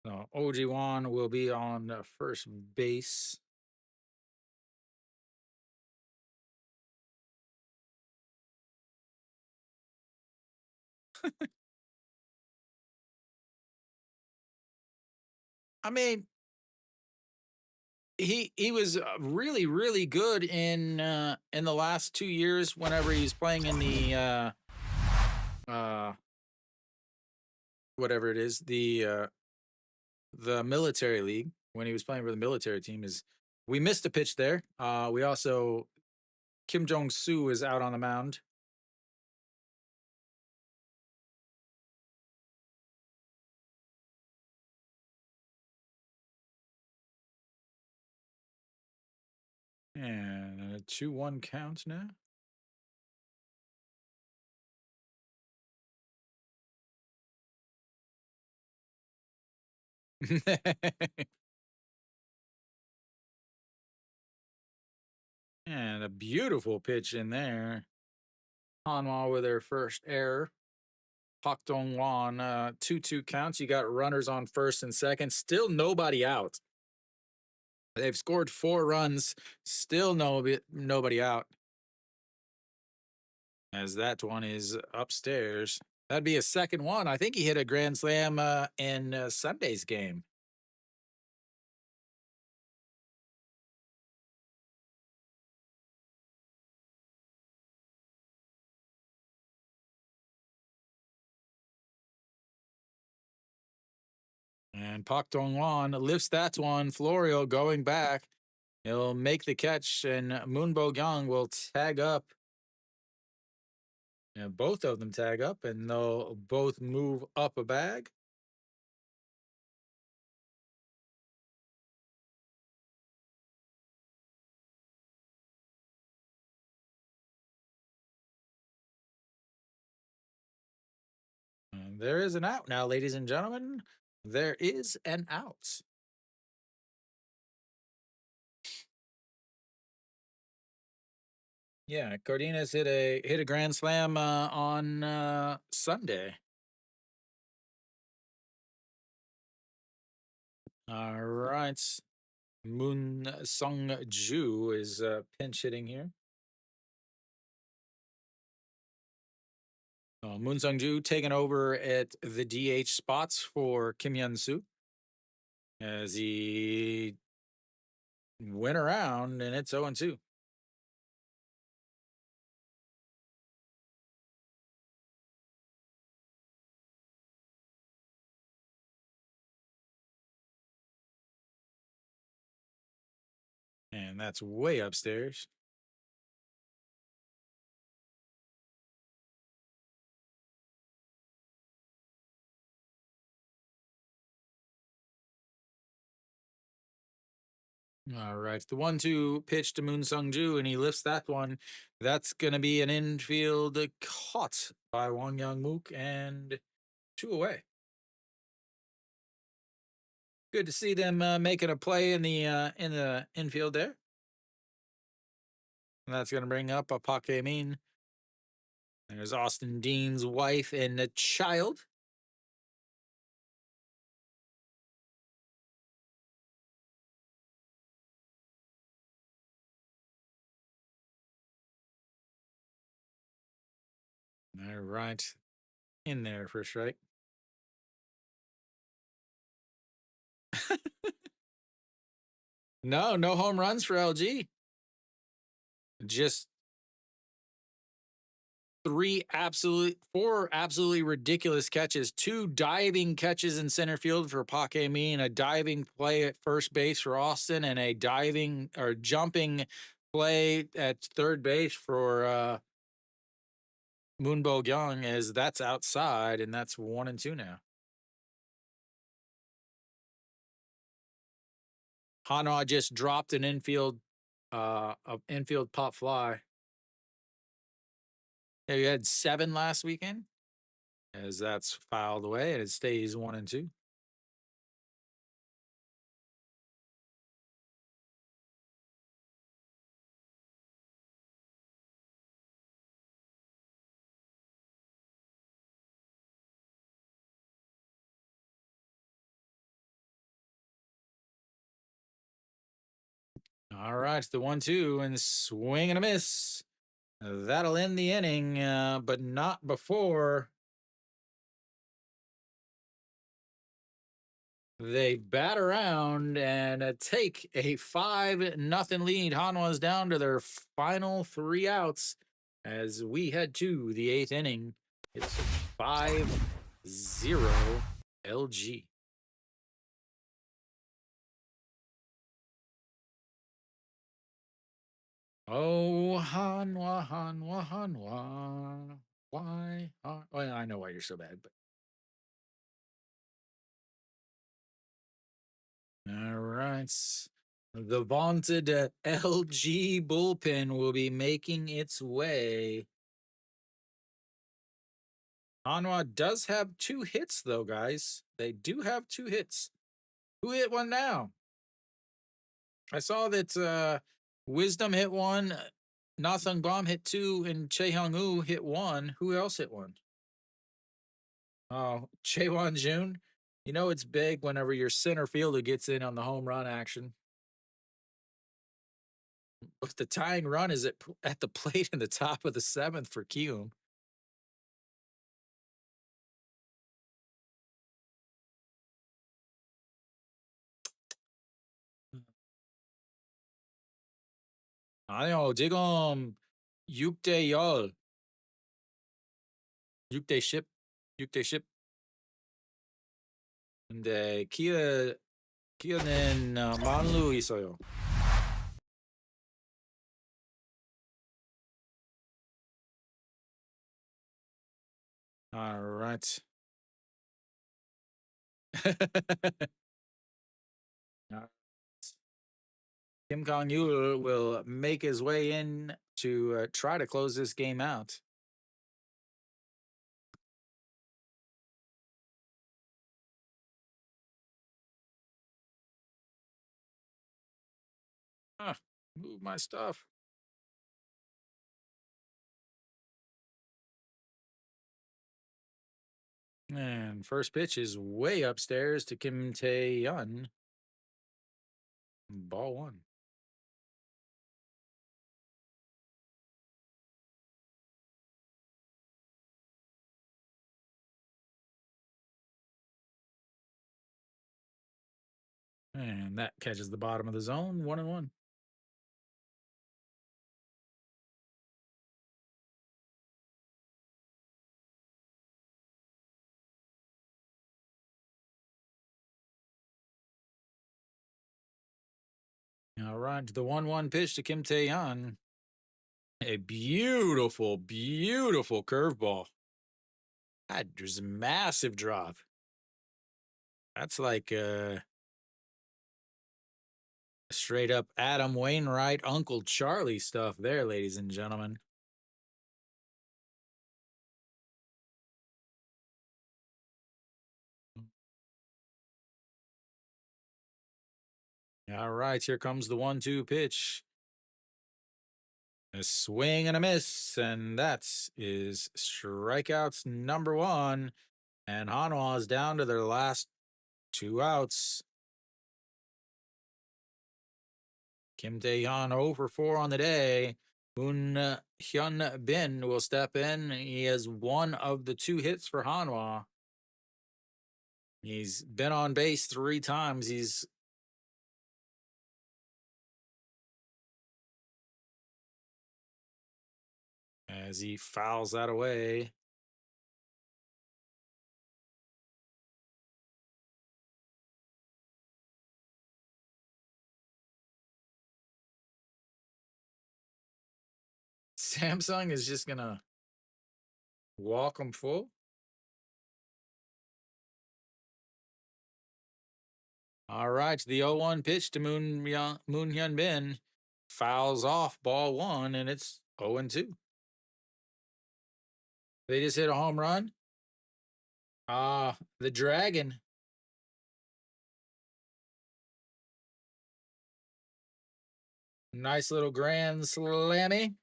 So OG1 will be on first base. I mean, he was really good in the last 2 years. Whenever he's playing in the uh whatever it is, the military league, when he was playing for the military team, is we missed a pitch there. We also Kim Jong Soo is out on the mound. And a 2-1 count now. And a beautiful pitch in there. Hanwha with their first error. Pak Dong Wan, 2-2 counts. You got runners on first and second. Still nobody out. They've scored 4 runs. Still nobody out. As that one is upstairs. That'd be a second one. I think he hit a grand slam in Sunday's game. And Pak Dong Wan lifts that one. Florio going back. He'll make the catch, and Moon Bo Gyung will tag up. And both of them tag up, and they'll both move up a bag. And there is an out now, ladies and gentlemen. There is an out. Yeah, Cardenas hit a grand slam on Sunday. All right. Moon Sung Ju is pinch hitting here. Moon Sung Ju taking over at the DH spots for Kim Hyun Soo as he went around, and it's 0-2. And that's way upstairs. All right. The 1-2 pitch to Moon Sung Ju, and he lifts that one. That's going to be an infield caught by Wang Young Mook, and 2 away. Good to see them making a play in the infield there. And that's going to bring up a Pak Min. There's Austin Dean's wife and a child. All right. In there for a strike. No home runs for LG. Just four absolutely ridiculous catches. 2 diving catches in center field for Pak Min, a diving play at first base for Austin, and a diving or jumping play at third base for Moon Bo Gyung, as that's outside, and that's 1-2 now. Hanwha just dropped an infield pop fly. Yeah, you had 7 last weekend, as that's filed away, and it stays 1-2. All right, the 1-2 and swing and a miss. That'll end the inning, but not before they bat around and take a 5-0 lead. Hanwha's down to their final 3 outs as we head to the 8th inning. It's 5-0 LG. Oh, Hanwha, Hanwha, Hanwha. Why? Well, I know why you're so bad, but. All right. The vaunted LG bullpen will be making its way. Hanwha does have 2 hits, though, guys. They do have 2 hits. Who hit one now? I saw that Wisdom hit 1, Nasung Bomb hit 2, and Chaehyung Woo hit 1. Who else hit 1? Oh, Chaewon Jun. You know it's big whenever your center fielder gets in on the home run action. But the tying run is at the plate in the top of the 7th for Kium. 아니요, 지금 6대 0. 6대 10. 6대 10. 근데 기아는 만루 있어요. All right. Kim Kong-yul will make his way in to try to close this game out. Move my stuff. And first pitch is way upstairs to Kim Tae-yeon. Ball 1. And that catches the bottom of the zone. 1-1. All right, the 1-1 pitch to Kim Tae-yeon. A beautiful, beautiful curveball. There's a massive drop. That's like straight up Adam Wainwright, Uncle Charlie stuff there, ladies and gentlemen. All right, here comes the 1-2 pitch. A swing and a miss, and that is strikeouts number 1. And Hanwha is down to their last 2 outs. Kim Tae-yeon 0 for 4 on the day. Moon Hyun Bin will step in. He has 1 of the 2 hits for Hanwha. He's been on base 3 times. As he fouls that away. Samsung is just going to walk him full. All right, the 0-1 pitch to Moon Hyun Bin fouls off ball 1, and it's 0-2. They just hit a home run. The Dragon. Nice little grand slammy.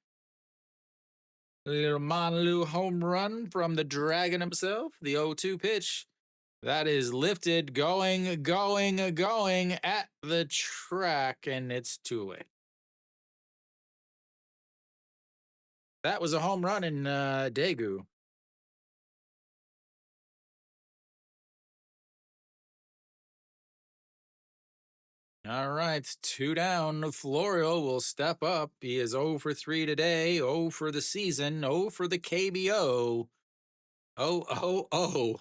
Little Manlu home run from the Dragon himself. The 0-2 pitch. That is lifted, going at the track, and it's 2 away. That was a home run in Daegu. All right, two down. Florio will step up. He is 0 for 3 today, 0 for the season, 0 for the KBO. Oh, oh, oh.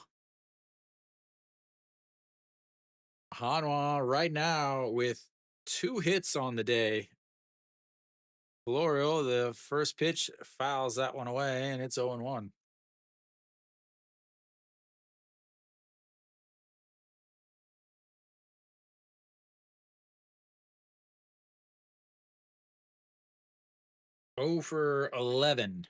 Hanwha right now with two hits on the day. Florio, the first pitch, fouls that one away, and it's 0 1. Oh for 11.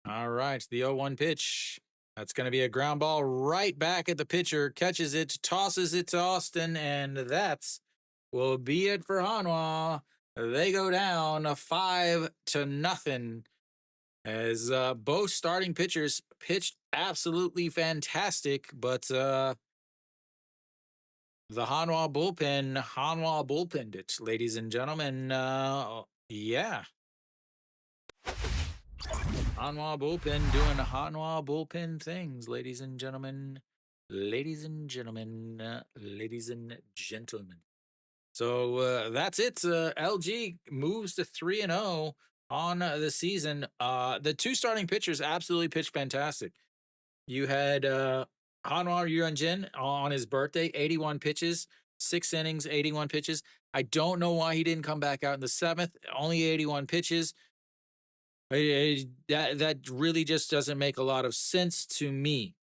All right, the 0-1 pitch. That's going to be a ground ball right back at the pitcher. Catches it, tosses it to Austin, and that's will be it for Hanwha. They go down 5-0 as both starting pitchers pitched absolutely fantastic, but the Hanwha bullpen it, ladies and gentlemen. Yeah, Hanwha bullpen doing Hanwha bullpen things, ladies and gentlemen. Ladies and gentlemen, ladies and gentlemen. So that's it. LG moves to 3-0 on the season. The two starting pitchers absolutely pitched fantastic. You had Hanwha Eagles on his birthday, 81 pitches, 6 innings, 81 pitches. I don't know why he didn't come back out in the seventh. Only 81 pitches. That really just doesn't make a lot of sense to me.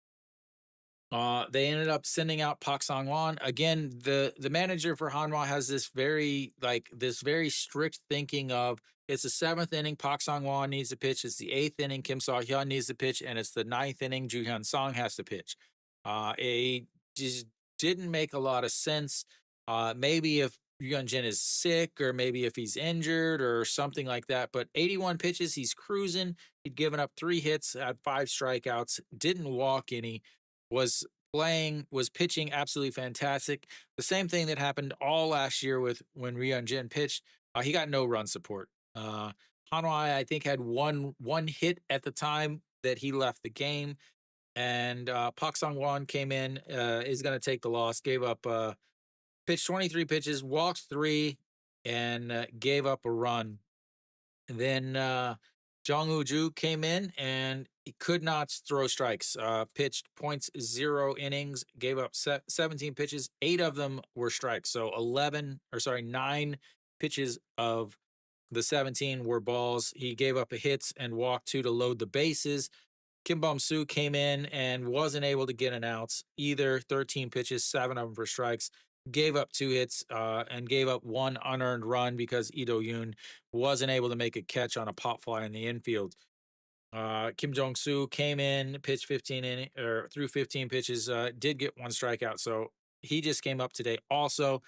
They ended up sending out Pak Sang-won. Again, the manager for Hanwha has this very strict thinking of it's the seventh inning, Pak Sang-won needs to pitch. It's the eighth inning, Kim Saw-hyun needs to pitch, and it's the ninth inning, Joo Hyun-song has to pitch. It just didn't make a lot of sense. Maybe if Jin is sick, or maybe if he's injured or something like that. But 81 pitches, he's cruising. He'd given up 3 hits, had 5 strikeouts, didn't walk any, was pitching absolutely fantastic. The same thing that happened all last year with when Jin pitched. He got no run support. Hanwha, I think, had one hit at the time that he left the game, and Pak Sang-won came in, is going to take the loss. Gave up, pitched 23 pitches, walked 3, and gave up a run. And then Jong Woo-ju came in and he could not throw strikes. Pitched .0 innings, gave up 17 pitches. 8 of them were strikes. So 9 pitches of the 17 were balls. He gave up a hits and walked 2 to load the bases. Kim Bum-soo came in and wasn't able to get an out either. 13 pitches, 7 of them for strikes. Gave up 2 hits and gave up 1 unearned run because Lee Do-yoon wasn't able to make a catch on a pop fly in the infield. Kim Jong-soo came in, pitched 15 through 15 pitches, did get 1 strikeout. So he just came up today also.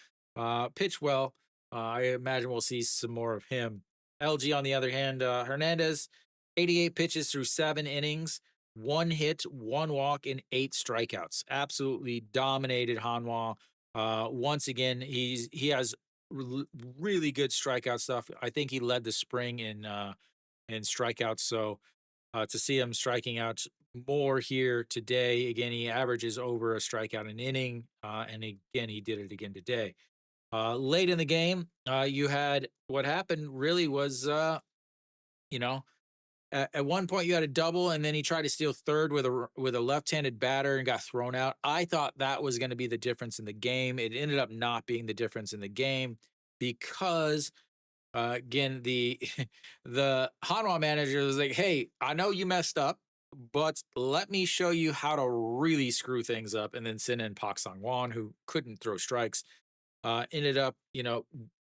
Pitched well. I imagine we'll see some more of him. LG, on the other hand, Hernandez, 88 pitches through 7 innings, 1 hit, 1 walk, and 8 strikeouts. Absolutely dominated Hanwha. Once again, he has really good strikeout stuff. I think he led the spring in strikeouts. So to see him striking out more here today, again, he averages over a strikeout an inning, and again, he did it again today. Late in the game, you had what happened really was, you know, at one point you had a double, and then he tried to steal third with a left-handed batter and got thrown out. I thought that was going to be the difference in the game. It ended up not being the difference in the game because again, the the Hanwha manager was like, "Hey, I know you messed up, but let me show you how to really screw things up." And then send in Pak Sang-won, who couldn't throw strikes. Ended up,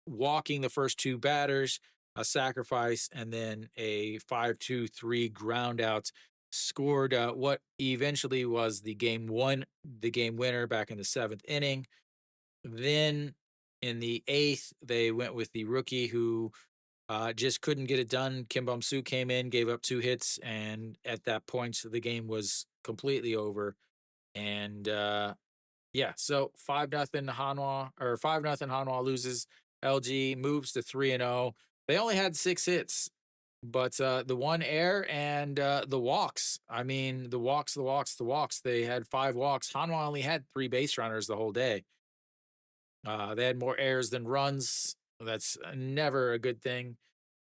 walking the first 2 batters, a sacrifice, and then a 5-2-3 ground out. Scored what eventually was the game winner back in the 7th inning. Then in the 8th, they went with the rookie who just couldn't get it done. Kim Bum-soo came in, gave up 2 hits, and at that point, the game was completely over. And yeah, so 5-0 Hanwha, or 5-0 Hanwha loses. LG moves to 3-0. They only had 6 hits, But the one air and the walks. I mean, the walks, the walks, the walks. They had 5 walks. Hanwha only had 3 base runners the whole day. They had more errors than runs. That's never a good thing.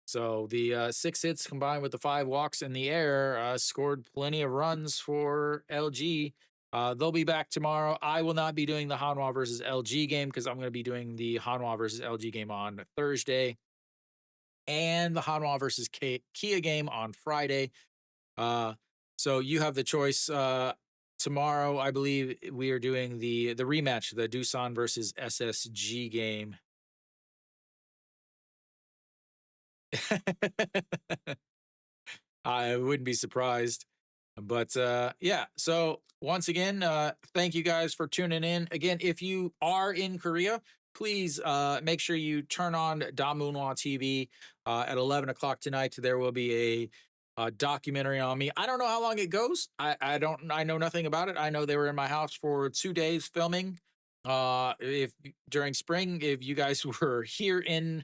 So the 6 hits combined with the 5 walks in the air scored plenty of runs for LG. They'll be back tomorrow. I will not be doing the Hanwha versus LG game because I'm going to be doing the Hanwha versus LG game on Thursday and the Hanwha versus Kia game on Friday. Uh, so you have the choice. Tomorrow, I believe we are doing the rematch, the Doosan versus SSG game. I wouldn't be surprised. But yeah, so once again, thank you guys for tuning in. Again, if you are in Korea, please make sure you turn on Damunwa TV at 11 o'clock tonight. There will be a documentary on me. I don't know how long it goes. I know nothing about it. I know they were in my house for 2 days filming. If during spring, if you guys were here in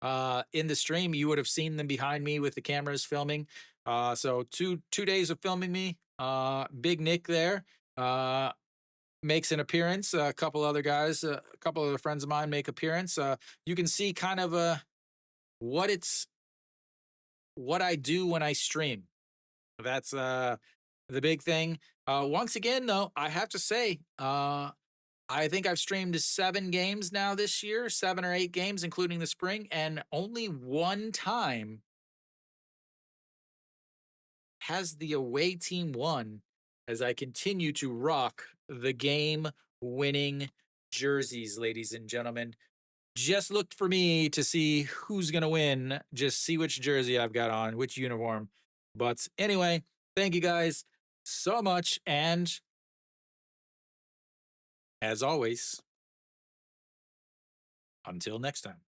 the stream, you would have seen them behind me with the cameras filming. So two days of filming me. Big Nick there makes an appearance. A couple other guys, a couple other friends of mine make appearance. You can see kind of what it's what I do when I stream. That's the big thing. Once again, though, I have to say, I think I've streamed 7 games now this year, 7 or 8 games, including the spring, and only one time has the away team won as I continue to rock the game winning jerseys, ladies and gentlemen. Just look for me to see who's going to win. Just see which jersey I've got on, which uniform. But anyway, thank you guys so much. And as always, until next time.